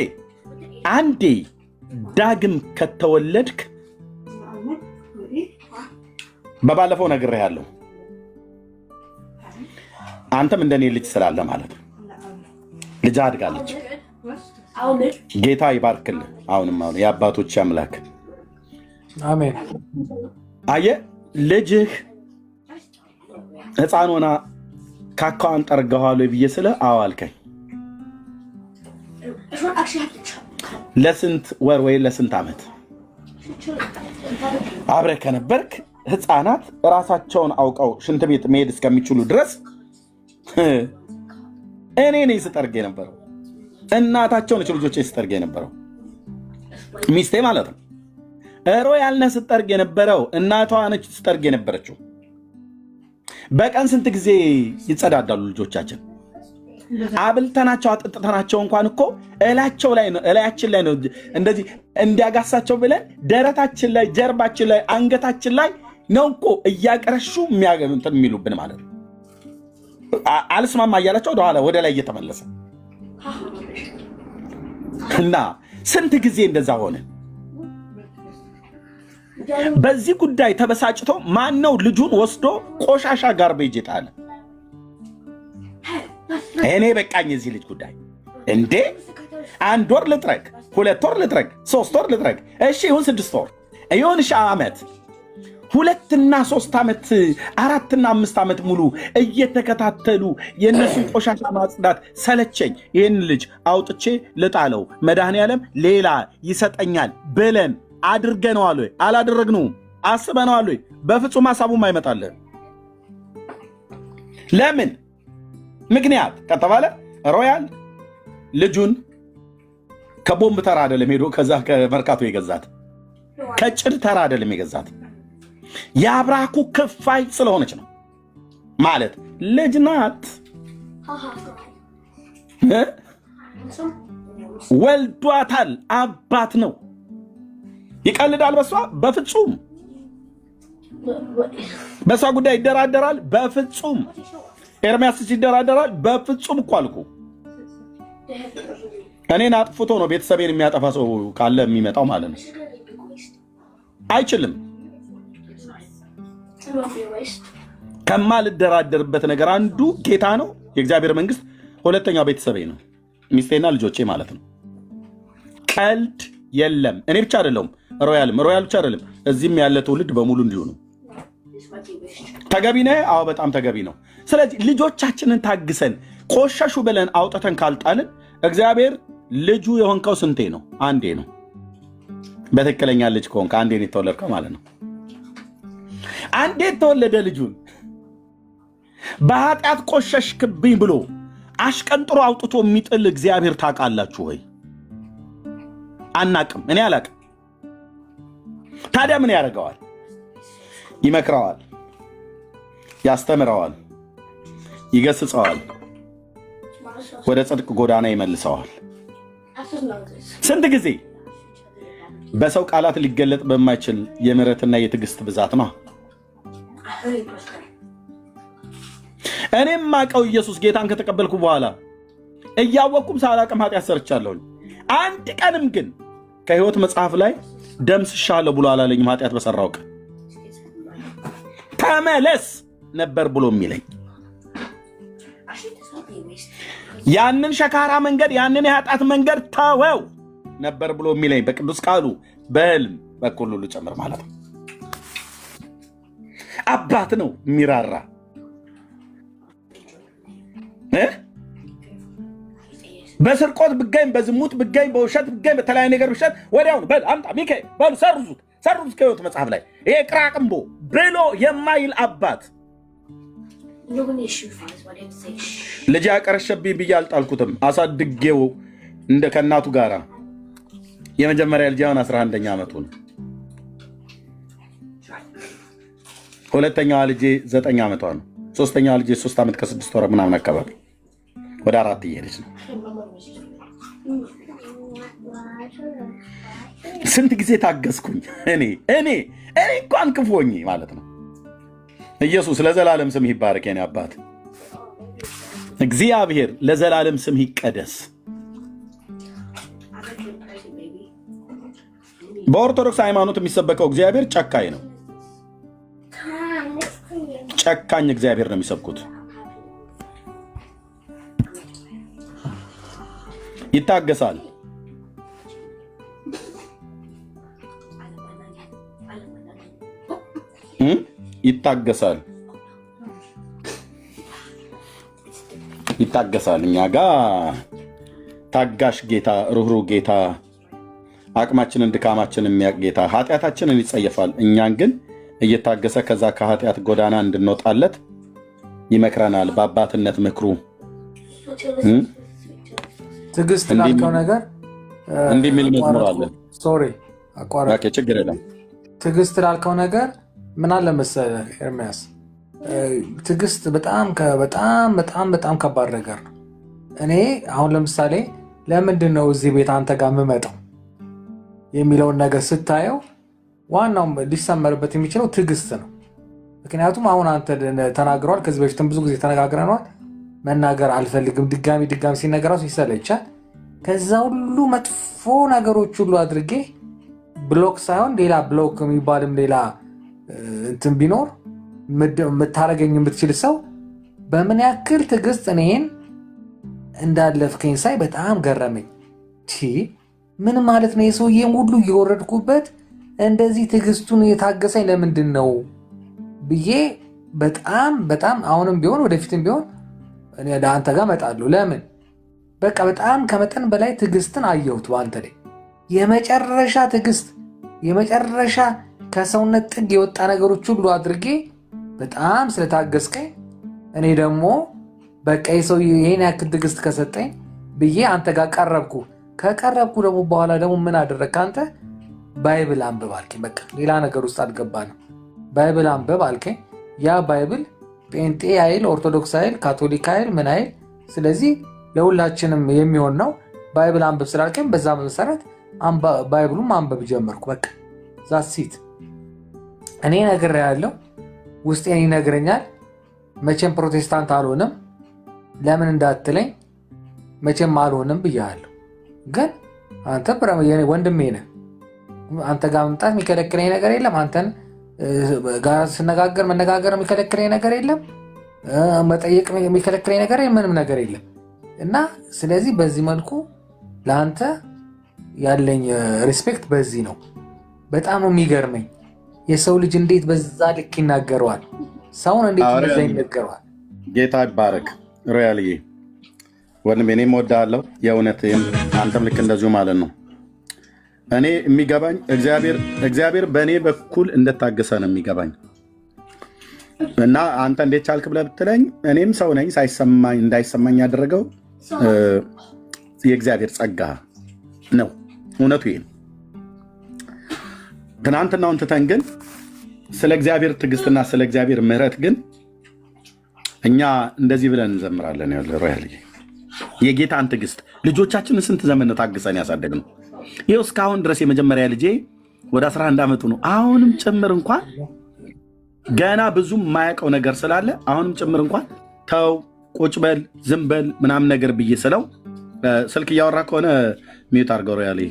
አንዴ ዳግም ከተወለድክ በባለፈው ነግሬሃለሁ። አንተም እንደኔ ልጅ ስላለ ማለት ነው። ልጅ አድጋለች። ጌታ ይባርክልህ። አሁንም የአባቶች አምላክ አሜን። አየህ ልጅህ ሕፃን ሆና ካካዋን ጠርገዋል ብዬ ስለ አዋልከኝ ለስንት ወር ወይ ለስንት ዓመት አብረህ ከነበርክ ሕፃናት ራሳቸውን አውቀው ሽንት ቤት መሄድ እስከሚችሉ ድረስ እኔ ነኝ ስጠርግ የነበረው። እናታቸው ነች ልጆቼ ስጠርግ የነበረው፣ ሚስቴ ማለት ነው። ሮያል ነህ ስጠርግ የነበረው፣ እናቷ ነች ስጠርግ የነበረችው። በቀን ስንት ጊዜ ይጸዳዳሉ ልጆቻችን? አብልተናቸው አጥጥተናቸው እንኳን እኮ እላያችን ላይ ነው እንደዚህ እንዲያጋሳቸው ብለን ደረታችን ላይ፣ ጀርባችን ላይ፣ አንገታችን ላይ ነው እኮ እያቀረሹ እንትን የሚሉብን ማለት ነው። አልስማማ እያላቸው ወደኋላ ወደ ላይ እየተመለሰ እና ስንት ጊዜ እንደዛ ሆነ። በዚህ ጉዳይ ተበሳጭቶ ማነው ልጁን ወስዶ ቆሻሻ ጋርቤጅ ጣለ? እኔ በቃኝ የዚህ ልጅ ጉዳይ። እንዴ 1 ወር ልጥረግ፣ 2 ወር ልጥረግ፣ 3 ወር ልጥረግ፣ እሺ ይሁን 6 ወር ይሁን ዓመት 2 እና 3 ዓመት 4 እና 5 ዓመት ሙሉ እየተከታተሉ የእነሱን ቆሻሻ ማጽዳት ሰለቸኝ። ይህን ልጅ አውጥቼ ልጣለው፣ መድኃኔዓለም ሌላ ይሰጠኛል ብለን አድርገነዋል ወይ? አላደረግነውም። አስበነዋል ወይ? በፍጹም ሀሳቡም አይመጣልን። ለምን? ምክንያት ከተባለ ሮያል ልጁን ከቦምብ ተራ አይደለም ሄዶ ከዛ ከመርካቶ የገዛት፣ ከጭድ ተራ አይደለም የገዛት። የአብራኩ ክፋይ ስለሆነች ነው። ማለት ልጅ ናት፣ ወልዷታል፣ አባት ነው። ይቀልዳል በሷ? በፍጹም። በሷ ጉዳይ ይደራደራል? በፍጹም። ኤርሚያስ ይደራደራል? በፍጹም እኮ አልኩ። እኔን አጥፍቶ ነው ቤተሰቤን የሚያጠፋ ሰው ካለ የሚመጣው ማለት ነው። አይችልም። ከማልደራደርበት ነገር አንዱ ጌታ ነው፣ የእግዚአብሔር መንግስት። ሁለተኛው ቤተሰቤ ነው፣ ሚስቴና ልጆቼ ማለት ነው። ቀልድ የለም። እኔ ብቻ አይደለሁም፣ ሮያል ብቻ አይደለም፣ እዚህም ያለ ትውልድ በሙሉ እንዲሁ ነው። ተገቢ ነህ? አዎ በጣም ተገቢ ነው። ስለዚህ ልጆቻችንን ታግሰን ቆሸሹ ብለን አውጥተን ካልጣልን እግዚአብሔር ልጁ የሆንከው ስንቴ ነው? አንዴ ነው። በትክክለኛ ልጅ ከሆንክ አንዴ ነው የተወለድከው ማለት ነው። አንዴ የተወለደ ልጁን በኃጢአት ቆሸሽክብኝ ብሎ አሽቀንጥሮ አውጥቶ የሚጥል እግዚአብሔር ታውቃላችሁ ወይ? አናቅም። እኔ አላቅም። ታዲያ ምን ያደርገዋል? ይመክረዋል፣ ያስተምረዋል፣ ይገስጸዋል፣ ወደ ጽድቅ ጎዳና ይመልሰዋል። ስንት ጊዜ? በሰው ቃላት ሊገለጥ በማይችል የምሕረትና የትዕግስት ብዛት ነው። እኔም ማቀው ኢየሱስ ጌታን ከተቀበልኩ በኋላ እያወቅኩም ሳላቅም ኃጢአት ሰርቻለሁኝ። አንድ ቀንም ግን ከሕይወት መጽሐፍ ላይ ደምስሻለሁ ብሎ አላለኝም። ኃጢአት በሰራው ቀን ተመለስ ነበር ብሎ የሚለኝ። ያንን ሸካራ መንገድ፣ ያንን የኃጢአት መንገድ ተወው ነበር ብሎ የሚለኝ በቅዱስ ቃሉ በሕልም በኩል ሁሉ ጨምር ማለት ነው። አባት ነው የሚራራ። በስርቆት ብገኝ፣ በዝሙት ብገኝ፣ በውሸት ብገኝ፣ በተለያዩ ነገር ብሸት ወዲያውኑ በል አምጣ ሚካኤል በሉ ሰርዙት ከሕይወት መጽሐፍ ላይ ይሄ ቅራቅንቦ ብሎ የማይል አባት። ልጅ ያቀረሸብኝ ብዬ አልጣልኩትም። አሳድጌው እንደ ከእናቱ ጋራ የመጀመሪያ ልጅ አሁን 11ኛ ዓመቱ ነው። ሁለተኛዋ ልጄ 9 ዓመቷ ነው። ሶስተኛዋ ልጄ 3 ዓመት ከ6 ወር ምናምን አካባቢ ወደ 4 እየሄደች ነው። ስንት ጊዜ ታገስኩኝ እኔ እንኳን ክፉኝ ማለት ነው። ኢየሱስ ለዘላለም ስም ይባረክ። የኔ አባት እግዚአብሔር ለዘላለም ስም ይቀደስ። በኦርቶዶክስ ሃይማኖት የሚሰበከው እግዚአብሔር ጨካኝ ነው። ጨካኝ እግዚአብሔር ነው የሚሰብኩት። ይታገሳል። ይታገሳል። እኛ ጋር ታጋሽ ጌታ፣ ሩህሩህ ጌታ፣ አቅማችንን ድካማችንን የሚያውቅ ጌታ ኃጢአታችንን ይጸየፋል። እኛን ግን እየታገሰ ከዛ ከኃጢአት ጎዳና እንድንወጣለት ይመክረናል በአባትነት ምክሩ። ትዕግስት ላልከው ነገር እንዲህ የሚል መዝሙር አለ። ሶሪ አቋራጭ፣ ችግር የለም። ትዕግስት ላልከው ነገር ምን አለ መሰለህ ኤርሚያስ፣ ትዕግስት በጣም ከባድ ነገር ነው። እኔ አሁን ለምሳሌ ለምንድን ነው እዚህ ቤት አንተ ጋር የምመጣው የሚለውን ነገር ስታየው ዋናው ሊሰመርበት የሚችለው ትዕግስት ነው። ምክንያቱም አሁን አንተ ተናግረዋል፣ ከዚህ በፊትም ብዙ ጊዜ ተነጋግረናል። መናገር አልፈልግም ድጋሚ ሲነገራሱ ይሰለቻል። ከዛ ሁሉ መጥፎ ነገሮች ሁሉ አድርጌ ብሎክ ሳይሆን ሌላ ብሎክ የሚባልም ሌላ እንትን ቢኖር የምታረገኝ የምትችል ሰው በምን ያክል ትዕግስት እኔን እንዳለፍከኝ ሳይ በጣም ገረመኝ። ምን ማለት ነው? የሰውዬም ሁሉ እየወረድኩበት እንደዚህ ትዕግስቱን የታገሰኝ ለምንድን ነው ብዬ በጣም አሁንም ቢሆን ወደፊትም ቢሆን እኔ አንተ ጋር እመጣለሁ። ለምን በቃ በጣም ከመጠን በላይ ትዕግስትን አየሁት በአንተ ላይ። የመጨረሻ ትዕግስት፣ የመጨረሻ ከሰውነት ጥግ የወጣ ነገሮች ሁሉ አድርጌ በጣም ስለታገስከኝ እኔ ደግሞ በቃ የሰው ይሄን ያክል ትዕግስት ከሰጠኝ ብዬ አንተ ጋር ቀረብኩ። ከቀረብኩ ደግሞ በኋላ ደግሞ ምን አደረግክ አንተ? ባይብል አንብብ አልከኝ። በቃ ሌላ ነገር ውስጥ አልገባንም። ባይብል አንብብ አልከኝ። ያ ባይብል ጴንጤ አይል፣ ኦርቶዶክስ አይል፣ ካቶሊክ አይል፣ ምን አይል። ስለዚህ ለሁላችንም የሚሆን ነው። ባይብል አንብብ ስላልከኝ በዛ መሰረት ባይብሉን ማንበብ ጀመርኩ። በቃ ዛሲት እኔ ነግሬሃለሁ፣ ውስጤን ይነግረኛል። መቼም ፕሮቴስታንት አልሆንም ለምን እንዳትለኝ መቼም አልሆንም ብያለሁ። ግን አንተ ወንድሜ ነህ። አንተ ጋር መምጣት የሚከለክለኝ ነገር የለም። አንተን ጋር ስነጋገር መነጋገር የሚከለክለኝ ነገር የለም። መጠየቅ የሚከለክለኝ ነገር ምንም ነገር የለም። እና ስለዚህ በዚህ መልኩ ለአንተ ያለኝ ሪስፔክት በዚህ ነው። በጣም ነው የሚገርመኝ የሰው ልጅ እንዴት በዛ ልክ ይናገረዋል። ሰውን እንዴት በዛ ይነገረዋል። ጌታ ይባረክ። ሮያልዬ ወንድሜ እኔም እወድሃለሁ የእውነት አንተም ልክ እንደዚሁ ማለት ነው። እኔ የሚገባኝ እግዚአብሔር በእኔ በኩል እንደታገሰ ነው የሚገባኝ። እና አንተ እንዴት ቻልክ ብለህ ብትለኝ እኔም ሰው ነኝ። እንዳይሰማኝ ያደረገው የእግዚአብሔር ጸጋ ነው። እውነቱ ይሄ ነው። ትናንትናውን ትተን ግን ስለ እግዚአብሔር ትዕግስትና ስለ እግዚአብሔር ምሕረት ግን እኛ እንደዚህ ብለን እንዘምራለን። ሮያልዬ የጌታን ትዕግስት ልጆቻችንን ስንት ዘመን ታግሰን ያሳደግነው። ይኸው እስካሁን ድረስ የመጀመሪያ ልጄ ወደ 11 ዓመቱ ነው። አሁንም ጭምር እንኳን ገና ብዙም የማያውቀው ነገር ስላለ አሁንም ጭምር እንኳን ተው፣ ቁጭ በል፣ ዝም በል ምናምን ነገር ብዬ ስለው ስልክ እያወራ ከሆነ ሚዩት አድርገው ሮያልዬ፣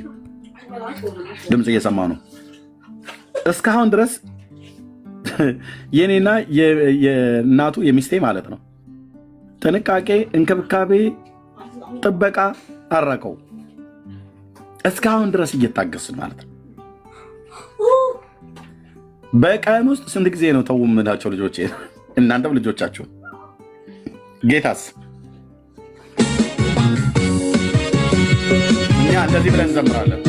ድምፅ እየሰማ ነው። እስካሁን ድረስ የኔና የእናቱ የሚስቴ ማለት ነው ጥንቃቄ፣ እንክብካቤ፣ ጥበቃ አረቀው እስካሁን ድረስ እየታገስን ማለት ነው። በቀን ውስጥ ስንት ጊዜ ነው ተው የምላቸው ልጆቼ፣ እናንተም ልጆቻችሁ። ጌታስ እኛ እንደዚህ ብለን እንዘምራለን።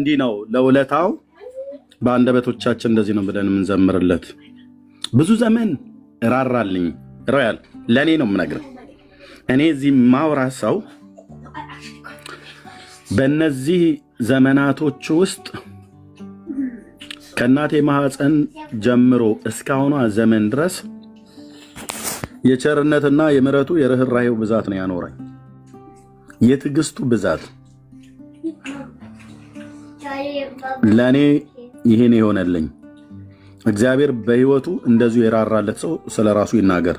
እንዲህ ነው ለውለታው በአንደበቶቻችን እንደዚህ ነው ብለን የምንዘምርለት። ብዙ ዘመን ራራልኝ ሮያል ለእኔ ነው የምነግርህ። እኔ እዚህ ማውራ ሰው በእነዚህ ዘመናቶች ውስጥ ከእናቴ ማህፀን ጀምሮ እስካሁኗ ዘመን ድረስ የቸርነትና የምሕረቱ የርኅራኄው ብዛት ነው ያኖረኝ። የትዕግስቱ ብዛት ለእኔ ይህን የሆነልኝ። እግዚአብሔር በሕይወቱ እንደዚሁ የራራለት ሰው ስለ ራሱ ይናገር።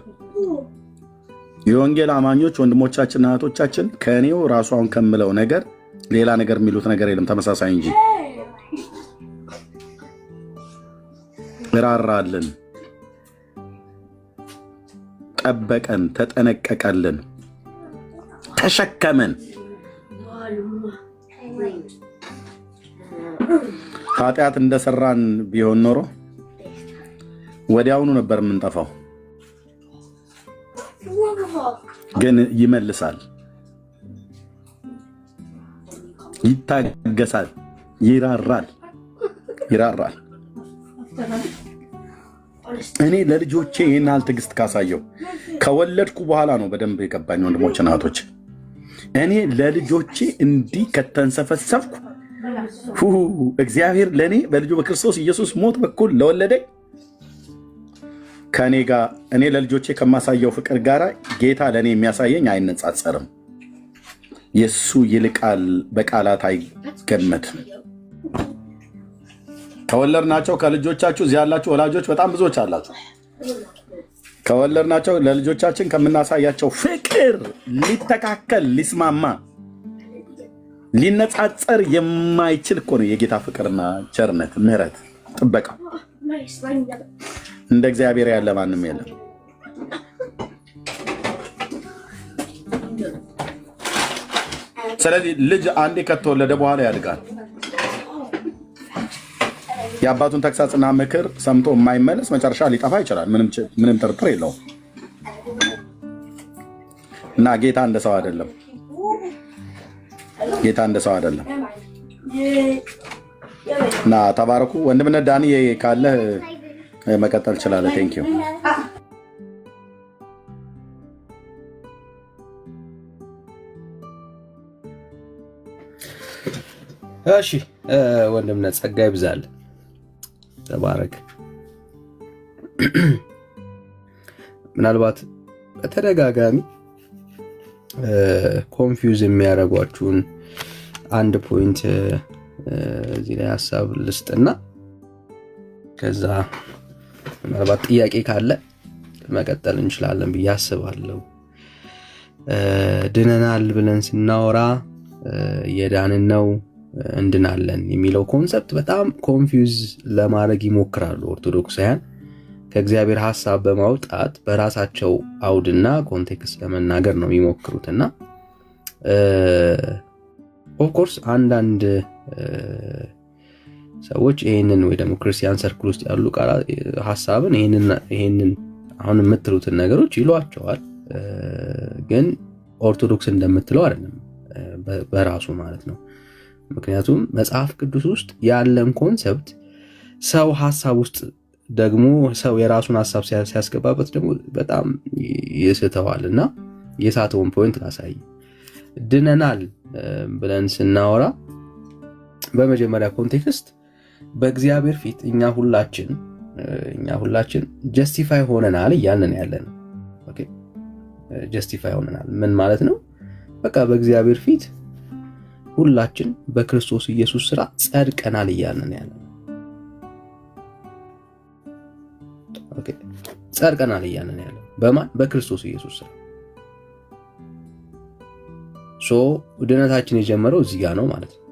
የወንጌል አማኞች ወንድሞቻችንና እህቶቻችን ከእኔው ራሱ አሁን ከምለው ነገር ሌላ ነገር የሚሉት ነገር የለም ተመሳሳይ እንጂ። ራራልን፣ ጠበቀን፣ ተጠነቀቀልን፣ ተሸከመን። ኃጢአት እንደሰራን ቢሆን ኖሮ ወዲያውኑ ነበር የምንጠፋው። ግን ይመልሳል፣ ይታገሳል፣ ይራራል። እኔ ለልጆቼ ይህን ያህል ትዕግስት ካሳየው ከወለድኩ በኋላ ነው በደንብ የገባኝ። ወንድሞችና እህቶች እኔ ለልጆቼ እንዲህ ከተንሰፈሰፍኩ እግዚአብሔር ለእኔ በልጁ በክርስቶስ ኢየሱስ ሞት በኩል ለወለደኝ ከእኔ ጋር እኔ ለልጆቼ ከማሳየው ፍቅር ጋር ጌታ ለእኔ የሚያሳየኝ አይነጻጸርም። የእሱ ይልቃል፣ በቃላት አይገመትም። ከወለድናቸው ከልጆቻችሁ እዚህ ያላችሁ ወላጆች በጣም ብዙዎች አላችሁ። ከወለድናቸው ለልጆቻችን ከምናሳያቸው ፍቅር ሊተካከል፣ ሊስማማ፣ ሊነጻጸር የማይችል እኮ ነው የጌታ ፍቅርና ቸርነት፣ ምሕረት፣ ጥበቃ። እንደ እግዚአብሔር ያለ ማንም የለም። ስለዚህ ልጅ አንዴ ከተወለደ በኋላ ያድጋል። የአባቱን ተግሳጽና ምክር ሰምቶ የማይመለስ መጨረሻ ሊጠፋ ይችላል። ምንም ጥርጥር የለውም። እና ጌታ እንደ ሰው አይደለም። ጌታ እንደ ሰው አይደለም። እና ተባረኩ። ወንድምነት ዳኒ ካለህ መቀጠል ትችላለህ። ቴንኪው። እሺ ወንድምነት ጸጋ ይብዛል። ተባረክ። ምናልባት በተደጋጋሚ ኮንፊውዝ የሚያደርጓችሁን አንድ ፖይንት እዚህ ላይ ሀሳብ ልስጥና ከዛ ምናልባት ጥያቄ ካለ መቀጠል እንችላለን ብዬ አስባለሁ። ድነናል ብለን ስናወራ የዳንን ነው እንድናለን የሚለው ኮንሰፕት በጣም ኮንፊውዝ ለማድረግ ይሞክራሉ ኦርቶዶክሳውያን። ከእግዚአብሔር ሐሳብ በማውጣት በራሳቸው አውድና ኮንቴክስት ለመናገር ነው የሚሞክሩትና ኦፍኮርስ አንዳንድ ሰዎች ይሄንን ወይ ደግሞ ክርስቲያን ሰርክል ውስጥ ያሉ ሐሳብን ይሄንን አሁን የምትሉትን ነገሮች ይሏቸዋል። ግን ኦርቶዶክስ እንደምትለው አይደለም በራሱ ማለት ነው። ምክንያቱም መጽሐፍ ቅዱስ ውስጥ ያለን ኮንሰፕት ሰው ሐሳብ ውስጥ ደግሞ ሰው የራሱን ሐሳብ ሲያስገባበት ደግሞ በጣም ይስተዋልና የሳተውን ፖይንት ላሳይ። ድነናል ብለን ስናወራ በመጀመሪያ ኮንቴክስት በእግዚአብሔር ፊት እኛ ሁላችን ጀስቲፋይ ሆነናል እያልን ያለን። ኦኬ ጀስቲፋይ ሆነናል ምን ማለት ነው? በቃ በእግዚአብሔር ፊት ሁላችን በክርስቶስ ኢየሱስ ሥራ ጸድቀናል እያልን ያለን። ኦኬ ጸድቀናል እያልን ያለን በማን? በክርስቶስ ኢየሱስ ሥራ። ድነታችን የጀመረው እዚህ ጋር ነው ማለት ነው።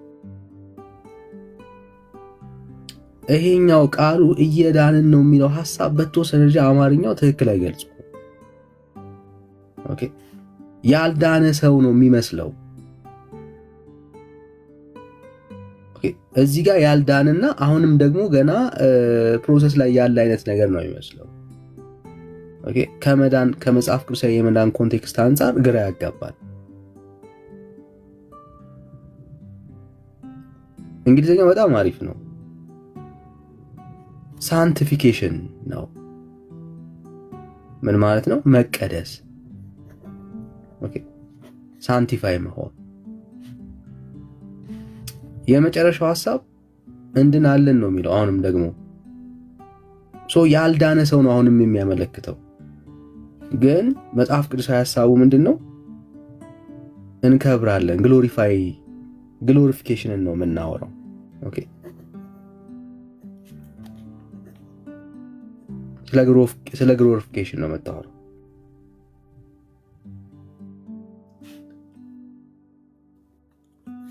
ይሄኛው ቃሉ እየዳንን ነው የሚለው ሐሳብ በተወሰነ ደረጃ አማርኛው ትክክል አይገልጽም። ኦኬ ያልዳነ ሰው ነው የሚመስለው። ኦኬ እዚህ ጋር ያልዳንና አሁንም ደግሞ ገና ፕሮሰስ ላይ ያለ አይነት ነገር ነው የሚመስለው። ኦኬ ከመጽሐፍ ቅዱሳዊ የመዳን ኮንቴክስት አንፃር ግራ ያጋባል። እንግሊዝኛው በጣም አሪፍ ነው። ሳንቲፊኬሽን ነው። ምን ማለት ነው? መቀደስ። ኦኬ ሳንቲፋይ መሆን። የመጨረሻው ሐሳብ እንድናለን ነው የሚለው። አሁንም ደግሞ ያልዳነ ሰው ነው አሁንም የሚያመለክተው። ግን መጽሐፍ ቅዱሳዊ ሐሳቡ ምንድነው? እንከብራለን። ግሎሪፊኬሽንን ነው የምናወራው። ኦኬ ስለ ግሎሪፊኬሽን ነው የምታወራው።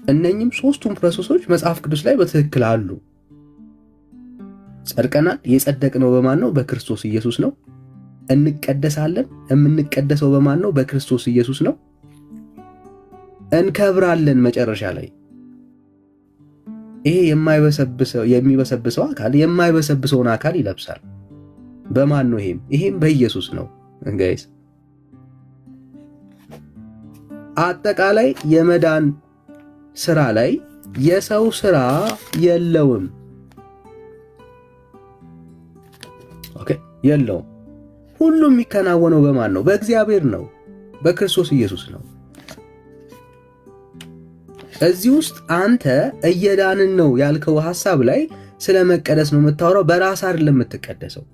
እነኚህም ሶስቱም ፕሮሰሶች መጽሐፍ ቅዱስ ላይ በትክክል አሉ። ጸድቀናል። የጸደቅነው በማን ነው? በክርስቶስ ኢየሱስ ነው። እንቀደሳለን። የምንቀደሰው በማን ነው? በክርስቶስ ኢየሱስ ነው። እንከብራለን። መጨረሻ ላይ ይሄ የሚበሰብሰው አካል የማይበሰብሰውን አካል ይለብሳል። በማን ነው? ይሄም በኢየሱስ ነው። ጋይስ አጠቃላይ የመዳን ስራ ላይ የሰው ስራ የለውም። ኦኬ የለውም። ሁሉም የሚከናወነው በማን ነው? በእግዚአብሔር ነው፣ በክርስቶስ ኢየሱስ ነው። እዚህ ውስጥ አንተ እየዳንን ነው ያልከው ሐሳብ ላይ ስለ መቀደስ ነው የምታወራው። በራስ አይደለም የምትቀደሰው።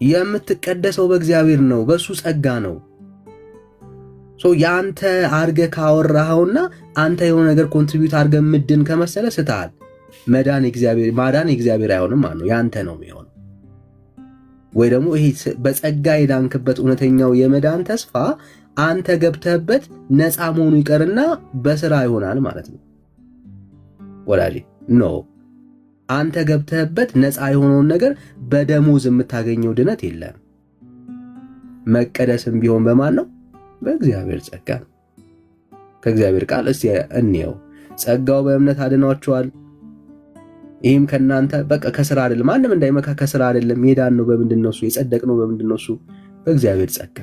የምትቀደሰው በእግዚአብሔር ነው፣ በሱ ጸጋ ነው። ያንተ አርገ ካወራኸውና አንተ የሆነ ነገር ኮንትሪቢዩት አርገ ምድን ከመሰለ ስተሃል። ማዳን የእግዚአብሔር አይሆንም ማለት ነው፣ ያንተ ነው የሚሆነው። ወይ ደግሞ ይሄ በጸጋ የዳንክበት እውነተኛው የመዳን ተስፋ አንተ ገብተህበት ነፃ መሆኑ ይቀርና በስራ ይሆናል ማለት ነው። ወዳጄ ኖ፣ አንተ ገብተህበት ነፃ የሆነውን ነገር በደሞዝ የምታገኘው ድነት የለም። መቀደስም ቢሆን በማን ነው? በእግዚአብሔር ጸጋ ነው። ከእግዚአብሔር ቃል እስቲ እንየው። ጸጋው በእምነት አድኗቸዋል። ይህም ከእናንተ በቃ ከስራ አይደለም፣ ማንም እንዳይመካ ከስራ አይደለም። የዳን ነው በምንድን ነው? እሱ የጸደቅ ነው በምንድን ነው? እሱ በእግዚአብሔር ጸጋ።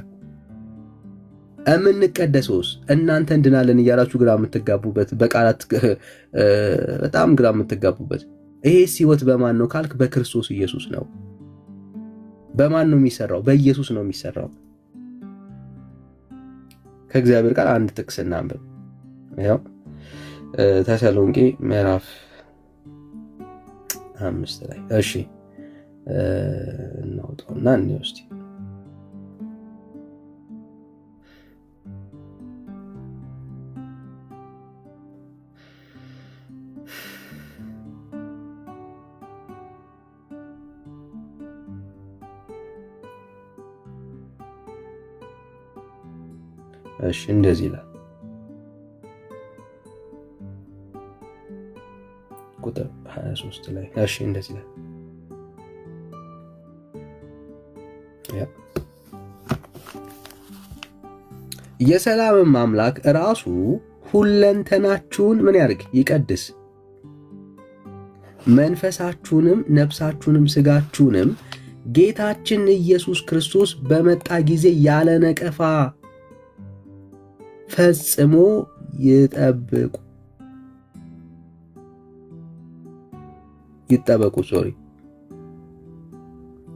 እምንቀደሰውስ እናንተ እንድናለን እያላችሁ ግራ የምትጋቡበት በቃላት በጣም ግራ የምትጋቡበት ይሄ ህይወት በማን ነው ካልክ በክርስቶስ ኢየሱስ ነው። በማን ነው የሚሰራው? በኢየሱስ ነው የሚሰራው። ከእግዚአብሔር ቃል አንድ ጥቅስ እናንብብ። ያው ተሰሎንቄ ምዕራፍ 5 ላይ እሺ እናውጣውና እንወስድ። እሺ እንደዚህ ይላል ቁጥር 23 ላይ። እሺ እንደዚህ ይላል የሰላምም አምላክ ራሱ ሁለንተናችሁን ምን ያድርግ? ይቀድስ፣ መንፈሳችሁንም ነፍሳችሁንም ስጋችሁንም ጌታችን ኢየሱስ ክርስቶስ በመጣ ጊዜ ያለ ነቀፋ ፈጽሞ ይጠበቁ።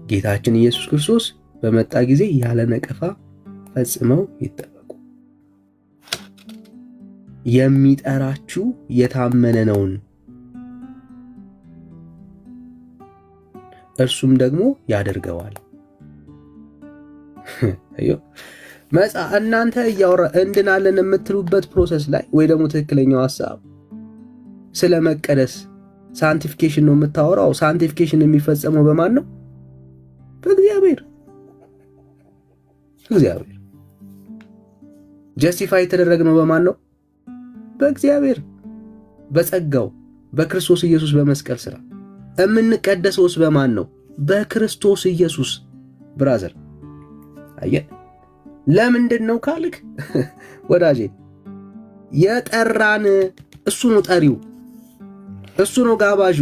ጌታችን ኢየሱስ ክርስቶስ በመጣ ጊዜ ያለ ነቀፋ ፈጽመው ይጠበቁ። የሚጠራችሁ የታመነ ነውን፣ እርሱም ደግሞ ያደርገዋል። እናንተ እንድናለን የምትሉበት ፕሮሰስ ላይ ወይ ደግሞ ትክክለኛው ሐሳብ ስለ መቀደስ ሳንቲፊኬሽን ነው የምታወራው። ሳንቲፊኬሽን የሚፈጸመው በማን ነው? በእግዚአብሔር። ጀስቲፋይ የተደረግነው በማን ነው? በእግዚአብሔር፣ በጸጋው፣ በክርስቶስ ኢየሱስ በመስቀል ስራ። የምንቀደሰውስ በማን ነው? በክርስቶስ ኢየሱስ። ብራዘር አየህ፣ ለምንድን ነው ካልክ ወዳጄ የጠራን እሱ ነው። ጠሪው እሱ ነው። ጋባዡ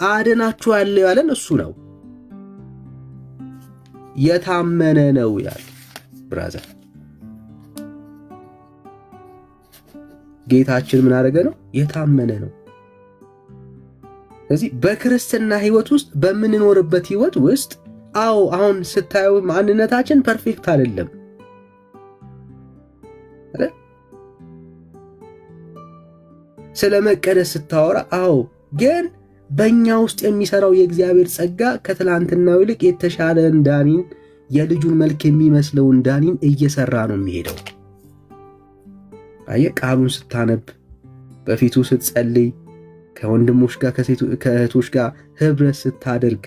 አድናችኋለሁ ያለን እሱ ነው። የታመነ ነው ያለ ብራዘር። ጌታችን ምን አደረገ ነው? የታመነ ነው። ስለዚህ በክርስትና ህይወት ውስጥ በምንኖርበት ህይወት ውስጥ አሁን ስታዩ ማንነታችን ፐርፌክት አይደለም። ስለ መቀደስ ስታወራ ግን በእኛ ውስጥ የሚሰራው የእግዚአብሔር ጸጋ ከትላንትናው ይልቅ የተሻለ ዳኒን የልጁን መልክ የሚመስለውን ዳኒን እየሰራ ነው የሚሄደው። አየህ፣ ቃሉን ስታነብ፣ በፊቱ ስትጸልይ፣ ከወንድሞች ጋር ከእህቶች ጋር ህብረት ስታደርግ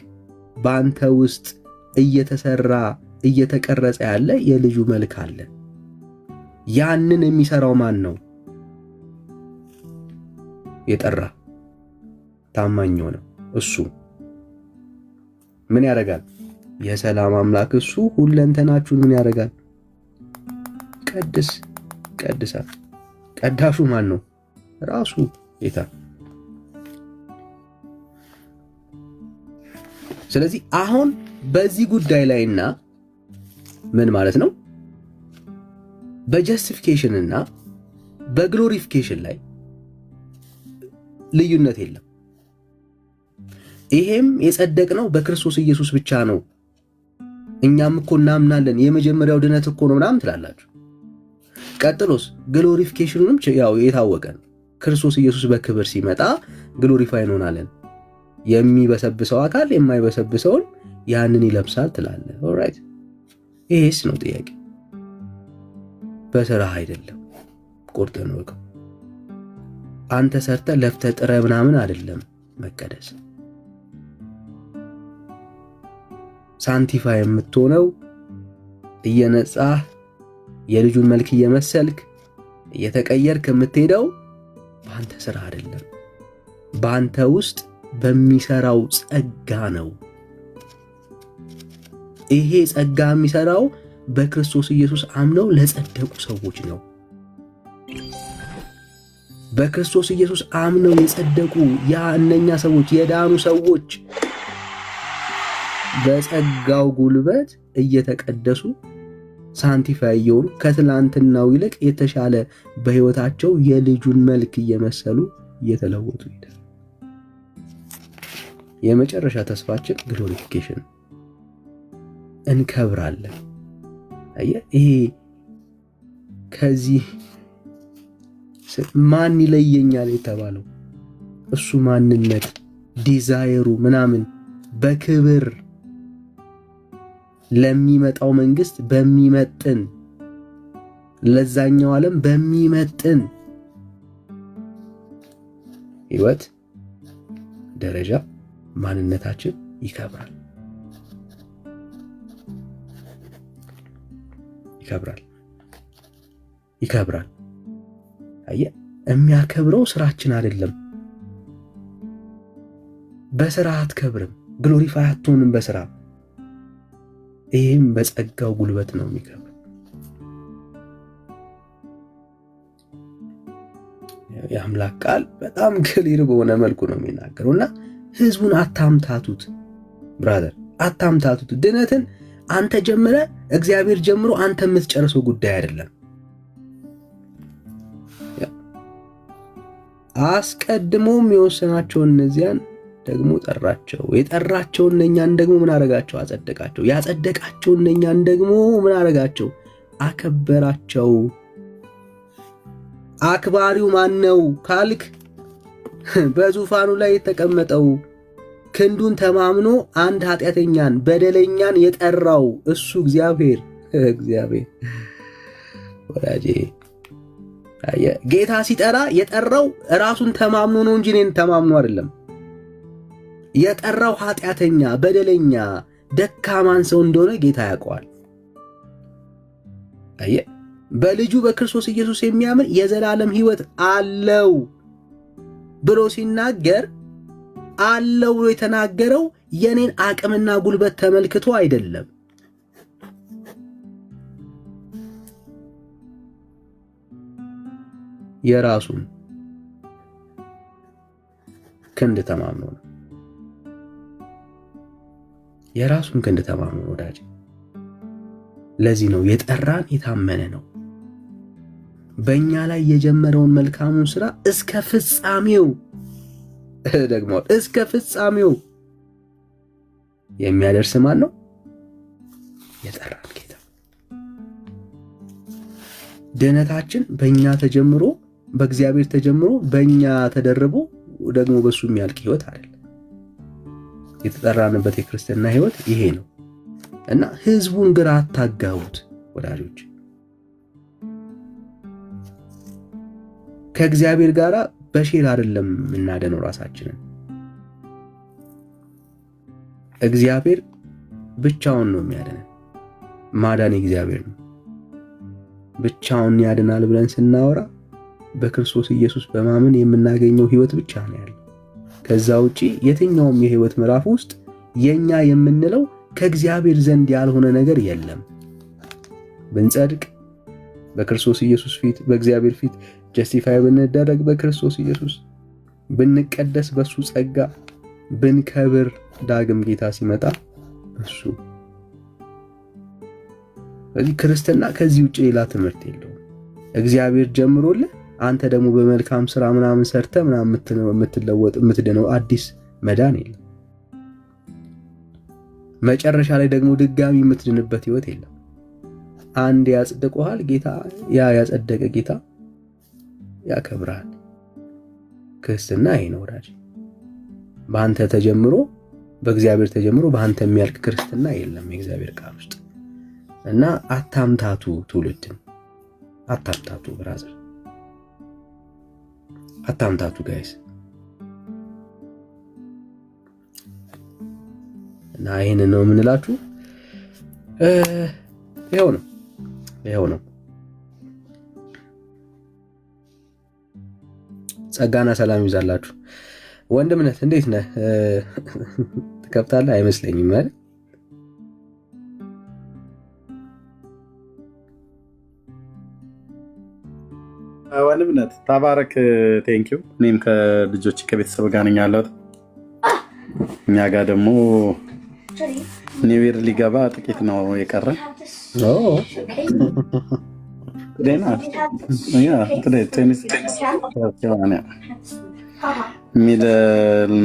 በአንተ ውስጥ እየተሰራ እየተቀረጸ ያለ የልጁ መልክ አለ። ያንን የሚሰራው ማን ነው? የጠራ ታማኝ ሆነ እሱ ምን ያደርጋል? የሰላም አምላክ እሱ ሁለንተናችሁን ምን ያደርጋል? ቀድሳል። ቀዳሹ ማን ነው? ራሱ ጌታ። ስለዚህ አሁን በዚህ ጉዳይ ላይና ምን ማለት ነው በጀስቲፊኬሽን እና በግሎሪፊኬሽን ላይ ልዩነት የለም። ይሄም የጸደቅነው በክርስቶስ ኢየሱስ ብቻ ነው። እኛም እኮ እናምናለን የመጀመሪያው ድነት እኮ ነው ምናምን ትላላችሁ። ቀጥሎስ ግሎሪፊኬሽኑንም ያው የታወቀ ነው። ክርስቶስ ኢየሱስ በክብር ሲመጣ ግሎሪፋይ እንሆናለን። የሚበሰብሰው አካል የማይበሰብሰውን ያንን ይለብሳል ትላለህ። ኦልራይት፣ ይሄስ ነው ጥያቄ። በስራህ አይደለም፣ ቁርጥህን ወቀው። አንተ ሰርተህ ለፍተህ ጥረህ ምናምን አይደለም መቀደስ። ሳንቲፋይ የምትሆነው እየነጻህ የልጁን መልክ እየመሰልክ እየተቀየርክ የምትሄደው በአንተ ስራ አይደለም፣ በአንተ ውስጥ በሚሰራው ጸጋ ነው። ይሄ ጸጋ የሚሰራው በክርስቶስ ኢየሱስ አምነው ለጸደቁ ሰዎች ነው። በክርስቶስ ኢየሱስ አምነው የጸደቁ እነኛ ሰዎች የዳኑ ሰዎች በጸጋው ጉልበት እየተቀደሱ ሳንቲፋይ እየሆኑ ከትላንትናው ይልቅ የተሻለ በህይወታቸው የልጁን መልክ እየመሰሉ እየተለወጡ ይሄዳል። የመጨረሻ ተስፋችን ግሎሪፊኬሽን፣ እንከብራለን። ይሄ ከዚህ ማን ይለየኛል የተባለው እሱ ማንነት ዲዛይሩ ምናምን በክብር ለሚመጣው መንግስት በሚመጥን ለዛኛው ዓለም በሚመጥን ህይወት ደረጃ ማንነታችን ይከብራል። አየህ፣ የሚያከብረው ስራችን አይደለም። በስራ አትከብርም፣ ግሎሪፋይ አትሆንም በስራ። ይህም በጸጋው ጉልበት ነው የሚከብረው። የአምላክ ቃል በጣም ክሊር በሆነ መልኩ ነው የሚናገረው እና ህዝቡን አታምታቱት፣ ብራዘር አታምታቱት። ድነትን አንተ ጀምረ እግዚአብሔር ጀምሮ አንተ የምትጨርሰው ጉዳይ አይደለም። አስቀድሞም የወሰናቸውን እነዚያን ደግሞ ጠራቸው። የጠራቸውን እነኛን ደግሞ ምን አረጋቸው? አጸደቃቸው። ያጸደቃቸውን እነኛን ደግሞ ምን አረጋቸው? አከበራቸው። አክባሪው ማን ነው ካልክ በዙፋኑ ላይ የተቀመጠው ክንዱን ተማምኖ አንድ ኃጢአተኛን በደለኛን የጠራው እሱ እግዚአብሔር ወዳጄ፣ ጌታ ሲጠራ የጠራው ራሱን ተማምኖ ነው እንጂ እኔን ተማምኖ አይደለም። የጠራው ኃጢአተኛ፣ በደለኛ፣ ደካማን ሰው እንደሆነ ጌታ ያውቀዋል። በልጁ በክርስቶስ ኢየሱስ የሚያምን የዘላለም ሕይወት አለው ብሎ ሲናገር አለው ብሎ የተናገረው የኔን አቅምና ጉልበት ተመልክቶ አይደለም። የራሱን ክንድ ተማምኖ ነው። የራሱን ክንድ ተማምኖ ወዳጅ። ለዚህ ነው የጠራን የታመነ ነው። በእኛ ላይ የጀመረውን መልካሙን ስራ እስከ ፍጻሜው ደግሞ እስከ ፍጻሜው የሚያደርስ ማን ነው? የጠራን ጌታ። ድነታችን በእኛ ተጀምሮ በእግዚአብሔር ተጀምሮ በእኛ ተደርቦ ደግሞ በሱ የሚያልቅ ህይወት አይደለም። የተጠራንበት የክርስትና ህይወት ይሄ ነው እና ህዝቡን ግራ አታጋቡት ወዳጆች። ከእግዚአብሔር ጋር በሼር አይደለም እናደነው ራሳችንን። እግዚአብሔር ብቻውን ነው የሚያድነን። ማዳን እግዚአብሔር ነው። ብቻውን ያድናል ብለን ስናወራ በክርስቶስ ኢየሱስ በማመን የምናገኘው ህይወት ብቻ ነው ያለው። ከዛ ውጪ የትኛውም የህይወት ምዕራፍ ውስጥ የኛ የምንለው ከእግዚአብሔር ዘንድ ያልሆነ ነገር የለም። ብንጸድቅ በክርስቶስ ኢየሱስ ፊት፣ በእግዚአብሔር ፊት ጀስቲፋይ ብንደረግ በክርስቶስ ኢየሱስ፣ ብንቀደስ በሱ ጸጋ፣ ብንከብር ዳግም ጌታ ሲመጣ እሱ። ስለዚህ ክርስትና ከዚህ ውጪ ሌላ ትምህርት የለውም። እግዚአብሔር ጀምሮልህ አንተ ደግሞ በመልካም ስራ ምናምን ሰርተ ምናምን የምትለወጥ የምትድነው አዲስ መዳን የለም። መጨረሻ ላይ ደግሞ ድጋሚ የምትድንበት ህይወት የለም። አንድ ያጽድቀዋል ጌታ፣ ያ ያጸደቀ ጌታ ያከብራል። ክርስትና ይሄ ነው ወዳጅ። በአንተ ተጀምሮ በእግዚአብሔር ተጀምሮ በአንተ የሚያልቅ ክርስትና የለም የእግዚአብሔር ቃል ውስጥ እና አታምታቱ፣ ትውልድን አታምታቱ፣ ብራዘር አታምታቱ ጋይስ። እና ይሄንን ነው የምንላችሁ። ይሄው ነው። ጸጋና ሰላም ይብዛላችሁ። ወንድምነት እንዴት ነህ? ትከብታለህ አይመስለኝም አይደል? ወንድምነት ተባረክ። ቴንኪው። እኔም ከልጆች ከቤተሰብ ጋር ነኝ ያለሁት። እኛ ጋር ደግሞ ኒው ይር ሊገባ ጥቂት ነው የቀረ። ሚድል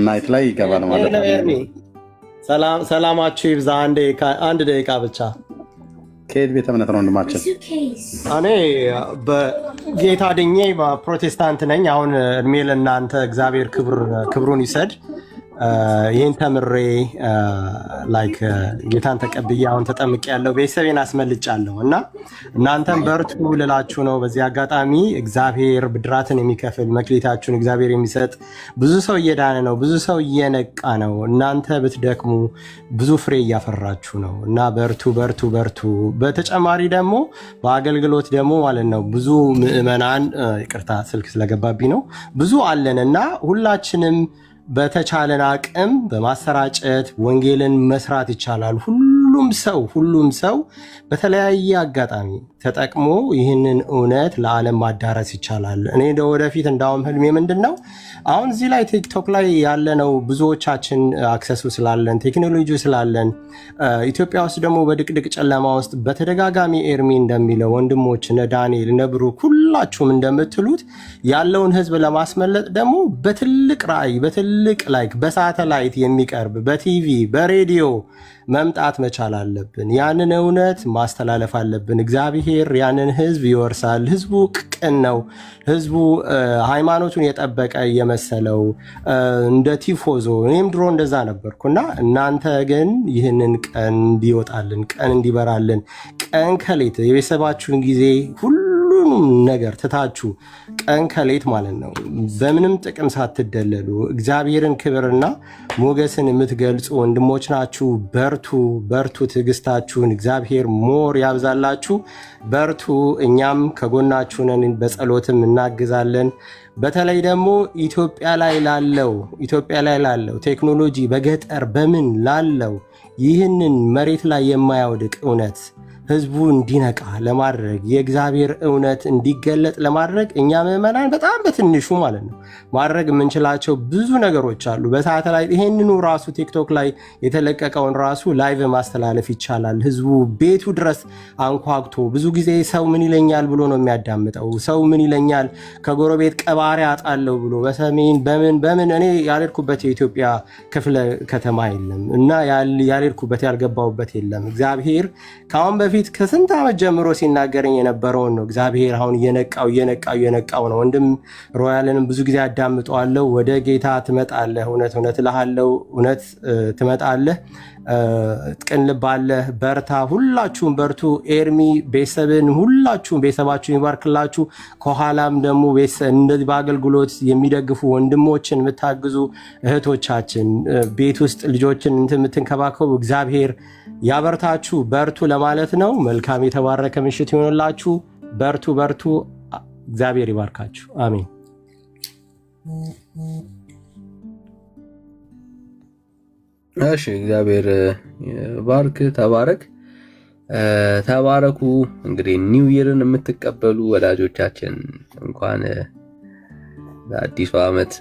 ናይት ላይ ይገባል ማለት ነው። ሰላማችሁ ይብዛ። አንድ ደቂቃ ብቻ። ከየት ቤተ እምነት ነው ወንድማችን? እኔ በጌታ ድኜ ፕሮቴስታንት ነኝ። አሁን እድሜ ለእናንተ፣ እግዚአብሔር ክብሩን ይሰድ። ይህን ተምሬ ጌታን ተቀብዬ አሁን ተጠምቄ ያለው ቤተሰቤን አስመልጫለሁ እና እናንተም በርቱ ልላችሁ ነው። በዚህ አጋጣሚ እግዚአብሔር ብድራትን የሚከፍል መክሊታችሁን እግዚአብሔር የሚሰጥ ብዙ ሰው እየዳነ ነው፣ ብዙ ሰው እየነቃ ነው። እናንተ ብትደክሙ ብዙ ፍሬ እያፈራችሁ ነው እና በርቱ በርቱ በርቱ። በተጨማሪ ደግሞ በአገልግሎት ደግሞ ማለት ነው ብዙ ምዕመናን፣ ይቅርታ ስልክ ስለገባብኝ ነው፣ ብዙ አለን እና ሁላችንም በተቻለን አቅም በማሰራጨት ወንጌልን መስራት ይቻላል። ሁሉም ሰው በተለያየ አጋጣሚ ተጠቅሞ ይህንን እውነት ለዓለም ማዳረስ ይቻላል። እኔ ወደፊት እንዳውም ህልሜ ምንድን ነው፣ አሁን እዚህ ላይ ቲክቶክ ላይ ያለነው ብዙዎቻችን አክሰሱ ስላለን ቴክኖሎጂ ስላለን፣ ኢትዮጵያ ውስጥ ደግሞ በድቅድቅ ጨለማ ውስጥ በተደጋጋሚ ኤርሚ እንደሚለው ወንድሞች እነ ዳንኤል እነ ብሩክ ሁላችሁም እንደምትሉት ያለውን ህዝብ ለማስመለጥ ደግሞ በትልቅ ራእይ በትልቅ በሳተላይት የሚቀርብ በቲቪ በሬዲዮ መምጣት መቻል አለብን። ያንን እውነት ማስተላለፍ አለብን። እግዚአብሔር ያንን ህዝብ ይወርሳል። ህዝቡ ቅን ነው። ህዝቡ ሃይማኖቱን የጠበቀ የመሰለው እንደ ቲፎዞ፣ እኔም ድሮ እንደዛ ነበርኩና እናንተ ግን ይህንን ቀን እንዲወጣልን፣ ቀን እንዲበራልን፣ ቀን ከሌት የቤተሰባችሁን ጊዜ ሁሉንም ነገር ትታችሁ ቀን ከሌት ማለት ነው በምንም ጥቅም ሳትደለሉ እግዚአብሔርን ክብርና ሞገስን የምትገልጹ ወንድሞች ናችሁ። በርቱ። ትዕግስታችሁን እግዚአብሔር ሞር ያብዛላችሁ። በርቱ። እኛም ከጎናችሁ ነን፣ በጸሎትም እናግዛለን። በተለይ ደግሞ ኢትዮጵያ ላይ ላለው ቴክኖሎጂ በገጠር በምን ላለው ይህንን መሬት ላይ የማያወድቅ እውነት ህዝቡ እንዲነቃ ለማድረግ የእግዚአብሔር እውነት እንዲገለጥ ለማድረግ እኛ ምዕመናን በጣም በትንሹ ማለት ነው ማድረግ የምንችላቸው ብዙ ነገሮች አሉ። በሳተላይት ይሄንኑ ራሱ ቲክቶክ ላይ የተለቀቀውን ራሱ ላይቭ ማስተላለፍ ይቻላል። ህዝቡ ቤቱ ድረስ አንኳኩቶ ብዙ ጊዜ ሰው ምን ይለኛል ብሎ ነው የሚያዳምጠው። ሰው ምን ይለኛል ከጎረቤት ቀባሪ አጣለው ብሎ በሰሜን በምን እኔ ያልሄድኩበት የኢትዮጵያ ክፍለ ከተማ የለም እና ያልሄድኩበት ያልገባሁበት የለም። እግዚአብሔር ከአሁን በፊት ከስንት ዓመት ጀምሮ ሲናገረኝ የነበረውን ነው። እግዚአብሔር አሁን እየነቃው ነው። ወንድም ሮያልንም ብዙ ጊዜ አዳምጠዋለሁ። ወደ ጌታ ትመጣለህ፣ እውነት እልሃለሁ፣ እውነት ትመጣለህ፣ ቅን ልብ አለህ፣ በርታ፣ ሁላችሁም በርቱ። ኤርሚ ቤተሰብን ሁላችሁም ቤተሰባችሁን ይባርክላችሁ። ከኋላም ደግሞ እንደዚህ በአገልግሎት የሚደግፉ ወንድሞችን የምታግዙ እህቶቻችን፣ ቤት ውስጥ ልጆችን የምትንከባከቡ እግዚአብሔር ያበርታችሁ፣ በርቱ ለማለት ነው። መልካም የተባረከ ምሽት ይሆንላችሁ። በርቱ። እግዚአብሔር ይባርካችሁ። አሜን። እሺ፣ እግዚአብሔር ባርክ። ተባረኩ። እንግዲህ ኒው ይርን የምትቀበሉ ወዳጆቻችን እንኳን ለአዲሱ ዓመት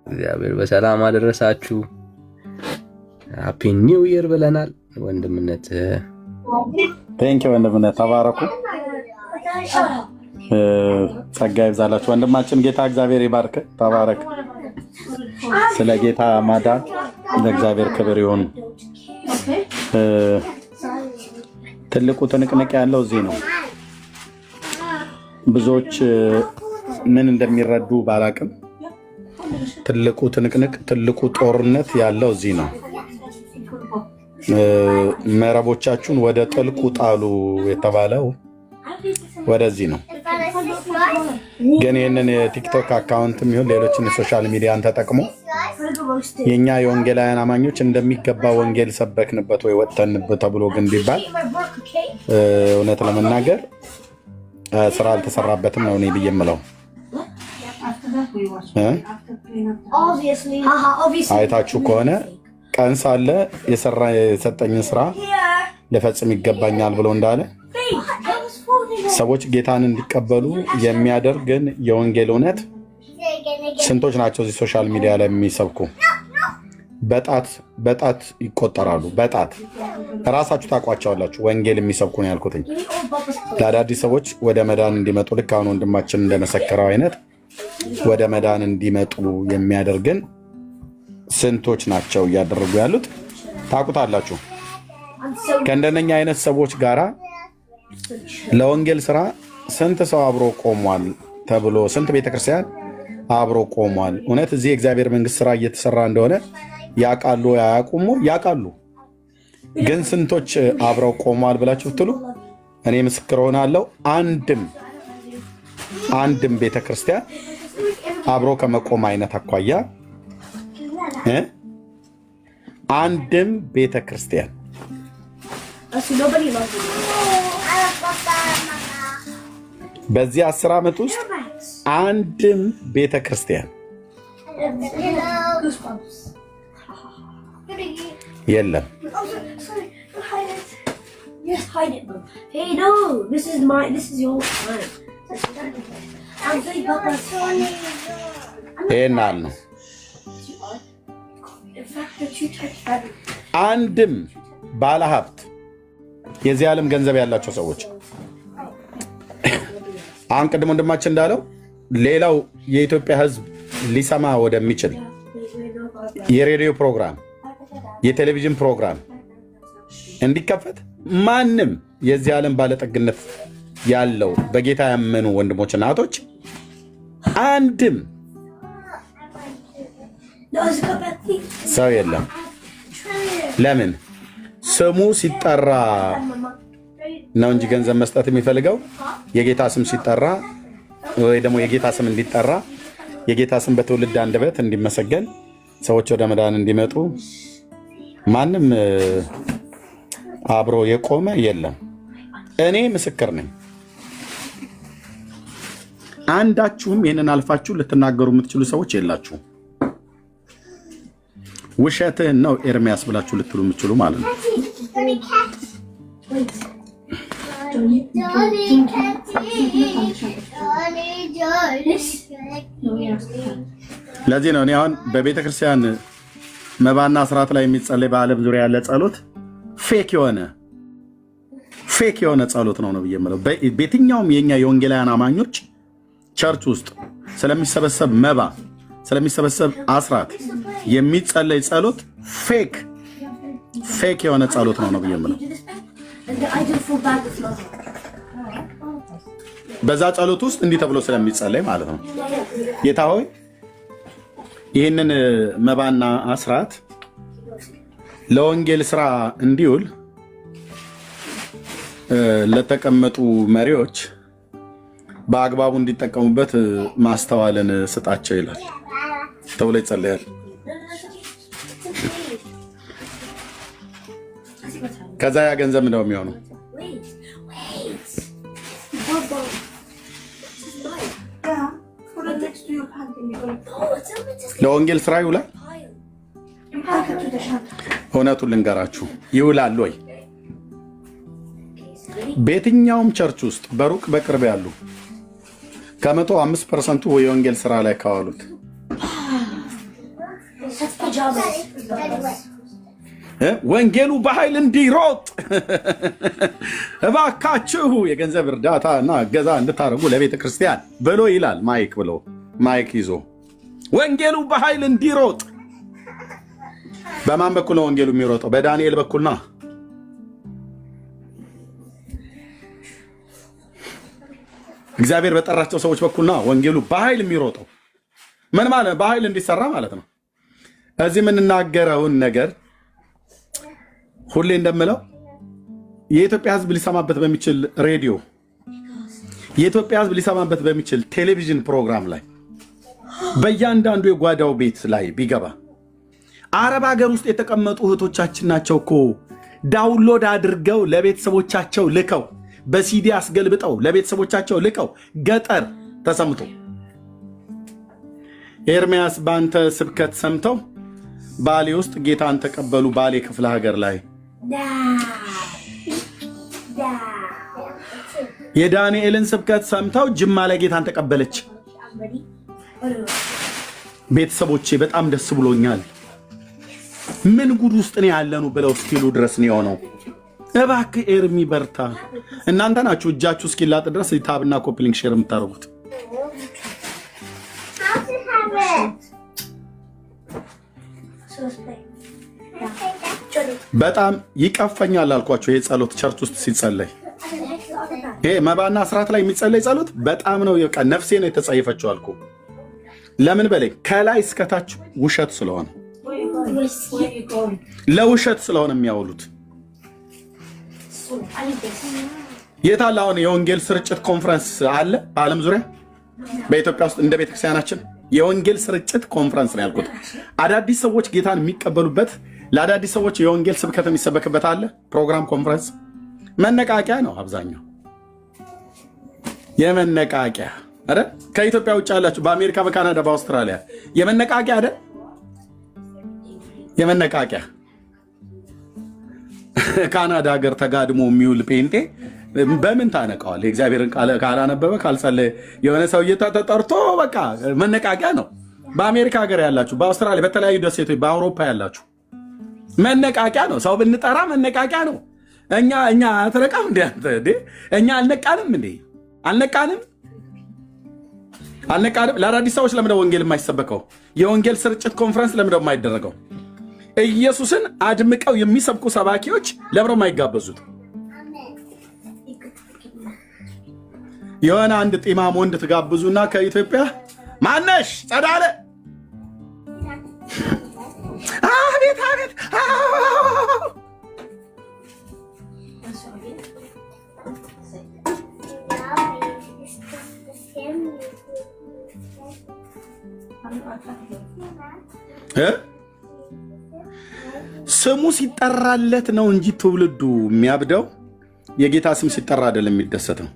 እግዚአብሔር በሰላም አደረሳችሁ። ሃፒ ኒው ይር ብለናል። ወንድምነት ቴንኪ ወንድምነት፣ ተባረኩ። ጸጋ ይብዛላችሁ ወንድማችን። ጌታ እግዚአብሔር ይባርክ። ተባረክ። ስለ ጌታ ማዳን ለእግዚአብሔር ክብር ይሁን። ትልቁ ትንቅንቅ ያለው እዚህ ነው። ብዙዎች ምን እንደሚረዱ ባላቅም ትልቁ ትንቅንቅ፣ ትልቁ ጦርነት ያለው እዚህ ነው። መረቦቻችሁን ወደ ጥልቁ ጣሉ የተባለው ወደዚህ ነው። ግን ይህንን የቲክቶክ አካውንት የሚሆን ሌሎችን የሶሻል ሚዲያን ተጠቅሞ የኛ የወንጌላውያን አማኞች እንደሚገባ ወንጌል ሰበክንበት ወይ ወጥተንበት ተብሎ ግን ቢባል እውነት ለመናገር ስራ አልተሰራበትም ነው እኔ ብዬ የምለው። አይታችሁ ከሆነ ቀን ሳለ የሰጠኝን ስራ ልፈጽም ይገባኛል ብሎ እንዳለ ሰዎች ጌታን እንዲቀበሉ የሚያደርግን የወንጌል እውነት ስንቶች ናቸው እዚህ ሶሻል ሚዲያ ላይ የሚሰብኩ? በጣት ይቆጠራሉ። በጣት ራሳችሁ ታውቋቸዋላችሁ። ወንጌል የሚሰብኩ ነው ያልኩትኝ ለአዳዲስ ሰዎች ወደ መዳን እንዲመጡ፣ ልክ አሁን ወንድማችን እንደመሰከረው አይነት ወደ መዳን እንዲመጡ የሚያደርግን ስንቶች ናቸው እያደረጉ ያሉት? ታውቁታላችሁ። ከእንደነኛ አይነት ሰዎች ጋራ ለወንጌል ስራ ስንት ሰው አብሮ ቆሟል ተብሎ ስንት ቤተክርስቲያን አብሮ ቆሟል። እውነት እዚህ የእግዚአብሔር መንግስት ስራ እየተሰራ እንደሆነ ያውቃሉ? ያያቁሙ? ያውቃሉ። ግን ስንቶች አብረው ቆሟል ብላችሁ ብትሉ እኔ ምስክር ሆናለሁ። አንድም ቤተክርስቲያን አብሮ ከመቆም አይነት አኳያ አንድም ቤተክርስቲያን በዚህ 10 ዓመት ውስጥ አንድም ቤተክርስቲያን የለም። ይሄናል ነው አንድም ባለሀብት የዚህ ዓለም ገንዘብ ያላቸው ሰዎች አሁን ቅድም ወንድማችን እንዳለው ሌላው የኢትዮጵያ ሕዝብ ሊሰማ ወደሚችል የሬዲዮ ፕሮግራም፣ የቴሌቪዥን ፕሮግራም እንዲከፈት ማንም የዚህ ዓለም ባለጠግነት ያለው በጌታ ያመኑ ወንድሞችና እህቶች አንድም ሰው የለም። ለምን? ስሙ ሲጠራ ነው እንጂ ገንዘብ መስጠት የሚፈልገው የጌታ ስም ሲጠራ ወይ ደግሞ የጌታ ስም እንዲጠራ የጌታ ስም በትውልድ አንደበት እንዲመሰገን ሰዎች ወደ መዳን እንዲመጡ ማንም አብሮ የቆመ የለም። እኔ ምስክር ነኝ። አንዳችሁም ይህንን አልፋችሁ ልትናገሩ የምትችሉ ሰዎች የላችሁም። ውሸትህን ነው ኤርሚያስ ብላችሁ ልትሉ የምትችሉ ማለት ነው። ለዚህ ነው እኔ አሁን በቤተ ክርስቲያን መባና ስርዓት ላይ የሚጸለይ በዓለም ዙሪያ ያለ ጸሎት ፌክ የሆነ ጸሎት ነው ብዬ የምለው። በየትኛውም የኛ የወንጌላውያን አማኞች ቸርች ውስጥ ስለሚሰበሰብ መባ ስለሚሰበሰብ አስራት የሚጸለይ ጸሎት ፌክ የሆነ ጸሎት ነው ብዬ የምለው። በዛ ጸሎት ውስጥ እንዲህ ተብሎ ስለሚጸለይ ማለት ነው። ጌታ ሆይ ይህንን መባና አስራት ለወንጌል ስራ እንዲውል ለተቀመጡ መሪዎች በአግባቡ እንዲጠቀሙበት ማስተዋልን ስጣቸው ይላል ተብሎ ይጸለያል። ከዛ ያ ገንዘብ ነው የሚሆነው። ለወንጌል ስራ ይውላል። እውነቱን ልንገራችሁ ይውላል ወይ? በየትኛውም ቸርች ውስጥ በሩቅ በቅርብ ያሉ ከ105% የወንጌል ስራ ላይ ካዋሉት ወንጌሉ በኃይል እንዲሮጥ እባካችሁ የገንዘብ እርዳታ እና እገዛ እንድታደርጉ ለቤተ ክርስቲያን ብሎ ይላል። ማይክ ይዞ ወንጌሉ በኃይል እንዲሮጥ። በማን በኩል ነው ወንጌሉ የሚሮጠው? በዳንኤል በኩልና እግዚአብሔር በጠራቸው ሰዎች በኩልና ወንጌሉ በኃይል የሚሮጠው ምን ማለት? በኃይል እንዲሰራ ማለት ነው። እዚህ የምንናገረውን ነገር ሁሌ እንደምለው የኢትዮጵያ ሕዝብ ሊሰማበት በሚችል ሬዲዮ፣ የኢትዮጵያ ሕዝብ ሊሰማበት በሚችል ቴሌቪዥን ፕሮግራም ላይ በእያንዳንዱ የጓዳው ቤት ላይ ቢገባ አረብ ሀገር ውስጥ የተቀመጡ እህቶቻችን ናቸው እኮ ዳውንሎድ አድርገው ለቤተሰቦቻቸው ልከው በሲዲ አስገልብጠው ለቤተሰቦቻቸው ልከው ገጠር ተሰምቶ ኤርሚያስ ባንተ ስብከት ሰምተው ባሌ ውስጥ ጌታን ተቀበሉ። ባሌ ክፍለ ሀገር ላይ የዳንኤልን ስብከት ሰምተው ጅማ ላይ ጌታን ተቀበለች። ቤተሰቦቼ በጣም ደስ ብሎኛል፣ ምን ጉድ ውስጥ ነው ያለኑ ብለው እስኪሉ ድረስ ነው የሆነው። እባክህ ኤርሚ በርታ። እናንተ ናችሁ እጃችሁ እስኪላጥ ድረስ ታብና ኮፕሊንግ ሼር የምታደርጉት። በጣም ይቀፈኛል አልኳቸው። ይሄ ጸሎት ቸርች ውስጥ ሲጸለይ፣ ይሄ መባና አስራት ላይ የሚጸለይ ጸሎት በጣም ነው ነፍሴ ነው የተጸየፈችው አልኩ። ለምን በላይ ከላይ እስከታች ውሸት ስለሆነ ለውሸት ስለሆነ የሚያውሉት። የታለ አሁን የወንጌል ስርጭት ኮንፈረንስ አለ በዓለም ዙሪያ? በኢትዮጵያ ውስጥ እንደ ቤተክርስቲያናችን የወንጌል ስርጭት ኮንፈረንስ ነው ያልኩት። አዳዲስ ሰዎች ጌታን የሚቀበሉበት ለአዳዲስ ሰዎች የወንጌል ስብከት የሚሰበክበት አለ ፕሮግራም፣ ኮንፈረንስ። መነቃቂያ ነው አብዛኛው የመነቃቂያ አይደል? ከኢትዮጵያ ውጭ ያላችሁ በአሜሪካ፣ በካናዳ፣ በአውስትራሊያ የመነቃቂያ አይደል? የመነቃቂያ ካናዳ ሀገር ተጋድሞ የሚውል ፔንቴ በምን ታነቀዋል? የእግዚአብሔርን ቃል ካላነበበ ካልጸለየ የሆነ ሰው ተጠርቶ በቃ መነቃቂያ ነው። በአሜሪካ ሀገር ያላችሁ፣ በአውስትራሊያ፣ በተለያዩ ደሴቶች፣ በአውሮፓ ያላችሁ መነቃቂያ ነው። ሰው ብንጠራ መነቃቂያ ነው። እኛ አትነቃም እንዴ? እኛ አልነቃንም እንዴ? አልነቃንም። ለአዳዲስ ሰዎች ለምንድነው ወንጌል የማይሰበከው? የወንጌል ስርጭት ኮንፈረንስ ለምንድነው የማይደረገው? ኢየሱስን አድምቀው የሚሰብኩ ሰባኪዎች ለምንድነው የማይጋበዙት? የሆነ አንድ ጢማም ወንድ ትጋብዙና ከኢትዮጵያ ማነሽ ጸዳለ አቤት አቤት ስሙ ሲጠራለት ነው እንጂ ትውልዱ የሚያብደው የጌታ ስም ሲጠራ አይደለም የሚደሰተው።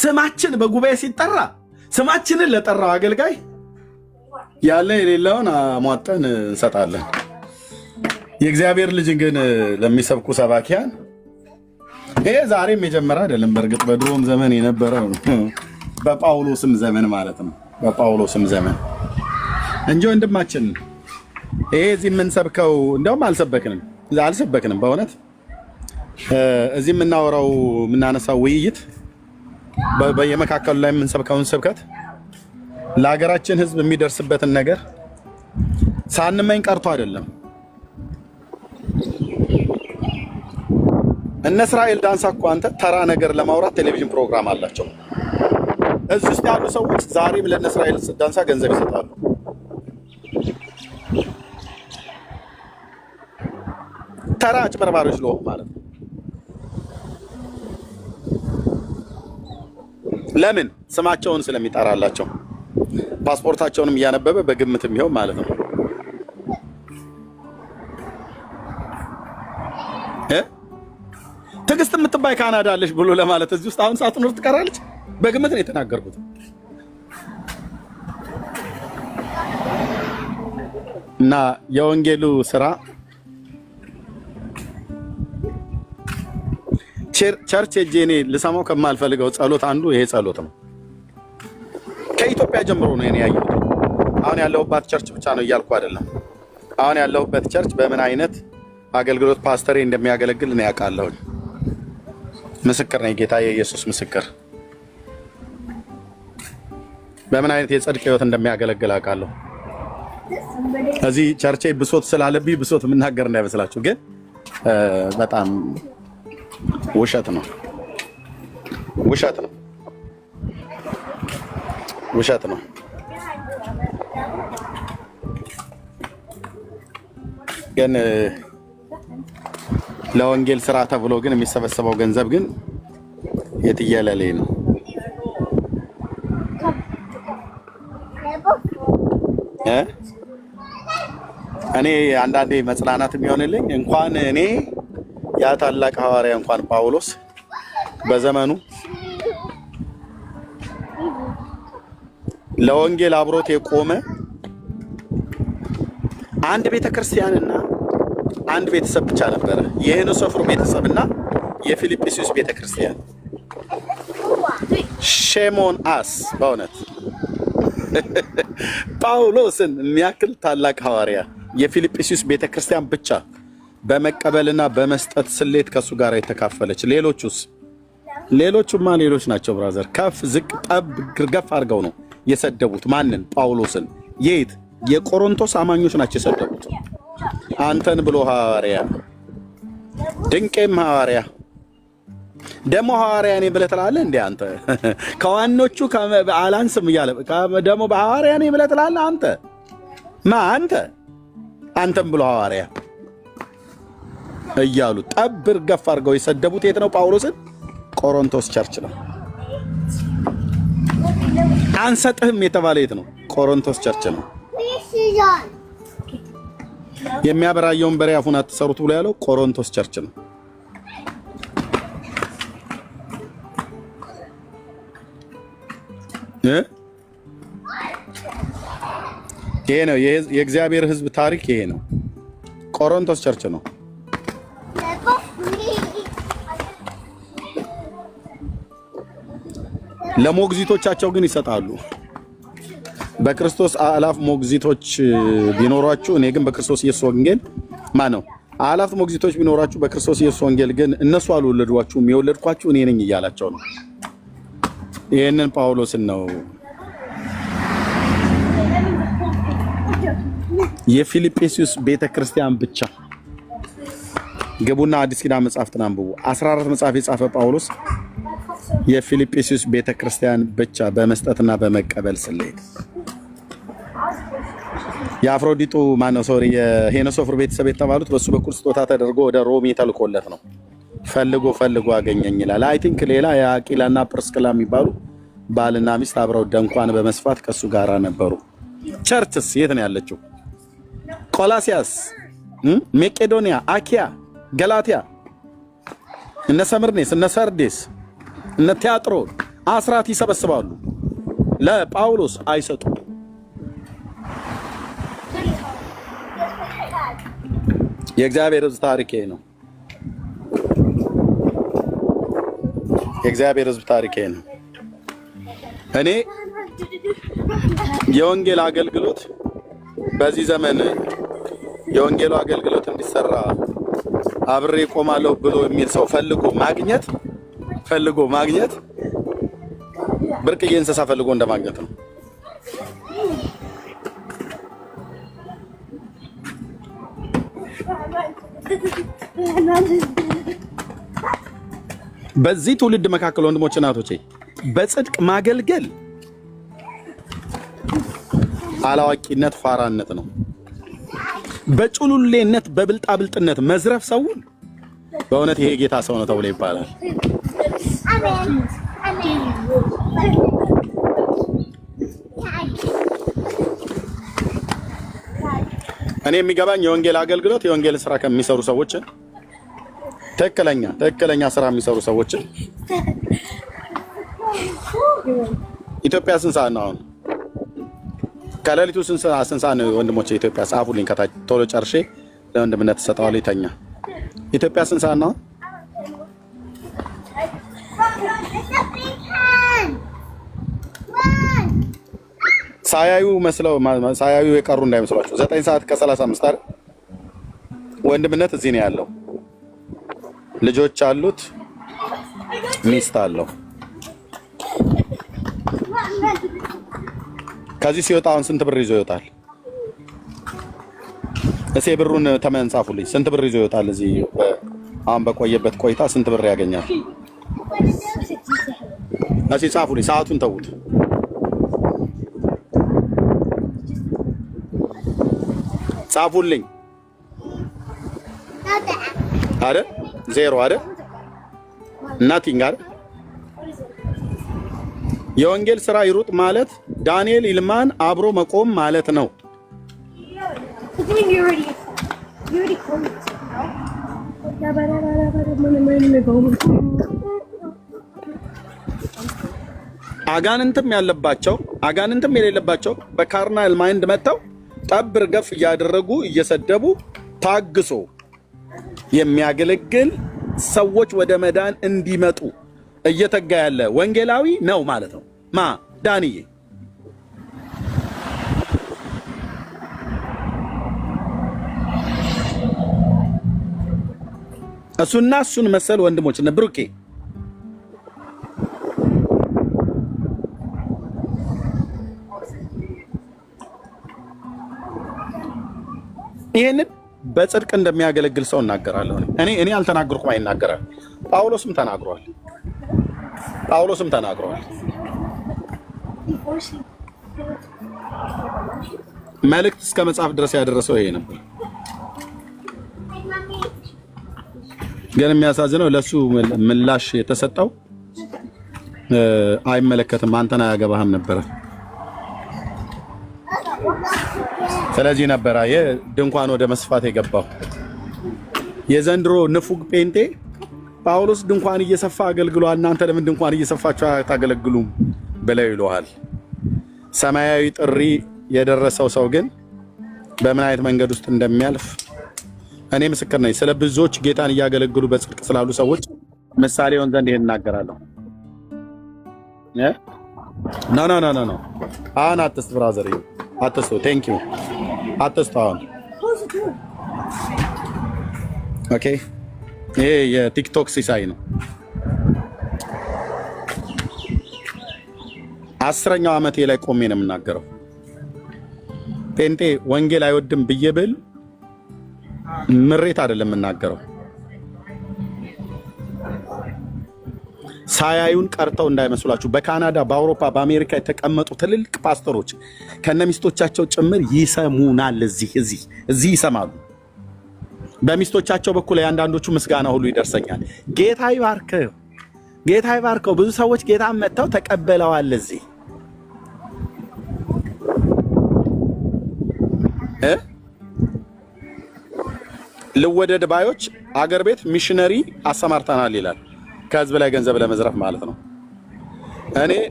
ስማችን በጉባኤ ሲጠራ ስማችንን ለጠራው አገልጋይ ያለ የሌለውን አሟጠን እንሰጣለን። የእግዚአብሔር ልጅ ግን ለሚሰብኩ ሰባኪያን ይሄ ዛሬም የጀመረ አይደለም። በእርግጥ በድሮም ዘመን የነበረ በጳውሎስም ዘመን ማለት ነው። በጳውሎስም ዘመን እንጂ ወንድማችን ይሄ እዚህ የምንሰብከው እንደውም አልሰበክንም። በእውነት እዚህ የምናወራው የምናነሳው ውይይት በየመካከሉ ላይ የምንሰብከውን ስብከት ለሀገራችን ሕዝብ የሚደርስበትን ነገር ሳንመኝ ቀርቶ አይደለም። እነ እስራኤል ዳንሳ እኮ አንተ ተራ ነገር ለማውራት ቴሌቪዥን ፕሮግራም አላቸው። እዚህ ውስጥ ያሉ ሰዎች ዛሬም ለእነ እስራኤል ዳንሳ ገንዘብ ይሰጣሉ። ተራ አጭበርባሪዎች ለሆኑ ማለት ነው። ለምን? ስማቸውን ስለሚጠራላቸው ፓስፖርታቸውንም እያነበበ በግምትም ይኸው ማለት ነው። ትዕግስት የምትባይ ካናዳ አለች ብሎ ለማለት እዚህ ውስጥ አሁን ሳትኖር ትቀራለች። በግምት ነው የተናገርኩት። እና የወንጌሉ ስራ ቸርች ሄጄ እኔ ልሰማው ከማልፈልገው ጸሎት አንዱ ይሄ ጸሎት ነው። ከኢትዮጵያ ጀምሮ ነው እኔ ያየሁት። አሁን ያለሁበት ቸርች ብቻ ነው እያልኩ አይደለም። አሁን ያለሁበት ቸርች በምን አይነት አገልግሎት ፓስተሬ እንደሚያገለግል እኔ ያውቃለሁ። ምስክር ነኝ። ጌታ የኢየሱስ ምስክር። በምን አይነት የጽድቅ ህይወት እንደሚያገለግል አውቃለሁ። እዚህ ቸርቼ ብሶት ስላለብኝ ብሶት የምናገር እንዳይመስላችሁ፣ ግን በጣም ውሸት ነው። ግን ለወንጌል ስራ ተብሎ ግን የሚሰበሰበው ገንዘብ ግን የትየለሌ ነው። እኔ አንዳንዴ መጽናናት የሚሆንልኝ እንኳን እኔ ያ ታላቅ ሐዋርያ እንኳን ጳውሎስ በዘመኑ ለወንጌል አብሮት የቆመ አንድ ቤተክርስቲያንና አንድ ቤተሰብ ብቻ ነበረ። የሄኖሶፍር ቤተሰብና የፊልጵስዩስ ቤተክርስቲያን። ሼሞን አስ በእውነት ጳውሎስን የሚያክል ታላቅ ሐዋርያ የፊልጵስዩስ ቤተክርስቲያን ብቻ በመቀበልና በመስጠት ስሌት ከሱ ጋር የተካፈለች። ሌሎቹማ ሌሎች ናቸው ብራዘር። ከፍ ዝቅ ጠብ ግርገፍ አድርገው ነው የሰደቡት። ማንን? ጳውሎስን። የት? የቆሮንቶስ አማኞች ናቸው የሰደቡት። አንተን ብሎ ሐዋርያ፣ ድንቄም ሐዋርያ፣ ደግሞ ሐዋርያ ነኝ ብለህ ትላለህ እንዴ አንተ? ከዋኖቹ አላንስም እያለ ደግሞ በሐዋርያ ነኝ ብለህ ትላለህ አንተ? አንተም ብሎ ሐዋርያ እያሉ ጠብር ገፍ አድርገው የሰደቡት የት ነው ጳውሎስን? ቆሮንቶስ ቸርች ነው። አንሰጥህም የተባለ የት ነው? ቆሮንቶስ ቸርች ነው። የሚያበራየውን በሬ አፉን አትሰሩት ብሎ ያለው ቆሮንቶስ ቸርች ነው። ይሄ ነው የእግዚአብሔር ሕዝብ ታሪክ። ይሄ ነው ቆሮንቶስ ቸርች ነው። ለሞግዚቶቻቸው ግን ይሰጣሉ። በክርስቶስ አላፍ ሞግዚቶች ቢኖራችሁ፣ እኔ ግን በክርስቶስ ኢየሱስ ወንጌል አላፍ ሞግዚቶች ቢኖራችሁ በክርስቶስ ኢየሱስ ወንጌል ግን እነሱ አልወለዷችሁም፣ የወለድኳችሁ እኔ ነኝ እያላቸው ነው። ይህንን ጳውሎስን ነው የፊልጵስዩስ ቤተክርስቲያን ብቻ። ግቡና አዲስ ኪዳን መጽሐፍትን አንብቡ። 14 መጽሐፍ የጻፈ ጳውሎስ የፊልጵስዩስ ቤተክርስቲያን ብቻ በመስጠትና በመቀበል ስሌት። የአፍሮዲጡ የሄኖሶፍር ቤተሰብ የተባሉት በሱ በኩል ስጦታ ተደርጎ ወደ ሮሜ ተልኮለት ነው። ፈልጎ አገኘኝ ይላል። አይ ቲንክ ሌላ የአቂላና ጵርስቅላ የሚባሉ ባልና ሚስት አብረው ደንኳን በመስፋት ከሱ ጋር ነበሩ። ቸርችስ የት ነው ያለችው? ቆላሲያስ፣ ሜቄዶኒያ፣ አኪያ፣ ገላትያ፣ እነ ሰምርኔስ፣ እነ ሰርዴስ፣ እነ ቲያጥሮን አስራት ይሰበስባሉ። ለጳውሎስ አይሰጡም። የእግዚአብሔር ሕዝብ ታሪኬ ነው። የእግዚአብሔር ሕዝብ ታሪኬ ነው። እኔ የወንጌል አገልግሎት በዚህ ዘመን የወንጌሉ አገልግሎት እንዲሰራ አብሬ ቆማለሁ ብሎ የሚል ሰው ፈልጎ ማግኘት ብርቅዬ እንስሳ ፈልጎ እንደማግኘት ነው። በዚህ ትውልድ መካከል ወንድሞች እናቶቼ በጽድቅ ማገልገል አላዋቂነት፣ ፋራነት ነው። በጭሉሌነት በብልጣብልጥነት መዝረፍ ሰውን በእውነት ይሄ ጌታ ሰው ነው ተብሎ ይባላል። እኔ የሚገባኝ የወንጌል አገልግሎት የወንጌል ስራ ከሚሰሩ ሰዎች ትክክለኛ ስራ የሚሰሩ ሰዎች ኢትዮጵያ ስንት ሰዓት ነው አሁን? ከሌሊቱ ስንት ሰዓት ነው ወንድሞቼ? ኢትዮጵያ ጻፉልኝ ከታች ቶሎ ጨርሼ ለወንድምነት ተሰጣው ይተኛ። ኢትዮጵያ ስንት ሰዓት ነው? ሳያዩ የቀሩ እንዳይመስሏችሁ 9 ሰዓት ከ35 አይደል? ወንድምነት እዚህ ነው ያለው። ልጆች አሉት፣ ሚስት አለው። ከዚህ ሲወጣ አሁን ስንት ብር ይዞ ይወጣል? እሴ ብሩን ተመን ጻፉልኝ። ስንት ብር ይዞ ይወጣል? እዚህ አሁን በቆየበት ቆይታ ስንት ብር ያገኛል? እሺ ጻፉልኝ። ሰዓቱን ተውት። ጻፉልኝ። አይደል? ዜሮ አይደል? ናቲንግ አይደል? የወንጌል ስራ ይሩጥ ማለት ዳንኤል ይልማን አብሮ መቆም ማለት ነው። አጋንንትም ያለባቸው አጋንንትም የሌለባቸው በካርናል ማይንድ መጥተው ጠብር ገፍ እያደረጉ እየሰደቡ ታግሶ የሚያገለግል ሰዎች ወደ መዳን እንዲመጡ እየተጋ ያለ ወንጌላዊ ነው ማለት ነው። ዳንዬ እሱና እሱን መሰል ወንድሞች እነ ብሩኬ ይሄንን በጽድቅ እንደሚያገለግል ሰው እናገራለሁ። እኔ አልተናገርኩም፣ አይናገራል። ጳውሎስም ተናግሯል። መልእክት እስከ መጽሐፍ ድረስ ያደረሰው ይሄ ነበር። ግን የሚያሳዝነው ለሱ ምላሽ የተሰጠው አይመለከትም፣ አንተን አያገባህም ነበረ። ስለዚህ ነበረ የድንኳን ወደ መስፋት የገባው የዘንድሮ ንፉግ ጴንጤ። ጳውሎስ ድንኳን እየሰፋ አገልግሏል፣ እናንተ ለምን ድንኳን እየሰፋችሁ አታገለግሉም ብለው ይለዋል። ሰማያዊ ጥሪ የደረሰው ሰው ግን በምን አይነት መንገድ ውስጥ እንደሚያልፍ እኔ ምስክር ነኝ። ስለ ብዙዎች ጌታን እያገለግሉ በጽድቅ ስላሉ ሰዎች ምሳሌ ሆን ዘንድ ይሄን እናገራለሁ። ኖ አሁን አትስት ብራዘር፣ አትስቱ። ቴንክ ዩ አትስቱ። አሁን ኦኬ። ይሄ የቲክቶክ ሲሳይ ነው። 10ኛው ዓመቴ ላይ ቆሜ ነው የምናገረው። ጴንጤ ወንጌል አይወድም ብዬ ብል ምሬት አይደለም የምናገረው። ሳያዩን ቀርተው እንዳይመስላችሁ። በካናዳ፣ በአውሮፓ፣ በአሜሪካ የተቀመጡ ትልልቅ ፓስተሮች ከነሚስቶቻቸው ጭምር ይሰሙናል። እዚህ ይሰማሉ። በሚስቶቻቸው በኩል የአንዳንዶቹ ምስጋና ሁሉ ይደርሰኛል። ጌታ ይባርከው። ብዙ ሰዎች ጌታን መጥተው ተቀበለዋል። እዚህ ልወደድ ባዮች አገር ቤት ሚሽነሪ አሰማርተናል ይላል። ከህዝብ ላይ ገንዘብ ለመዝረፍ ማለት ነው። እኔ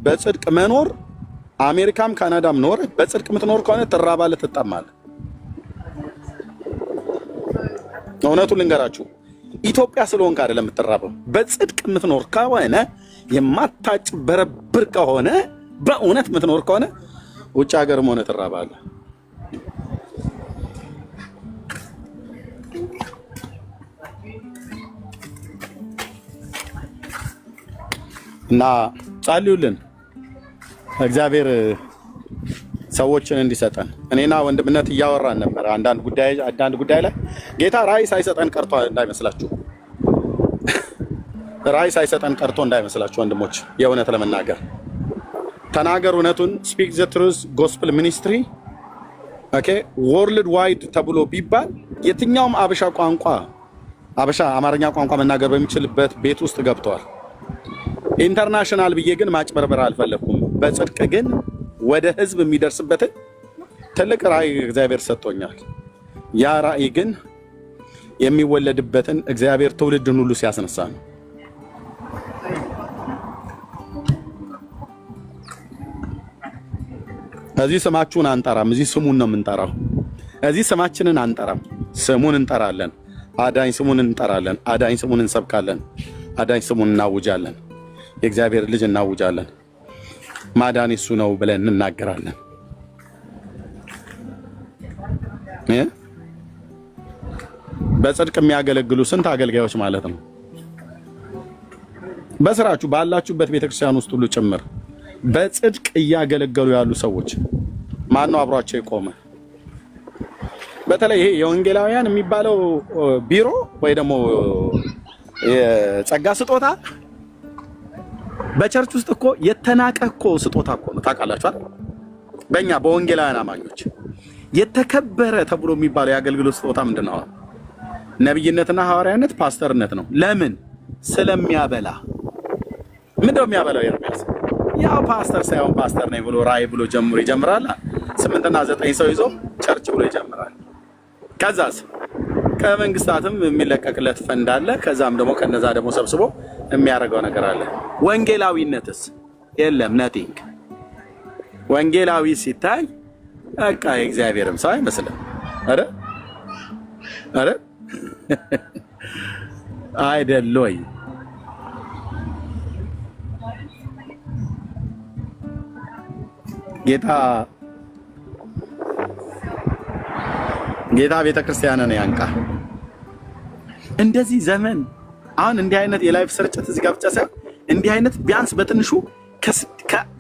በጽድቅ መኖር አሜሪካም ካናዳም ኖር በጽድቅ የምትኖር ከሆነ ትራባለህ፣ ትጠማለህ። እውነቱን ልንገራችሁ፣ ኢትዮጵያ ስለሆንክ አይደለም የምትራበው። በጽድቅ የምትኖር ከሆነ የማታጭበረብር ከሆነ በእውነት የምትኖር ከሆነ ውጭ ሀገርም ሆነ ትራባለህ። እና ጸልዩልን እግዚአብሔር ሰዎችን እንዲሰጠን። እኔና ወንድምነት እያወራን ነበር አንዳንድ ጉዳይ ላይ ጌታ ራእይ ሳይሰጠን ቀርቶ እንዳይመስላችሁ፣ ራእይ ሳይሰጠን ቀርቶ እንዳይመስላችሁ ወንድሞች፣ የእውነት ለመናገር ተናገር እውነቱን። ስፒክ ዘ ትሩዝ ጎስፕል ሚኒስትሪ ኦኬ ወርልድ ዋይድ ተብሎ ቢባል የትኛውም አበሻ አማርኛ ቋንቋ መናገር በሚችልበት ቤት ውስጥ ገብተዋል። ኢንተርናሽናል ብዬ ግን ማጭበርበር አልፈለኩም። በጽድቅ ግን ወደ ህዝብ የሚደርስበትን ትልቅ ራእይ እግዚአብሔር ሰጥቶኛል። ያ ራእይ ግን የሚወለድበትን እግዚአብሔር ትውልድን ሁሉ ሲያስነሳ ነው። እዚህ ስማችሁን አንጠራም፣ እዚህ ስሙን ነው የምንጠራው። እዚህ ስማችንን አንጠራም፣ ስሙን እንጠራለን። አዳኝ ስሙን እንጠራለን። አዳኝ ስሙን እንሰብካለን። አዳኝ ስሙን እናውጃለን። የእግዚአብሔር ልጅ እናውጃለን። ማዳን እሱ ነው ብለን እንናገራለን። በጽድቅ የሚያገለግሉ ስንት አገልጋዮች ማለት ነው። በስራችሁ ባላችሁበት ቤተክርስቲያን ውስጥ ሁሉ ጭምር በጽድቅ እያገለገሉ ያሉ ሰዎች ማነው አብሯቸው የቆመ? በተለይ ይሄ የወንጌላውያን የሚባለው ቢሮ ወይ ደግሞ የጸጋ ስጦታ በቸርች ውስጥ እኮ የተናቀ እኮ ስጦታ እኮ ነው። ታውቃላችሁ አይደል? በእኛ በወንጌላውያን አማኞች የተከበረ ተብሎ የሚባለው የአገልግሎት ስጦታ ምንድን ነው? ነብይነትና ሐዋርያነት፣ ፓስተርነት ነው። ለምን? ስለሚያበላ። ምንድነው የሚያበላው? ኤርሚያስ ያው ፓስተር ሳይሆን ፓስተር ነኝ ብሎ ራእይ ብሎ ይጀምራል። 8 እና 9 ሰው ይዞ ቸርች ብሎ ይጀምራል። ከዛስ ከመንግስታትም የሚለቀቅለት ፈንድ አለ። ከዛም ደግሞ ከነዛ ደግሞ ሰብስቦ የሚያደርገው ነገር አለ። ወንጌላዊነትስ የለም፣ ነቲንግ። ወንጌላዊ ሲታይ በቃ የእግዚአብሔርም ሰው አይመስልም። አረ አይደል ወይ? ጌታ ቤተክርስቲያንን ያንቃ። እንደዚህ ዘመን አሁን እንዲህ አይነት የላይፍ ስርጭት እዚህ ጋር ብቻ ሳይሆን እንዲህ አይነት ቢያንስ በትንሹ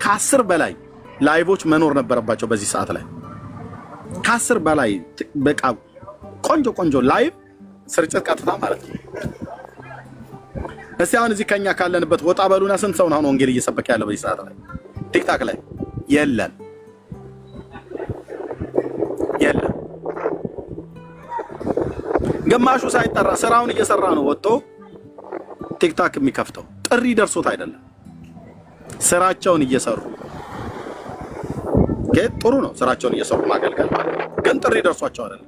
ከ10 በላይ ላይቮች መኖር ነበረባቸው በዚህ ሰዓት ላይ። ከ10 በላይ በቃ ቆንጆ ላይቭ ስርጭት ቀጥታ ማለት ነው። እስቲ አሁን እዚህ ከኛ ካለንበት ወጣ በሉና ስንት ሰው ነው ወንጌል እየሰበከ ያለው በዚህ ሰዓት ላይ? ቲክታክ ላይ የለም። ግማሹ ሳይጠራ ስራውን እየሰራ ነው ወጥቶ ቲክታክ የሚከፍተው። ጥሪ ደርሶት አይደለም፣ ስራቸውን እየሰሩ ጥሩ ነው። ስራቸውን እየሰሩ ማገልገል ማለት ነው። ግን ጥሪ ደርሷቸው አይደለም።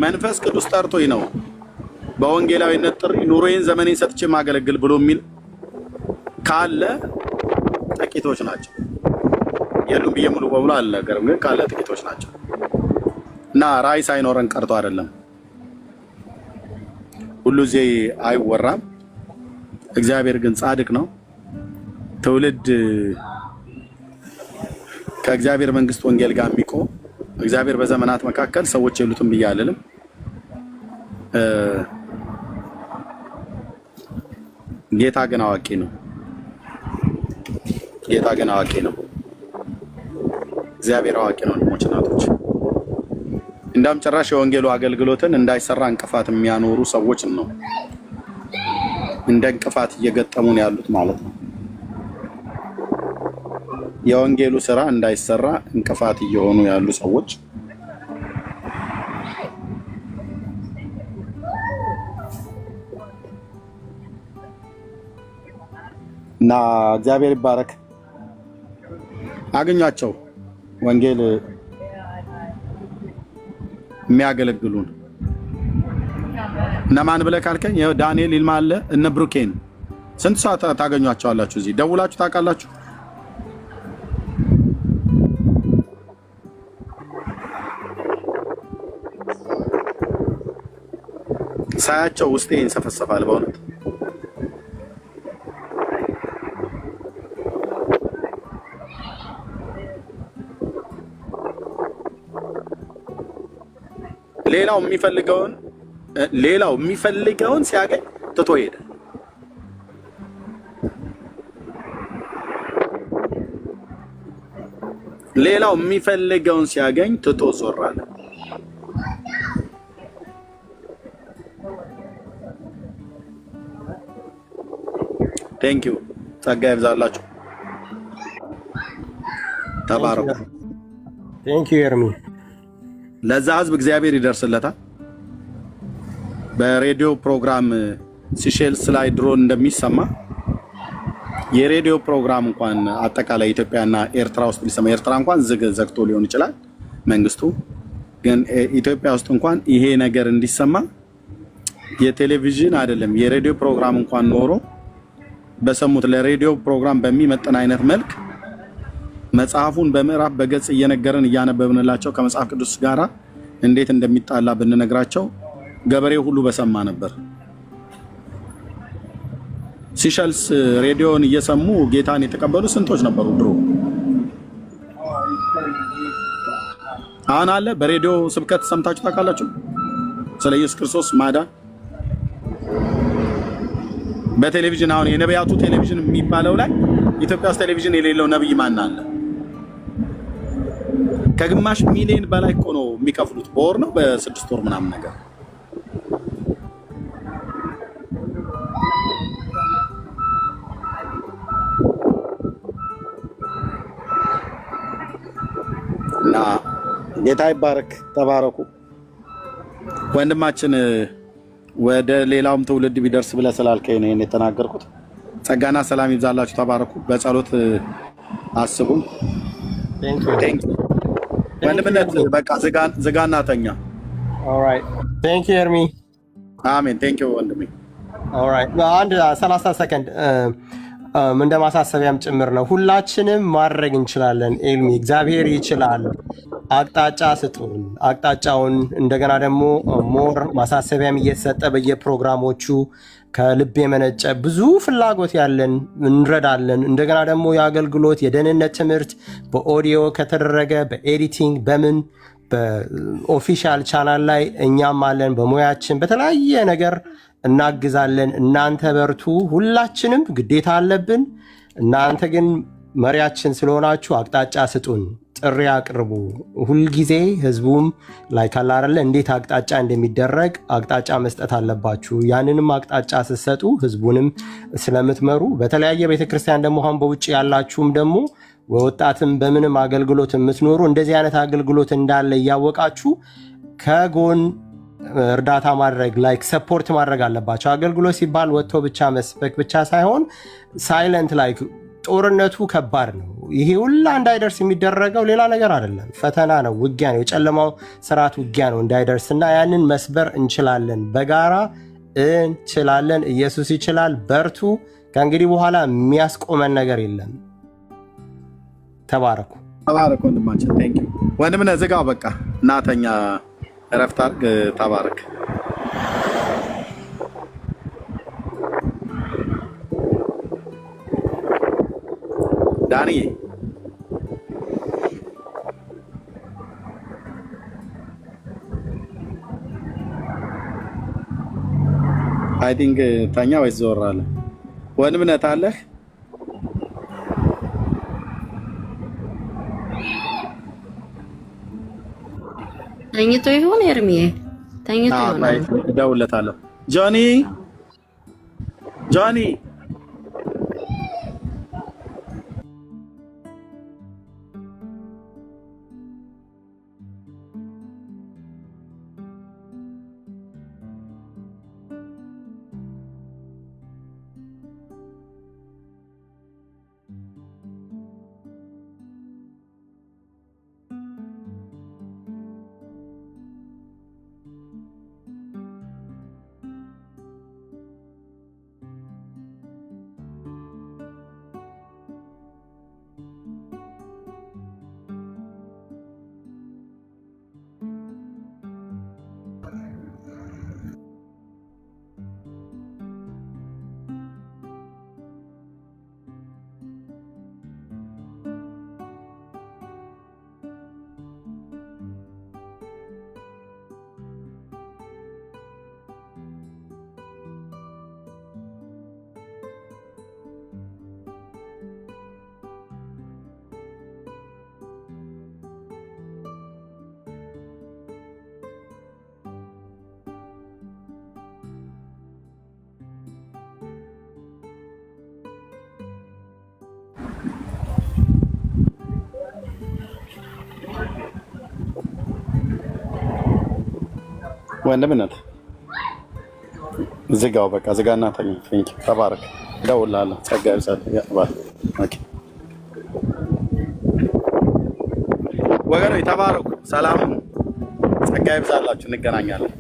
መንፈስ ቅዱስ ጠርቶኝ ነው በወንጌላዊነት ጥሪ ኑሮዬን ዘመኔን ሰጥቼ ማገለግል ብሎ የሚል ካለ ጥቂቶች ናቸው። የሉም ብዬ ሙሉ በሙሉ አልነገርም፣ ግን ካለ ጥቂቶች ናቸው። እና ራእይ ሳይኖረን ቀርቶ አይደለም። ሁሉ እዚህ አይወራም። እግዚአብሔር ግን ጻድቅ ነው። ትውልድ ከእግዚአብሔር መንግስት ወንጌል ጋር የሚቆም እግዚአብሔር በዘመናት መካከል ሰዎች የሉትም ብዬ አልልም። ጌታ ግን አዋቂ ነው። እግዚአብሔር አዋቂ ነው። ወንድሞች እናቶች፣ እንዳም ጭራሽ የወንጌሉ አገልግሎትን እንዳይሰራ እንቅፋት የሚያኖሩ ሰዎች ነው እንደ እንቅፋት እየገጠሙን ያሉት ማለት ነው። የወንጌሉ ስራ እንዳይሰራ እንቅፋት እየሆኑ ያሉ ሰዎች እና እግዚአብሔር ይባረክ። አገኛቸው ወንጌል የሚያገለግሉን እነማን ብለህ ካልከኝ ዳንኤል ይልማ አለ፣ እነ ብሩኬን ስንት ሰዓት ታገኟቸዋላችሁ? እዚህ ደውላችሁ ታውቃላችሁ? ሳያቸው ውስጤ ይንሰፈሰፋል በእውነት። ሌላው የሚፈልገውን ሲያገኝ ትቶ ሄደ። ሌላው የሚፈልገውን ሲያገኝ ትቶ ዞር አለ። ቴንክ ዩ። ጸጋ ይብዛላችሁ። ተባረኩ። ቴንክ ዩ ኤርሚ። ለዛ ህዝብ እግዚአብሔር ይደርስለታል። በሬዲዮ ፕሮግራም ሲሼልስ ላይ ድሮ እንደሚሰማ የሬዲዮ ፕሮግራም እንኳን አጠቃላይ ኢትዮጵያና ኤርትራ ውስጥ ሊሰማ፣ ኤርትራ እንኳን ዘግቶ ሊሆን ይችላል መንግስቱ፣ ግን ኢትዮጵያ ውስጥ እንኳን ይሄ ነገር እንዲሰማ የቴሌቪዥን አይደለም የሬዲዮ ፕሮግራም እንኳን ኖሮ በሰሙት ለሬዲዮ ፕሮግራም በሚመጥን አይነት መልክ መጽሐፉን በምዕራፍ በገጽ እየነገረን እያነበብንላቸው ከመጽሐፍ ቅዱስ ጋራ እንዴት እንደሚጣላ ብንነግራቸው ገበሬው ሁሉ በሰማ ነበር። ሲሸልስ ሬዲዮን እየሰሙ ጌታን የተቀበሉ ስንቶች ነበሩ ድሮ። አሁን አለ በሬዲዮ ስብከት ሰምታችሁ ታውቃላችሁ? ስለ ኢየሱስ ክርስቶስ ማዳን በቴሌቪዥን አሁን የነቢያቱ ቴሌቪዥን የሚባለው ላይ ኢትዮጵያ ውስጥ ቴሌቪዥን የሌለው ነብይ ማን አለ? ከግማሽ ሚሊዮን በላይ እኮ ነው የሚከፍሉት። በወር ነው በ6 ወር ምናምን ነገር። እና ጌታ ይባረክ። ተባረኩ። ወንድማችን ወደ ሌላውም ትውልድ ቢደርስ ብለህ ስላልከኝ ነው ይሄን የተናገርኩት። ጸጋና ሰላም ይብዛላችሁ። ተባረኩ። በጸሎት አስቡን። ቴንክ ዩ ወንድምነት። በቃ ዝጋና ተኛ። ኦልራይት ቴንክ ዩ ኤርሚ። አሜን። ቴንክ ዩ ወንድሜ። ኦልራይት አንድ 30 ሰከንድ እንደ ማሳሰቢያም ጭምር ነው። ሁላችንም ማድረግ እንችላለን። ኤልሚ እግዚአብሔር ይችላል። አቅጣጫ ስጡን። አቅጣጫውን እንደገና ደግሞ ሞር ማሳሰቢያም እየተሰጠ በየፕሮግራሞቹ ከልብ የመነጨ ብዙ ፍላጎት ያለን እንረዳለን። እንደገና ደግሞ የአገልግሎት የደህንነት ትምህርት በኦዲዮ ከተደረገ በኤዲቲንግ በምን በኦፊሻል ቻናል ላይ እኛም አለን። በሙያችን በተለያየ ነገር እናግዛለን። እናንተ በርቱ። ሁላችንም ግዴታ አለብን። እናንተ ግን መሪያችን ስለሆናችሁ አቅጣጫ ስጡን፣ ጥሪ አቅርቡ። ሁልጊዜ ህዝቡም ላይ ካላረለ እንዴት አቅጣጫ እንደሚደረግ አቅጣጫ መስጠት አለባችሁ። ያንንም አቅጣጫ ስትሰጡ ህዝቡንም ስለምትመሩ በተለያየ ቤተክርስቲያን ደግሞ አሁን በውጭ ያላችሁም ደግሞ ወጣትም በምንም አገልግሎት የምትኖሩ እንደዚህ አይነት አገልግሎት እንዳለ እያወቃችሁ ከጎን እርዳታ ማድረግ ላይክ ሰፖርት ማድረግ አለባቸው። አገልግሎት ሲባል ወጥቶ ብቻ መስበክ ብቻ ሳይሆን ሳይለንት ላይክ ጦርነቱ ከባድ ነው። ይሄ ሁላ እንዳይደርስ የሚደረገው ሌላ ነገር አይደለም፣ ፈተና ነው፣ ውጊያ ነው፣ የጨለማው ስርዓት ውጊያ ነው እንዳይደርስና ያንን መስበር እንችላለን፣ በጋራ እንችላለን። ኢየሱስ ይችላል። በርቱ። ከእንግዲህ በኋላ የሚያስቆመን ነገር የለም። ተባረኩ። ተባረክ ወንድማችን። ቴንክ ዩ ወንድምነህ። ዝጋው በቃ እናተኛ እረፍት አድርግ። ተባረክ። ዳኒ አይ ቲንክ ተኛ ወይስ ዞር አለ? ወንድምነት አለህ? ተኝቶ ይሆን ኤርሚዬ? ተኝቶ ይሆናል። እደውልለታለሁ። ጆኒ ጆኒ ወንድምነት ዝጋው፣ በቃ ዝጋና ተኝ። ተባረክ። እደውልልሃለሁ። ጸጋ ይብዛልህ። ኦኬ ወገኖች ተባረኩ። ሰላም ጸጋ ይብዛላችሁ። እንገናኛለን።